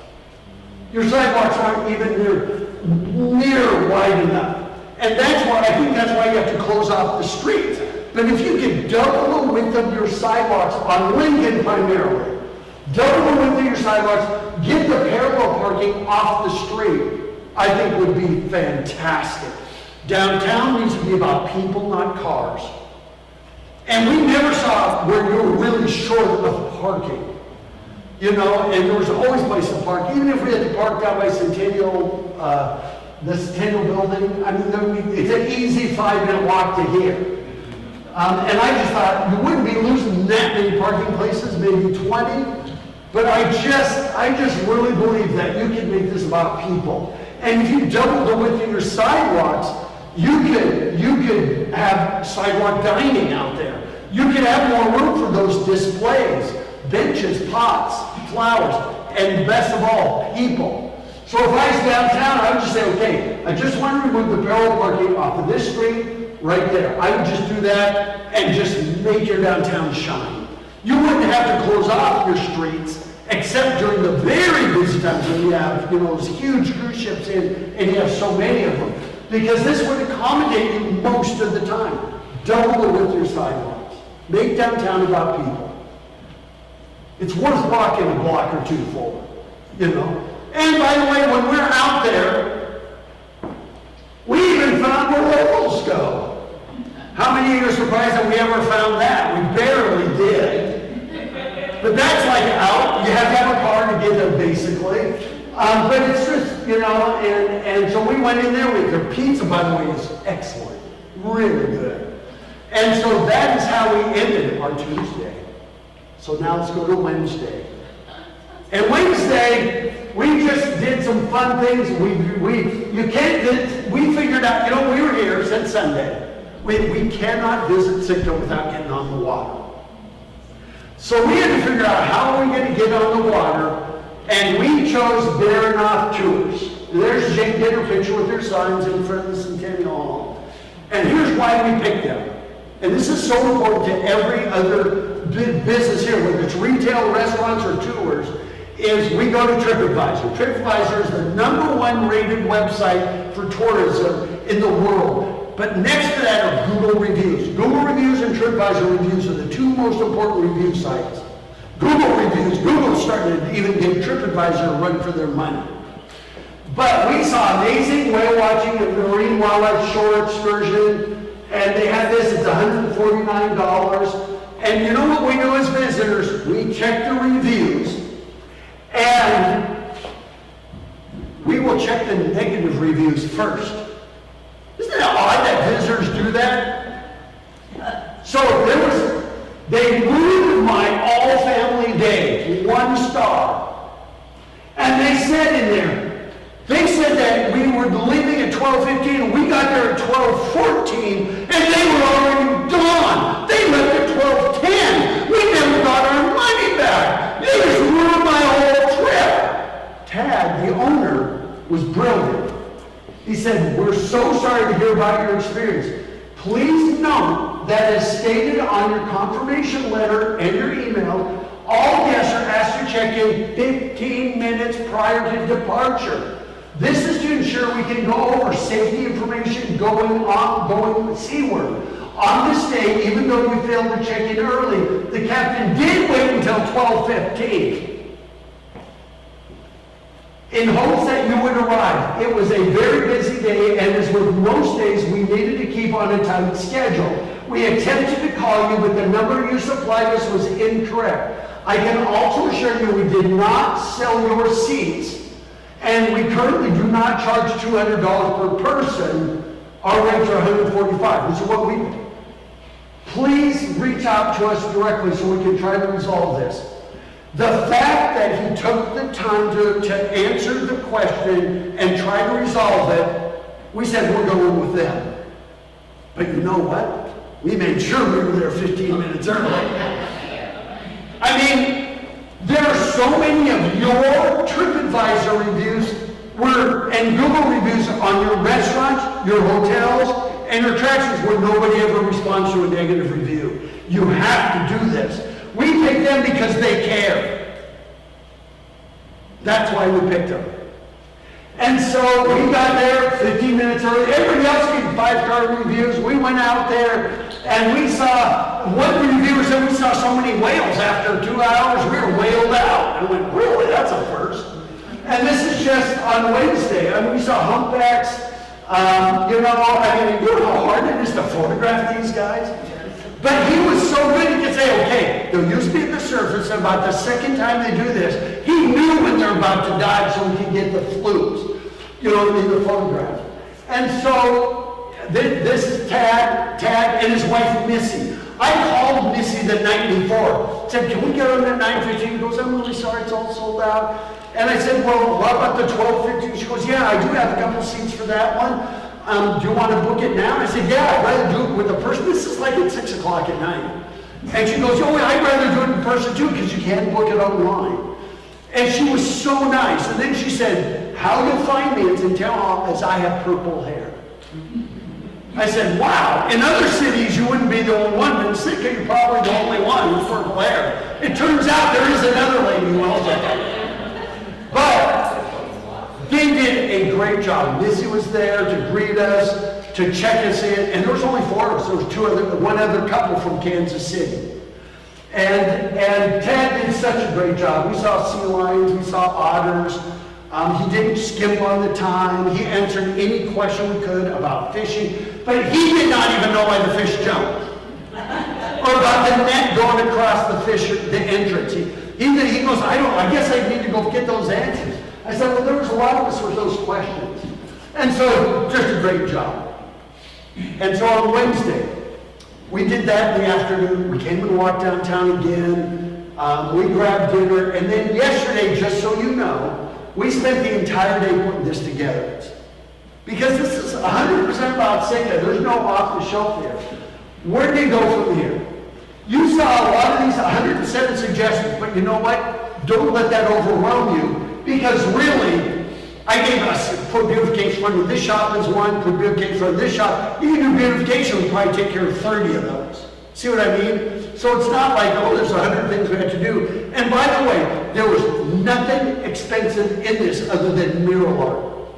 Your sidewalks aren't even near wide enough. And that's why, I think that's why you have to close off the streets. But if you could double the width of your sidewalks on Lincoln primarily, double the width of your sidewalks, get the parallel parking off the street, I think would be fantastic. Downtown needs to be about people, not cars. And we never saw where you were really short of parking. You know, and there was always a place to park. Even if we had to park down by Centennial, the Centennial building, I mean, it's an easy 5-minute walk to here. And I just thought, you wouldn't be losing that many parking places, maybe 20. But I just really believe that you can make this about people. And if you double the width of your sidewalks, you could have sidewalk dining out there. You could have more room for those displays, benches, pots, flowers, and best of all, people. So if I was downtown, I would just say, okay, I just want to remove the parallel parking off of this street right there. I would just do that and just make your downtown shine. You wouldn't have to close off your streets except during the very busy times when you have, you know, those huge cruise ships in and you have so many of them. Because this would accommodate you most of the time. Double the width of your sidewalks. Make downtown about people. It's worth walking a block or two forward, you know. And by the way, when we're out there, we even found where locals go. How many of you are surprised that we ever found that? We barely did. But that's like out, you have to have a car to get there basically. But it's just, you know, and so we went in there with their pizza, by the way, is excellent. Really good. And so that is how we ended our Tuesday. So now let's go to Wednesday. And Wednesday, we just did some fun things. We figured out, you know, we were here since Sunday. We cannot visit Sitka without getting on the water. So we had to figure out how are we going to get on the water, and we chose Baranoff Tours. There's Jake did her picture with her signs in front of the Centennial Hall. And here's why we picked them. And this is so important to every other business here, whether it's retail, restaurants, or tours, is we go to TripAdvisor. TripAdvisor is the #1 rated website for tourism in the world. But next to that are Google reviews. Google reviews and TripAdvisor reviews are the two most important review sites. Google reviews, Google's starting to even give TripAdvisor a run for their money. But we saw amazing whale watching and marine wildlife shore excursion, and they had this, it's $149. And you know what we do as visitors? We check the reviews, and we will check the negative reviews first. Isn't it odd that visitors do that? So they moved my all-family day to 1 star. And they said in there, they said that we were leaving at 12:15 and we got there at 12:14 and they were already gone. They left at 12:10. We never got our money back. They just ruined my whole trip. Tad, the owner, was brilliant. He said, we're so sorry to hear about your experience. Please note that as stated on your confirmation letter and your email, all guests are asked to check in 15 minutes prior to departure. This is to ensure we can go over safety information going seaward. On this day, even though we failed to check in early, the captain did wait until 12:15. In hopes that you would arrive. It was a very busy day, and as with most days, we needed to keep on a tight schedule. We attempted to call you, but the number you supplied us was incorrect. I can also assure you we did not sell your seats, and we currently do not charge $200 per person. Our rates are $145, which is what we pay. Please reach out to us directly so we can try to resolve this. The fact that he took the time to answer the question and try to resolve it, we said we're going with them. But you know what? We made sure we were there 15 minutes early. I mean, there are so many of your TripAdvisor reviews and Google reviews on your restaurants, your hotels, and your attractions where nobody ever responds to a negative review. You have to do this. We picked them because they care. That's why we picked them. And so we got there 15 minutes early. Everybody else gave 5-star reviews. We went out there and we saw, one reviewer said we saw so many whales after 2 hours. We were whaled out. I went, really? That's a first. And this is just on Wednesday. I mean, we saw humpbacks. You know how hard it is to photograph these guys? But he was so good, he could say, okay, they'll use me at the surface, and about the second time they do this, he knew when they're about to dive so he could get the flukes, in the photograph. And so, this is Tad and his wife, Missy. I called Missy the night before, said, can we get on at 9:15? He goes, I'm really sorry, it's all sold out. And I said, well, what about the 12:15? She goes, yeah, I do have a couple seats for that one. Do you want to book it now? I said, yeah, I'd rather do it with a person. This is like at 6 o'clock at night. And she goes, oh, I'd rather do it in person too, because you can't book it online. And she was so nice. And then she said, how you'll find me is in town hall as I have purple hair. I said, wow, in other cities you wouldn't be the only one, but in Sitka you're probably the only one with purple hair. It turns out there is another lady who owns it. But they did a great job. Missy was there to greet us, to check us in, and there was only 4 of us. There was one other couple from Kansas City. And Ted did such a great job. We saw sea lions, we saw otters. He didn't skimp on the time. He answered any question we could about fishing, but he did not even know why the fish jumped. Or about the net going across the entrance. He goes, I guess I need to go get those answers. I said, well, there was a lot of us with those questions. And so, just a great job. And so on Wednesday, we did that in the afternoon. We came and walked downtown again. We grabbed dinner. And then yesterday, just so you know, we spent the entire day putting this together. Because this is 100% about Sitka. There's no off the shelf here. Where do you go from here? You saw a lot of these 107 suggestions, but you know what? Don't let that overwhelm you. Because really, I gave us put beautification under this shop is one, put beautification under this shop. You can do beautification, we probably take care of 30 of those. See what I mean? So it's not like, oh, there's 100 things we have to do. And by the way, there was nothing expensive in this other than mural art.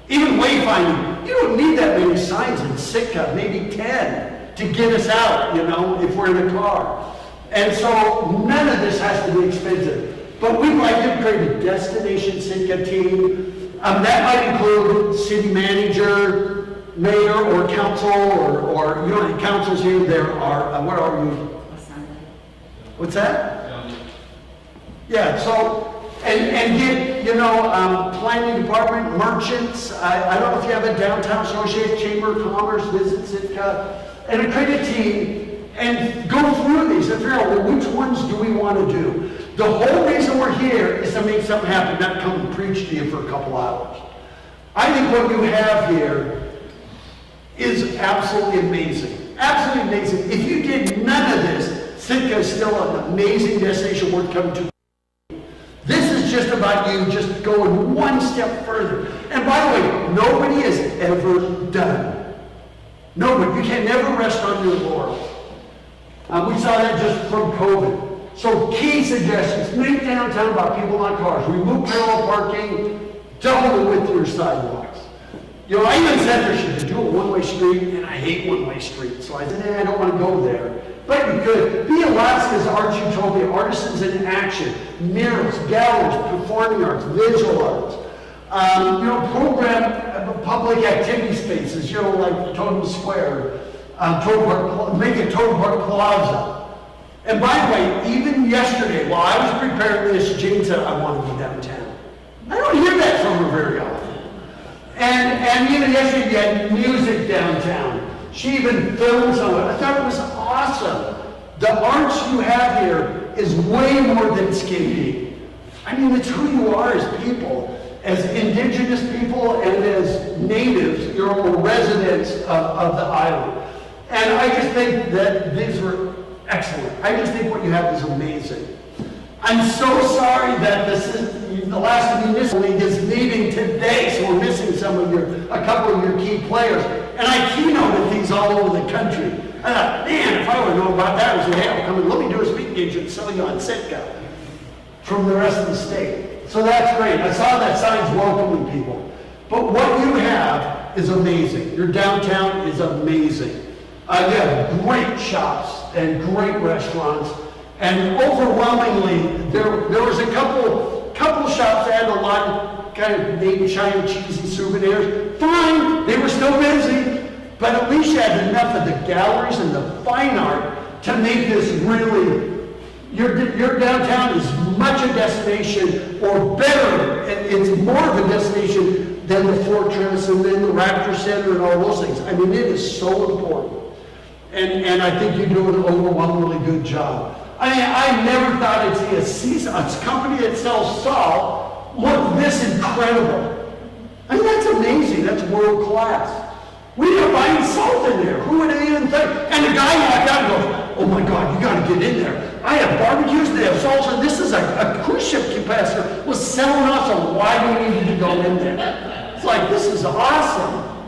Even wayfinding, you don't need that many signs in Sitka, maybe 10, to get us out, if we're in a car. And so none of this has to be expensive. But we'd like to create a destination Sitka team. That might include city manager, mayor, or council, or councils here. There are, what are you? Assembly. What's that? Yeah, so, and get, planning department, merchants. I don't know if you have a downtown association, chamber of commerce, visit Sitka, and create a team and go through these and figure out, well, which ones do we want to do? The whole reason we're here is to make something happen, not come and preach to you for a couple hours. I think what you have here is absolutely amazing. Absolutely amazing. If you did none of this, Sitka is still an amazing destination worth coming to. This is just about you just going one step further. And by the way, nobody has ever done. Nobody. You can never rest on your laurels. We saw that just from COVID. So key suggestions, make downtown about people, not cars. Remove parallel parking, double the width of your sidewalks. I even said there should do a one-way street, and I hate one-way streets. So I said, I don't want to go there. But you could. Be Alaska's art utopia, artisans in action, murals, galleries, performing arts, visual arts. Program public activity spaces, like Totem Square, make a Totem Park Plaza. And by the way, even yesterday, while I was preparing this, Jane said, I want to be downtown. I don't hear that from her very often. And even yesterday, you had music downtown. She even filmed some of it. I thought it was awesome. The arts you have here is way more than skin deep. I mean, it's who you are as people, as indigenous people and as natives, you're all residents of the island. And I just think that these were excellent. I just think what you have is amazing. I'm so sorry that the last municipal league is meeting today, so we're missing a couple of your key players. And I keynoted these all over the country. I thought, man, if I would have known about that, I would say, hey, I'll come and let me do a speaking engagement and sell you on Sitka from the rest of the state. So that's great. I saw that sign's welcoming people. But what you have is amazing. Your downtown is amazing. You have great shops and great restaurants. And overwhelmingly, there was a couple shops that had a lot of kind of made in China cheesy souvenirs. Fine, they were still busy, but at least you had enough of the galleries and the fine art to make this really, your downtown is much a destination, or better, it's more of a destination than the Fortress and then the Raptor Center and all those things. I mean, it is so important. And I think you do an overwhelmingly good job. I never thought I'd see a company that sells salt look this incredible. I mean, that's amazing. That's world class. We are buying salt in there. Who would have even think? And the guy walked out and goes, oh my God, you got to get in there. I have barbecues, they have salsa, and this is a cruise ship passenger was selling us on why we needed to go in there. It's like, this is awesome.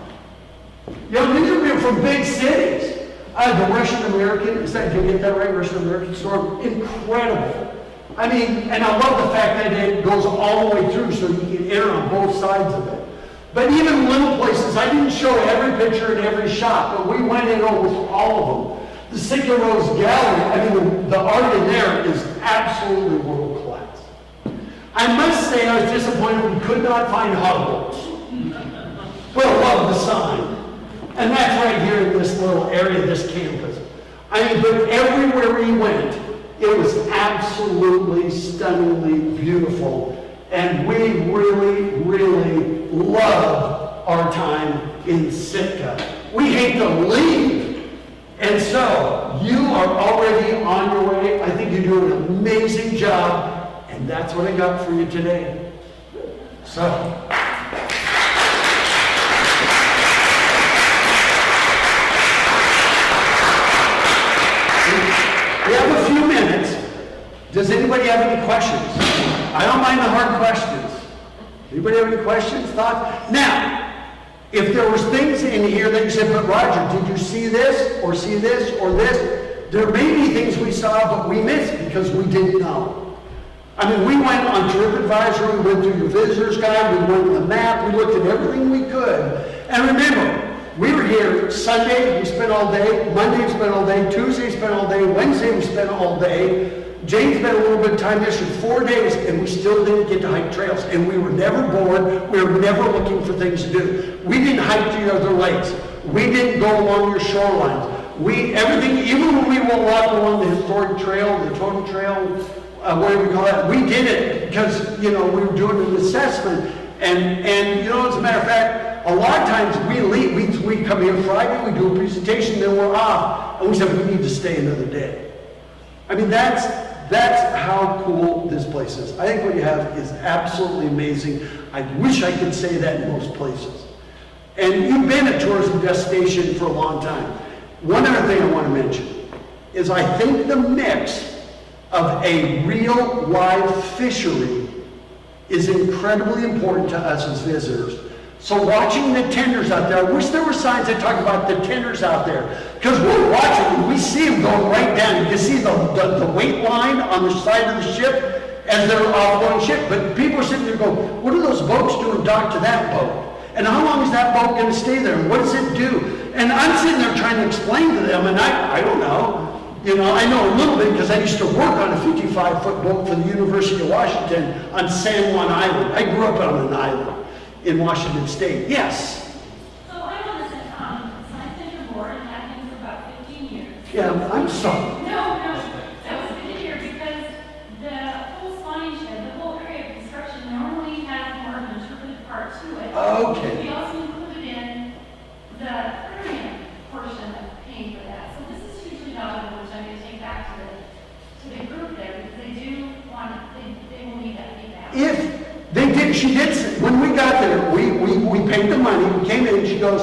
You know, these are people from big cities. The Russian American, did you get that right? Russian American store, incredible. I mean, and I love the fact that it goes all the way through so you can enter on both sides of it. But even little places, I didn't show every picture in every shop, but we went in almost all of them. The Sitka Rose Gallery, I mean, the art in there is absolutely world class. I must say I was disappointed we could not find Hogwarts. But I love the sign. And that's right here in this little area, this campus. I mean, but everywhere we went, it was absolutely stunningly beautiful. And we really, really loved our time in Sitka. We hate to leave. And so, you are already on your way. I think you do an amazing job. And that's what I got for you today. So. We have a few minutes. Does anybody have any questions? I don't mind the hard questions. Anybody have any questions, thoughts? Now, if there was things in here that you said, but Roger, did you see this, or see this, or this? There may be things we saw, but we missed because we didn't know. I mean, we went on TripAdvisor, we went through your visitor's guide, we went on the map, we looked at everything we could. And remember, we were here Sunday, we spent all day, Monday we spent all day, Tuesday we spent all day, Wednesday we spent all day. Jane spent a little bit of time yesterday, 4 days, and we still didn't get to hike trails. And we were never bored, we were never looking for things to do. We didn't hike to your other lakes. We didn't go along your shorelines. Everything, even when we walked along the historic trail, the totem trail, whatever we call that, we did it because, you know, we were doing an assessment. And you know, as a matter of fact, a lot of times we leave, we come here Friday, we do a presentation, then we're off, and we said we need to stay another day. I mean, that's how cool this place is. I think what you have is absolutely amazing. I wish I could say that in most places. And you've been a tourism destination for a long time. One other thing I want to mention is I think the mix of a real live fishery is incredibly important to us as visitors. So watching the tenders out there, I wish there were signs that talk about the tenders out there. Because we're watching and we see them going right down. You can see the weight line on the side of the ship as they're offloading ship. But people are sitting there going, what are those boats doing docked to that boat? And how long is that boat going to stay there? And what does it do? And I'm sitting there trying to explain to them, and I don't know. You know, I know a little bit because I used to work on a 55-foot boat for the University of Washington on San Juan Island. I grew up on an island in Washington State. Yes? So I'm on the Science Center board and have been for about 15 years. Yeah, I'm sorry. No, Okay. We also included in the aquarium portion of paying for that. So this is hugely valuable, which I'm going to take back to the group there, because they do want to, they will need that feedback. If they did, she did, when we got there, we paid the money, we came in, and she goes,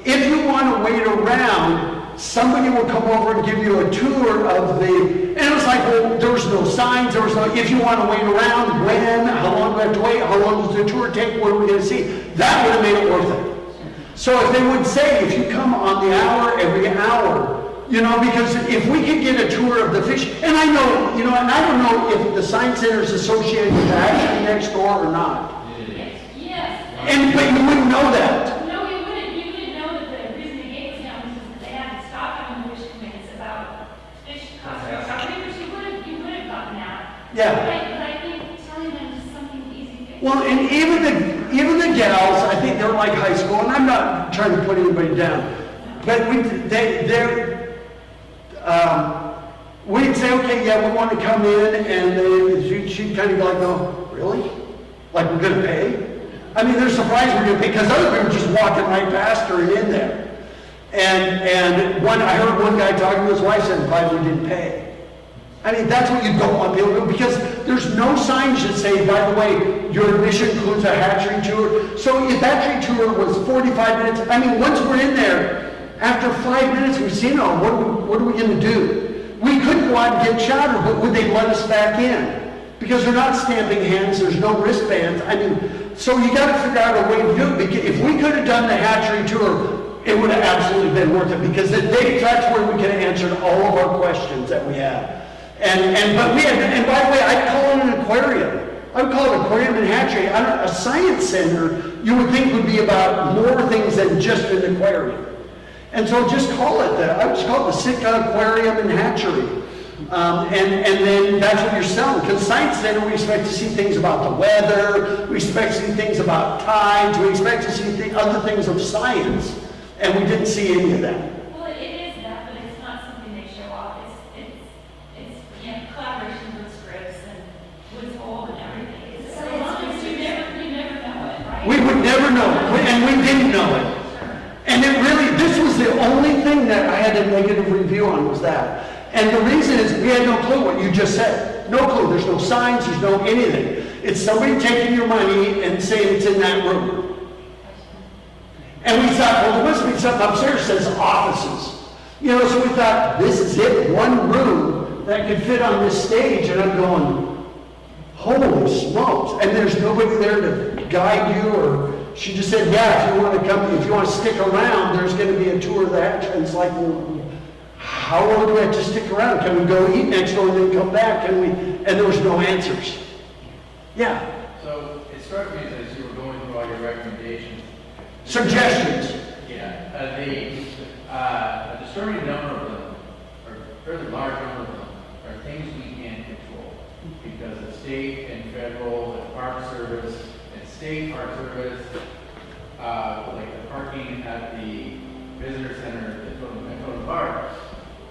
if you want to wait around, somebody will come over and give you a tour of the, and it was like, well, there was no signs, there was no, if you want to wait around, when, how long do we have to wait, how long does the tour take, what are we going to see? That would have made it worth it. So if they would say, if you come on the hour, every hour, you know, because if we could get a tour of the fish, and I know, you know, and I don't know if the science center is associated with the hatchery next door or not. Yes. And, but you wouldn't know that. No, you wouldn't. You wouldn't know that the reason the gate was down was because they had to stop having wish commitments about fish conservation. You would have gotten that. Yeah. But I think telling them just something easy. Well, and even the gals, I think they're like high school, and I'm not trying to put anybody down, but we'd say, okay, yeah, we want to come in, and she'd kind of go like, no, really? Like we're going to pay? I mean, they're surprised we're going to pay, because other people are just walking right past her and in there. And I heard one guy talking to his wife saying, "Why we didn't pay?" I mean, that's what you don't want people to do, because there's no signs that say, by the way, your admission includes a hatchery tour. So if hatchery tour was 45 minutes, I mean, once we're in there, after 5 minutes, we see, no, what are we going to do? We could go out and get chowder, but would they let us back in? Because they're not stamping hands, there's no wristbands. I mean, so you got to figure out a way to do it. Because if we could have done the hatchery tour, it would have absolutely been worth it, because that's where we could have answered all of our questions that we had. But we had, and by the way, I'd call it an aquarium. I would call it aquarium and hatchery. A science center, you would think would be about more things than just an aquarium. And so just call it that. I would just call it the Sitka Aquarium and Hatchery. And then that's what you're selling. Because Science Center, we expect to see things about the weather, we expect to see things about tides, we expect to see other things of science. And we didn't see any of that. Well, it is that, but it's not something they show off. It's collaboration with scripts and with Hole and everything. It's so long as you never know it, right? We would never know, and we didn't know it. And it really, this was the only thing that I had a negative review on, was that. And the reason is we had no clue what you just said. No clue. There's no signs, there's no anything. It's somebody taking your money and saying it's in that room. And we thought, well, there must be something upstairs that says offices. You know, so we thought, this is it, one room that could fit on this stage. And I'm going, holy smokes. And there's nobody there to guide you, or she just said, yeah, if you want to come, if you want to stick around, there's going to be a tour of the hatchery. And it's like, well, how long do we have to stick around? Can we go eat next door and then come back? Can we? And there was no answers. Yeah. So it struck me as you were going through all your recommendations. Suggestions. Yeah, a disturbing number of them, or a fairly large number of them, are things we can't control. Because the state and federal and Park Service and state Park Service, like the parking at the visitor center at Dakota Park,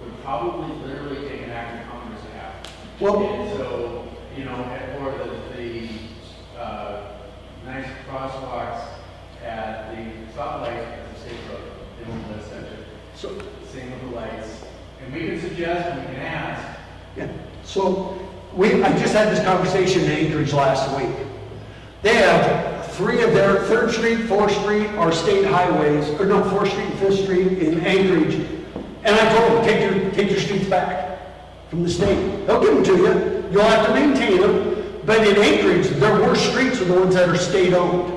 would probably literally take an act of Congress to have. Well, And so, you know, or the nice crosswalks at the stoplights at the state road, they won't let us touch it. so, Same with the lights. And we can suggest, and we can ask. yeah. So I just had this conversation in Anchorage last week. They have 3 of their 3rd Street, 4th Street are state highways, or no, 4th Street and 5th Street in Anchorage. And I told them, take your streets back from the state. They'll give them to you. You'll have to maintain them. But in Anchorage, their worst streets are the ones that are state-owned.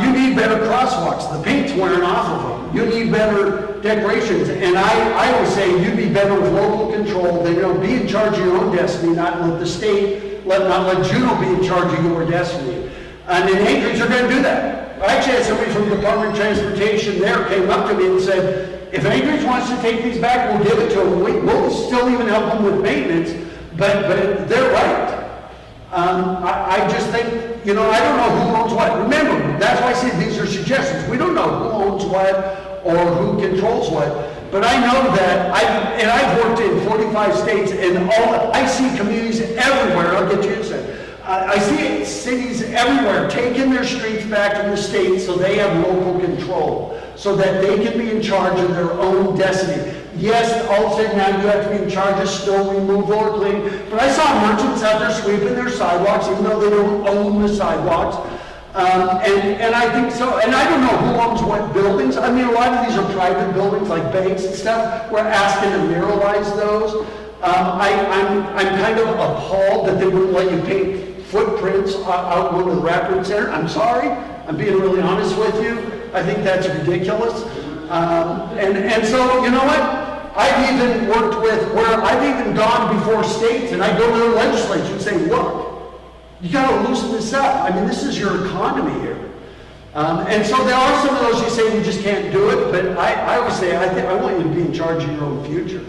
You need better crosswalks. The paint's wearing off of them. You need better decorations. And I always say you'd be better with local control. They don't be in charge of your own destiny, not let the state, not let Juneau be in charge of your destiny. And in Anchorage, they're going to do that. I actually had somebody from the Department of Transportation there came up to me and said, if Anchorage wants to take these back, we'll give it to them. We'll still even help them with maintenance, but they're right. I just think, you know, I don't know who owns what. Remember, that's why I say these are suggestions. We don't know who owns what or who controls what. But I know that, I've worked in 45 states, and I see communities everywhere. I'll get you to say. I see cities everywhere taking their streets back to the state so they have local control, so that they can be in charge of their own destiny. Yes, all of a sudden now you have to be in charge of snow removal or cleaning, but I saw merchants out there sweeping their sidewalks even though they don't own the sidewalks. And I think so, and I don't know who owns what buildings. I mean, a lot of these are private buildings like banks and stuff. We're asking to mineralize those. I'm kind of appalled that they wouldn't let you paint footprints out going to the Rapid Center. I'm sorry, I'm being really honest with you. I think that's ridiculous. And so, you know what? I've even worked with where I've even gone before states and I go to the legislature and say, look, you got to loosen this up. I mean, this is your economy here. And so there are some of those you say you just can't do it, but I always say, I want you to be in charge of your own future.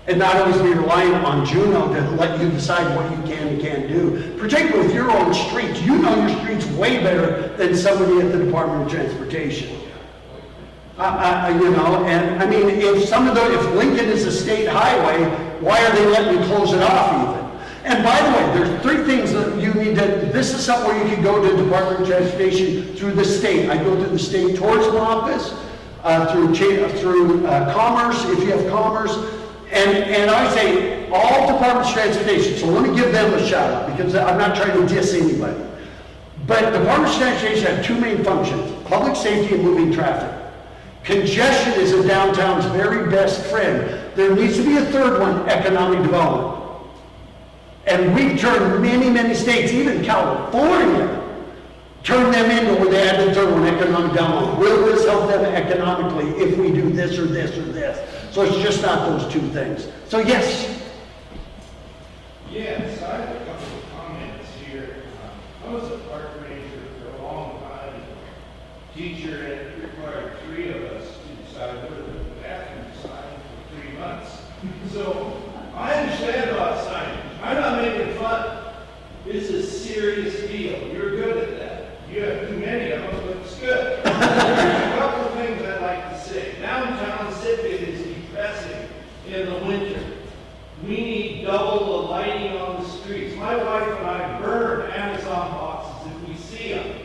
And not always be relying on Juno to let you decide what you can and can't do. Particularly with your own streets. You know your streets way better than somebody at the Department of Transportation. You know, and I mean, if Lincoln is a state highway, why are they letting you close it off even? And by the way, there's 3 things that you need to, this is something where you can go to the Department of Transportation through the state. I go to the state tourism office, through commerce, if you have commerce. And I say all departments of transportation, so let me give them a shout out because I'm not trying to diss anybody. But departments of transportation have 2 main functions, public safety and moving traffic. Congestion is a downtown's very best friend. There needs to be a 3rd one, economic development. And we've turned many, many states, even California, turn them into where they had the 3rd one, economic development. Will this help them economically if we do this or this or this? So it's just not those 2 things. So yes. Yes, I have a couple of comments here. I was a park ranger for a long time. Teacher, and it required 3 of us to decide whether the bathroom sign for 3 months. So I understand about signage. I'm not making fun. It's a serious deal. You're good at that. You have too many of them, but it's good. There's a couple of things I'd like to say. Downtown Sitka is depressing in the winter. We need double the lighting on the streets. My wife and I burn Amazon boxes if we see them.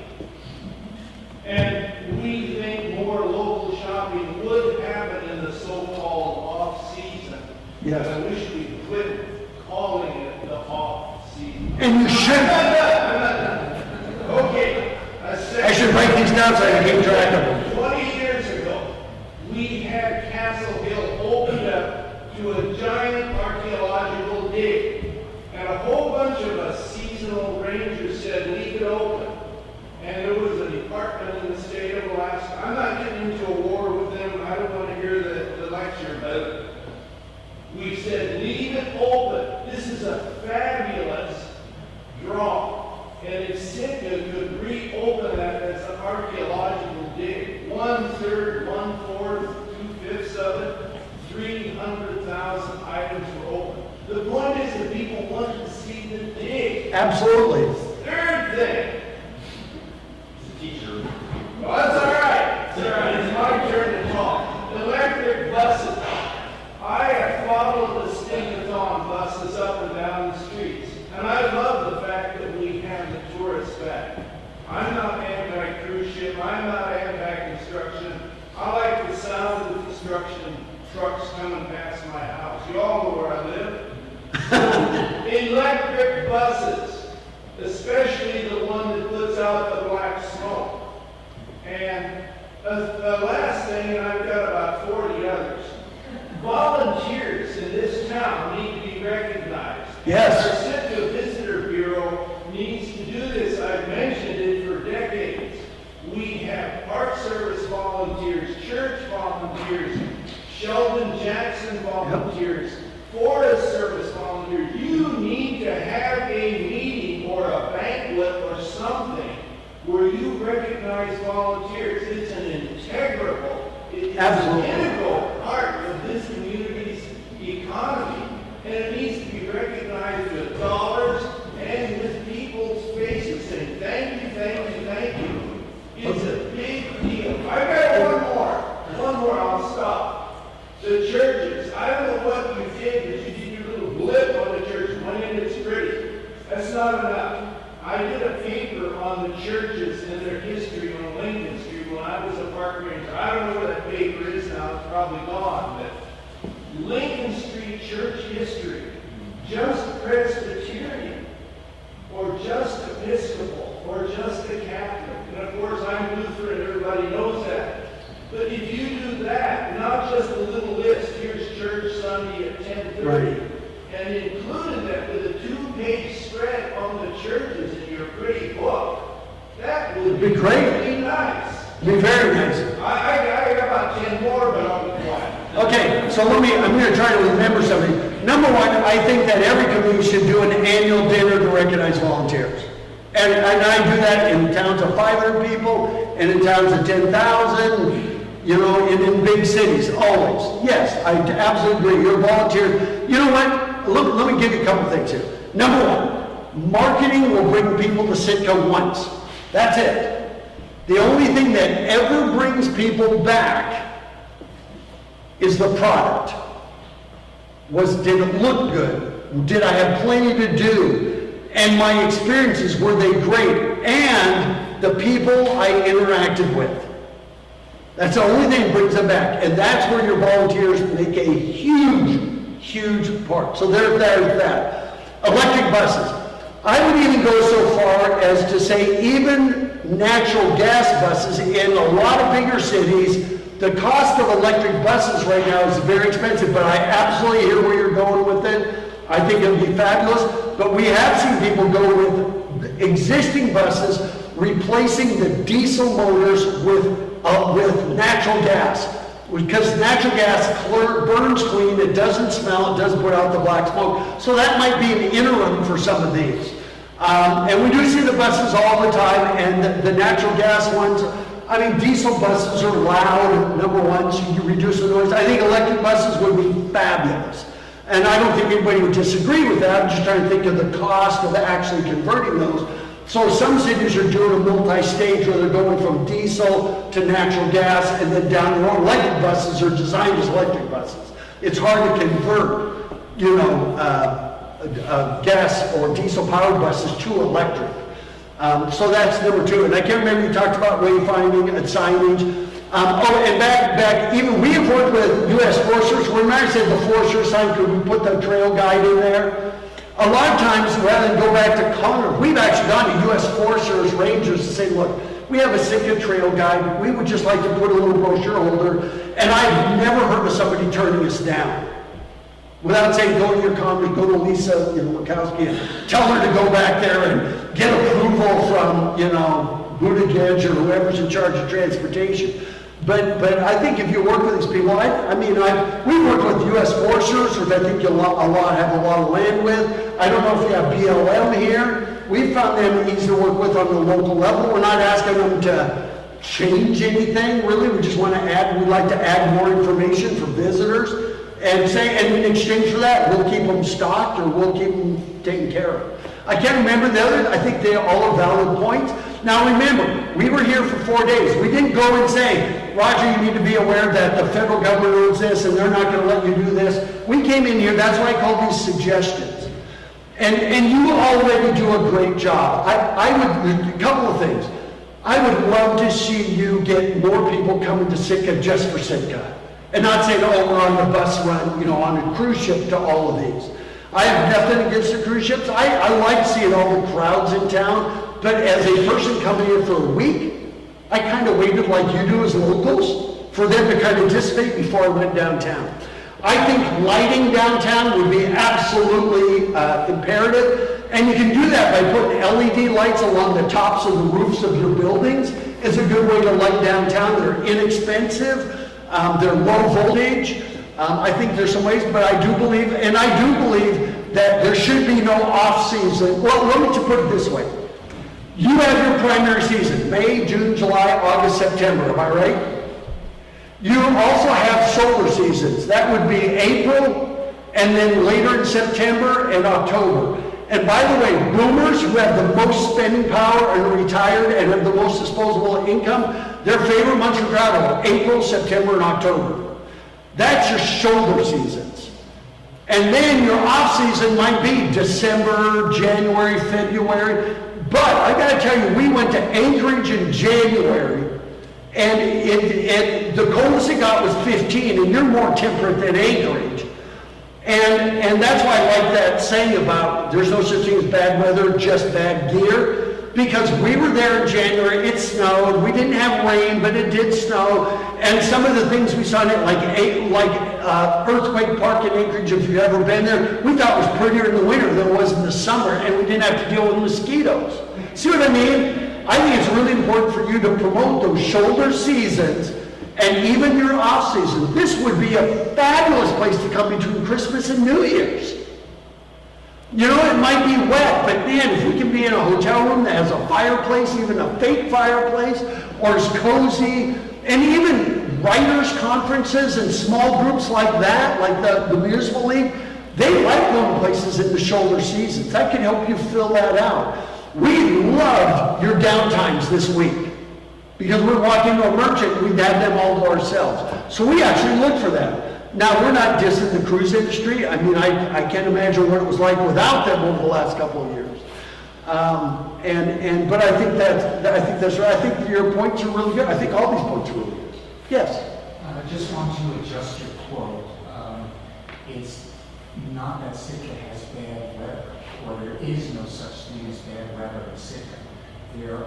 And we think more local shopping would happen in the so-called off-season. Yes. But I wish we'd quit calling it the off-season. And you should. I'm not done. Okay. I should write these down so I can keep track of them. 20 years ago, we had Castle Hill opened up to a giant archaeological dig. And a whole bunch of us seasonal rangers said leave it open. And there was a department in the state of Alaska. I'm not getting into a war with them. I don't want to hear the lecture, but we said leave it open. This is a fabulous draw. And if Sitka could reopen that as an archaeological dig, 1/3, 1/4, 2/5 of it, 300,000 items were open. The point is that people want to see the dig. Absolutely. 3rd thing. Teacher. Well, that's all right. It's all right. It's my turn to talk. Electric buses. I have followed the Stinkathon buses up and down the streets. And I love the fact that we have the tourists back. I'm not anti-cruise ship. I'm not anti-construction. I like the sound of construction trucks coming past my house. You all know where I live. Electric buses, especially the one that puts out the black smoke. And the last thing, and I've got about 40 others, volunteers in this town need to be recognized. Yes. Our Sitka Visitor Bureau needs to do this. I've mentioned it for decades. We have Park Service volunteers, church volunteers, Sheldon Jackson volunteers, Forest Service volunteers. You need to have a meeting or a banquet or something where you recognize volunteers. It's an integral part of this community's economy. And it needs to be recognized with dollars and with people's faces saying, thank you, thank you, thank you. It's a big deal. I've got one more, I'll stop. The churches, I don't know what you did, but you did your little blip on the church, went in, it's pretty. That's not enough. I did a paper on the churches and their history on Lincoln Street when I was a park ranger. I don't know where that paper is now, it's probably gone, but Lincoln Street church history, just Presbyterian, or just Episcopal, or just a Catholic. And of course, I'm Lutheran, everybody knows that. But if you do that, not just a little list, here's church Sunday at 10:30, Right. and included that with a 2-page spread on the churches in your pretty book, that would Be great. really nice. Be very nice. I got about 10 more, but I'll be quiet. Okay, so I'm going to try to remember something. Number one, I think that every community should do an annual dinner to recognize volunteers. And I do that in towns of 500 people, and in towns of 10,000, you know, and in big cities, always. Yes, I absolutely agree. You're a volunteer. You know what? Let me give you a couple things here. Number one, marketing will bring people to Sitka once. That's it. The only thing that ever brings people back is the product. Did it look good? Did I have plenty to do? And my experiences, were they great? And the people I interacted with. That's the only thing that brings them back. And that's where your volunteers make a huge, huge part. So there's that. Electric buses. I would even go so far as to say even natural gas buses in a lot of bigger cities. The cost of electric buses right now is very expensive, but I absolutely hear where you're going with it. I think it'll be fabulous. But we have seen people go with existing buses, replacing the diesel motors with natural gas. Because natural gas burns clean, it doesn't smell, it doesn't put out the black smoke. So that might be an interim for some of these. And we do see the buses all the time, and the natural gas ones, I mean, diesel buses are loud, number one, so you reduce the noise. I think electric buses would be fabulous. And I don't think anybody would disagree with that. I'm just trying to think of the cost of actually converting those. So some cities are doing a multi-stage where they're going from diesel to natural gas, and then down the road, electric buses are designed as electric buses. It's hard to convert, you know, gas or diesel powered buses to electric. So that's number two. And I can't remember, you talked about wayfinding and signage. And back, even we have worked with U.S. Foresters. When I said the Forester sign, could we put the trail guide in there? A lot of times, rather than go back to Connor, we've actually gone to U.S. Foresters, Rangers, and say, look, we have a Sitka trail guide. We would just like to put a little brochure holder. And I've never heard of somebody turning us down. Without saying, go to your Congress, go to Lisa, Murkowski, and tell her to go back there and get approval from, Buttigieg or whoever's in charge of transportation. But I think if you work with these people, we worked with U.S. Foresters, which I think have a lot of land with. I don't know if you have BLM here. We found them easy to work with on the local level. We're not asking them to change anything, really. We just want to we'd like to add more information for visitors. And in exchange for that, we'll keep them stocked or we'll keep them taken care of. I can't remember the other, I think they all are valid points. Now remember, we were here for 4 days. We didn't go and say, Roger, you need to be aware that the federal government owns this and they're not going to let you do this. We came in here, that's why I call these suggestions. And you already do a great job. A couple of things. I would love to see you get more people coming to Sitka just for Sitka. And not saying, oh, we're on the bus run, on a cruise ship to all of these. I have nothing against the cruise ships. I like seeing all the crowds in town, but as a person coming here for a week, I kind of waited like you do as locals for them to kind of dissipate before I went downtown. I think lighting downtown would be absolutely imperative, and you can do that by putting LED lights along the tops of the roofs of your buildings. It's a good way to light downtown. They're inexpensive. They're low voltage. I think there's some ways, but I do believe that there should be no off-season. Well, let me just put it this way. You have your primary season, May, June, July, August, September, am I right? You also have solar seasons. That would be April, and then later in September and October. And by the way, boomers who have the most spending power and are retired and have the most disposable income, their favorite months for travel are April, September, and October. That's your shoulder seasons. And then your off season might be December, January, February. But I gotta tell you, we went to Anchorage in January, and the coldest it got was 15, and you're more temperate than Anchorage. And that's why I like that saying about there's no such thing as bad weather, just bad gear. Because we were there in January, it snowed, we didn't have rain, but it did snow. And some of the things we saw in it, like Earthquake Park in Anchorage, if you've ever been there, we thought it was prettier in the winter than it was in the summer, and we didn't have to deal with mosquitoes. See what I mean? I think it's really important for you to promote those shoulder seasons and even your off season. This would be a fabulous place to come between Christmas and New Year's. You know, it might be wet, but man, if we can be in a hotel room that has a fireplace, even a fake fireplace, or is cozy, and even writers' conferences and small groups like that, like the Municipal League, they like going to places in the shoulder seasons. That can help you fill that out. We loved your downtimes this week, because we'd walk into a merchant, we'd have them all to ourselves. So we actually looked for them. Now, we're not dissing the cruise industry. I mean, I can't imagine what it was like without them over the last couple of years. But I think that's right. I think your points are really good. I think all these points are really good. Yes? I just want to adjust your quote. It's not that Sitka has bad weather, or there is no such thing as bad weather in Sitka. There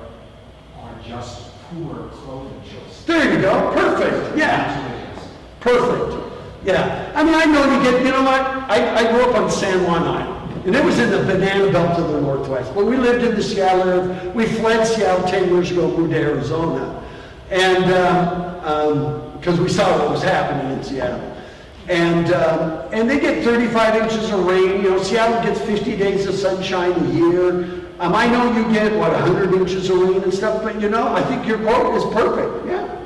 are just poor clothing choices. There you go. Perfect. Yeah. Perfect. Yeah, I mean, I know you know what? I grew up on San Juan Island, and it was in the banana belt of the Northwest. But we lived in the Seattle area. We fled Seattle 10 years ago, moved to Arizona, and because we saw what was happening in Seattle. And they get 35 inches of rain. You know, Seattle gets 50 days of sunshine a year. I know you get, 100 inches of rain and stuff, but you know, I think your quote is perfect. Yeah.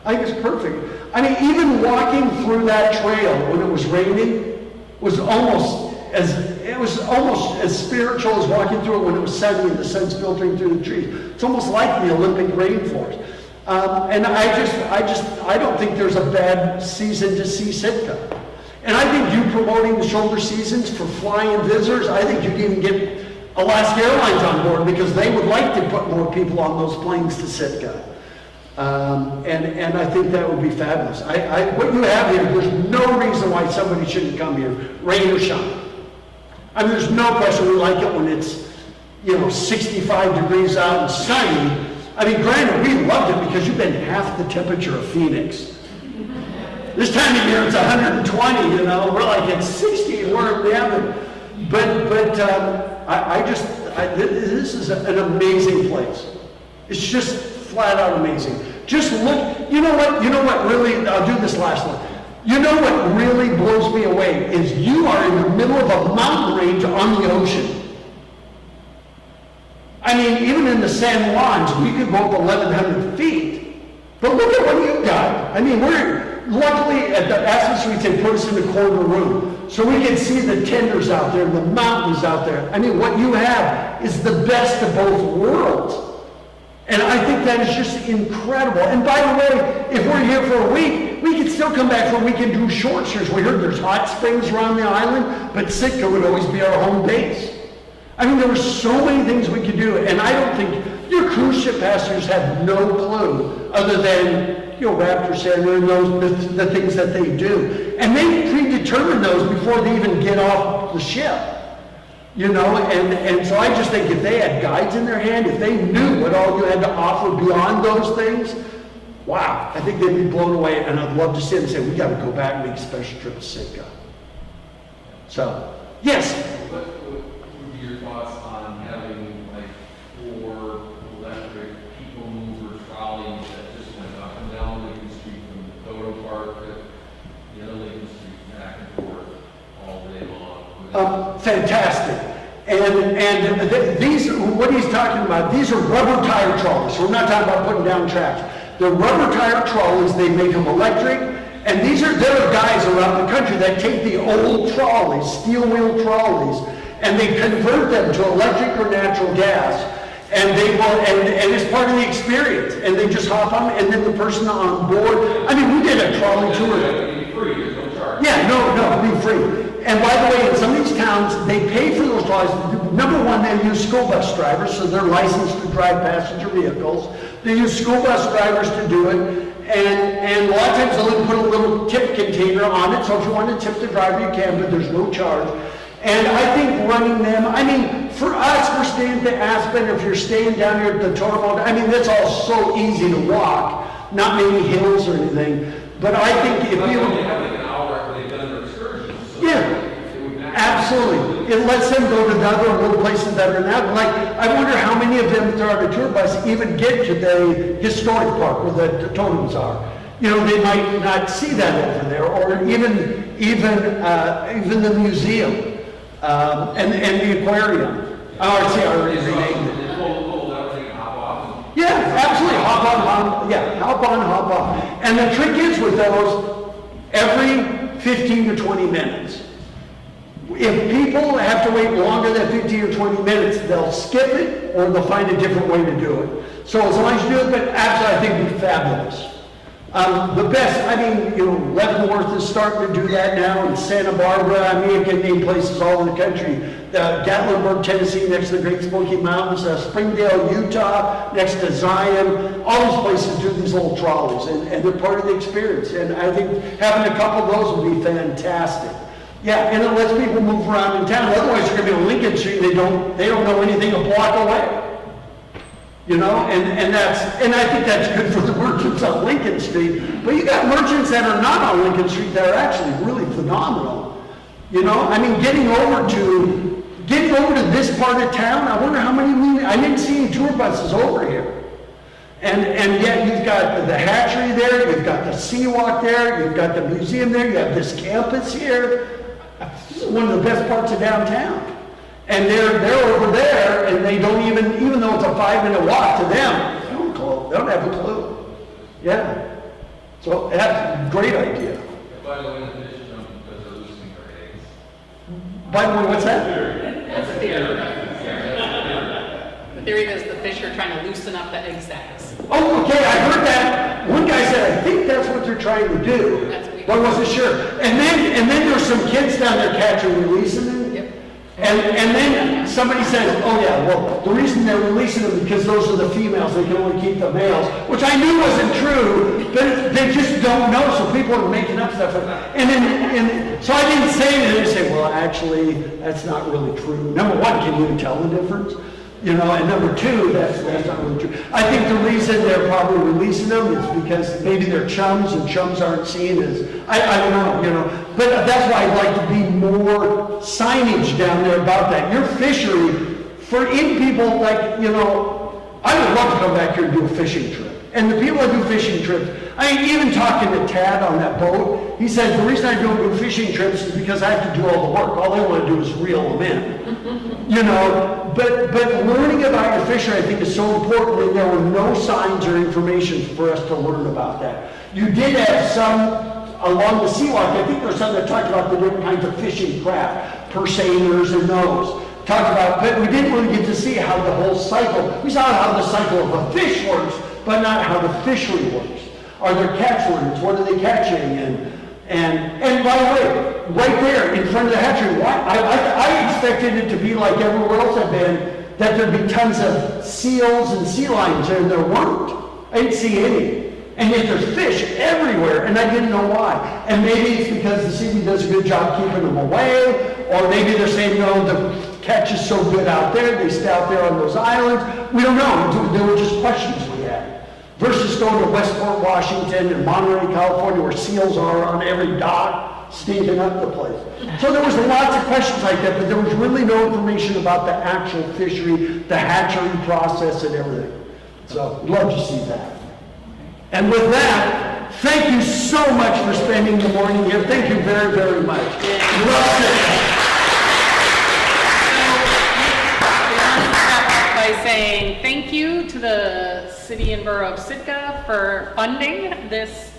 I think it's perfect. I mean, even walking through that trail when it was raining was almost as spiritual as walking through it when it was sunny and the sun's filtering through the trees. It's almost like the Olympic rainforest. And I don't think there's a bad season to see Sitka. And I think you promoting the shoulder seasons for flying visitors, I think you can even get Alaska Airlines on board, because they would like to put more people on those planes to Sitka. And I think that would be fabulous. What you have here, there's no reason why somebody shouldn't come here, rain or shine. I mean, there's no question we like it when it's, 65 degrees out and sunny. I mean, granted, we loved it because you've been half the temperature of Phoenix. This time of year, it's 120, we're like at 60, and we're in the other. But this is an amazing place. It's just flat out amazing. Just look, you know what really, I'll do this last one. You know what really blows me away is you are in the middle of a mountain range on the ocean. I mean, even in the San Juans, we could go up 1,100 feet. But look at what you got. I mean, luckily at the Aspen Suites, they put us in the corner room, so we can see the tenders out there, the mountains out there. I mean, what you have is the best of both worlds. And I think that is just incredible. And by the way, if we're here for a week, we can still come back for a week and do short tours. We heard there's hot springs around the island, but Sitka would always be our home base. I mean, there were so many things we could do, and I don't think your cruise ship passengers have no clue other than, Raptor Center and the things that they do. And they predetermine those before they even get off the ship. And so I just think if they had guides in their hand, if they knew what all you had to offer beyond those things, wow, I think they'd be blown away. And I'd love to sit and say, we got to go back and make a special trip to Sitka. So, yes? What would be your thoughts on having like 4 electric people mover trolleys that just went up and down Lincoln Street from the Dodo Park to the other Lincoln Street, back and forth all day long? Fantastic. And these, what he's talking about, these are rubber tire trolleys. So we're not talking about putting down tracks. They're rubber tire trolleys. They make them electric. And there are guys around the country that take the old trolleys, steel wheel trolleys, and they convert them to electric or natural gas. And they will, and it's part of the experience. And they just hop on, and then the person on board. I mean, we did a trolley tour. It'd be free, there's no charge. Yeah, no, it'd be free. And by the way, in some of these towns, they pay for those trolleys. Number one, they use school bus drivers, so they're licensed to drive passenger vehicles. They use school bus drivers to do it, and a lot of times they'll even put a little tip container on it, so if you want to tip the driver, you can, but there's no charge. And I think running them, I mean, for us, we're staying at Aspen, if you're staying down here at the Tormont, I mean, that's all so easy to walk, not many hills or anything. But I think if you... They have like an hour after they've done their excursions. So Yeah. it would not- Absolutely. It lets them go to the other little places that are now. Like, I wonder how many of them throughout a tour bus even get to the historic park where the totems are. You know, they might not see that over there, or even the museum and the aquarium. Oh, see, I already renamed it. Yeah, absolutely. Hop on, hop off. And the trick is with those, every 15 to 20 minutes. If people have to wait longer than 15 or 20 minutes, they'll skip it or they'll find a different way to do it. So as long as you do it, but absolutely, I think it'd be fabulous. The best, I mean, you know, Leavenworth is starting to do that now, and Santa Barbara, I mean, you can name places all in the country. Gatlinburg, Tennessee, next to the Great Smoky Mountains, Springdale, Utah, next to Zion, all those places do these little trolleys, and they're part of the experience. And I think having a couple of those would be fantastic. Yeah, and it lets people move around in town. Otherwise, you're going to be on Lincoln Street, they don't know anything a block away. You know, and I think that's good for the merchants on Lincoln Street. But you got merchants that are not on Lincoln Street that are actually really phenomenal. You know, I mean, getting over to this part of town, I wonder how many, I didn't see any tour buses over here. And yet you've got the hatchery there, you've got the Seawalk there, you've got the museum there, you have this campus here. This is one of the best parts of downtown. And they're over there, and they don't even though it's a 5-minute walk to them, they don't have a clue. Yeah. So that's a great idea. By the way, the fish jump because they're losing their eggs. By the way, what's that? That's a theory. The theory is the fish are trying to loosen up the egg sacs. Oh, okay, I heard that. One guy said, I think that's what they're trying to do. But I wasn't sure. And then there's some kids down there catching and releasing them. Yep. And then somebody says, oh yeah, well, the reason they're releasing them is because those are the females, they can only keep the males, which I knew wasn't true, but they just don't know, so people are making up stuff. And so I didn't say it, and they say, well, actually, that's not really true. Number one, can you tell the difference? You know, and number two, that's not really true. I think the reason they're probably releasing them is because maybe they're chums, and chums aren't seen as, I don't know, you know. But that's why I'd like to be more signage down there about that. Your fishery, for in people like, you know, I would love to come back here and do a fishing trip. And the people that do fishing trips, I mean, even talking to Tad on that boat, he said, the reason I don't do fishing trips is because I have to do all the work. All they want to do is reel them in. You know, but learning about your fishery, I think, is so important, and there were no signs or information for us to learn about that. You did have some along the Seawalk. I think there's some that talked about the different kinds of fishing craft, purseaners and those. Talked about, but we didn't really get to see how the whole cycle, we saw how the cycle of a fish works, but not how the fishery works. Are there catch limits? What are they catching? And by the way, right there in front of the hatchery, I expected it to be like everywhere else I've been, that there'd be tons of seals and sea lions there, and there weren't. I didn't see any. And yet there's fish everywhere, and I didn't know why. And maybe it's because the city does a good job keeping them away, or maybe they're saying, no, the catch is so good out there, they stay out there on those islands. We don't know. There were just questions we had. Versus going to Westport, Washington, and Monterey, California, where seals are on every dock, stinking up the place. So there was lots of questions like that, but there was really no information about the actual fishery, the hatchery process, and everything. So, love to see that. And with that, thank you so much for spending the morning here. Thank you very, very much. Love it. By saying thank you to the City and Borough of Sitka for funding this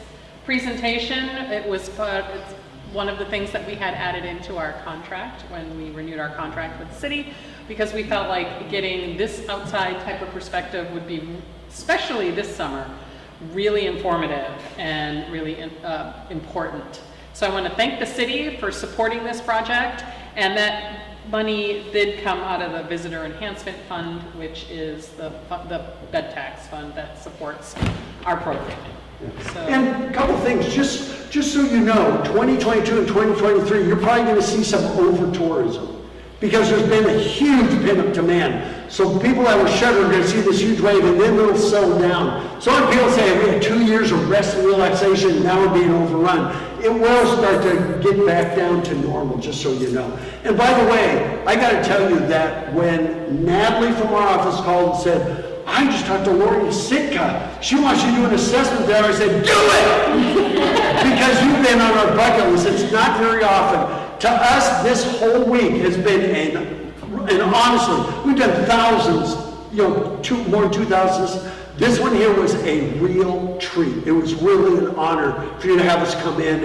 presentation. It's one of the things that we had added into our contract when we renewed our contract with the city, because we felt like getting this outside type of perspective would be, especially this summer, really informative and really important. So I want to thank the city for supporting this project, and that money did come out of the Visitor Enhancement Fund, which is the bed tax fund that supports our programming. So, And a couple things, just so you know, 2022 and 2023, you're probably going to see some over-tourism because there's been a huge pent-up demand. So people that were shuttered are going to see this huge wave and then it'll settle down. So when people say we had 2 years of rest and relaxation, now we're being overrun, it will start to get back down to normal, just so you know. And by the way, I got to tell you that when Natalie from our office called and said, I just talked to Lori in Sitka. She wants you to do an assessment there. I said, do it! Because you've been on our bucket list. It's not very often. To us, this whole week has been and honestly, we've done thousands, more than 2,000. This one here was a real treat. It was really an honor for you to have us come in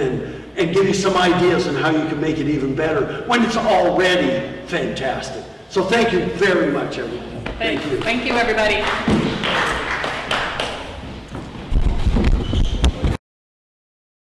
and give you some ideas on how you can make it even better when it's already fantastic. So thank you very much, everyone. thank you, everybody.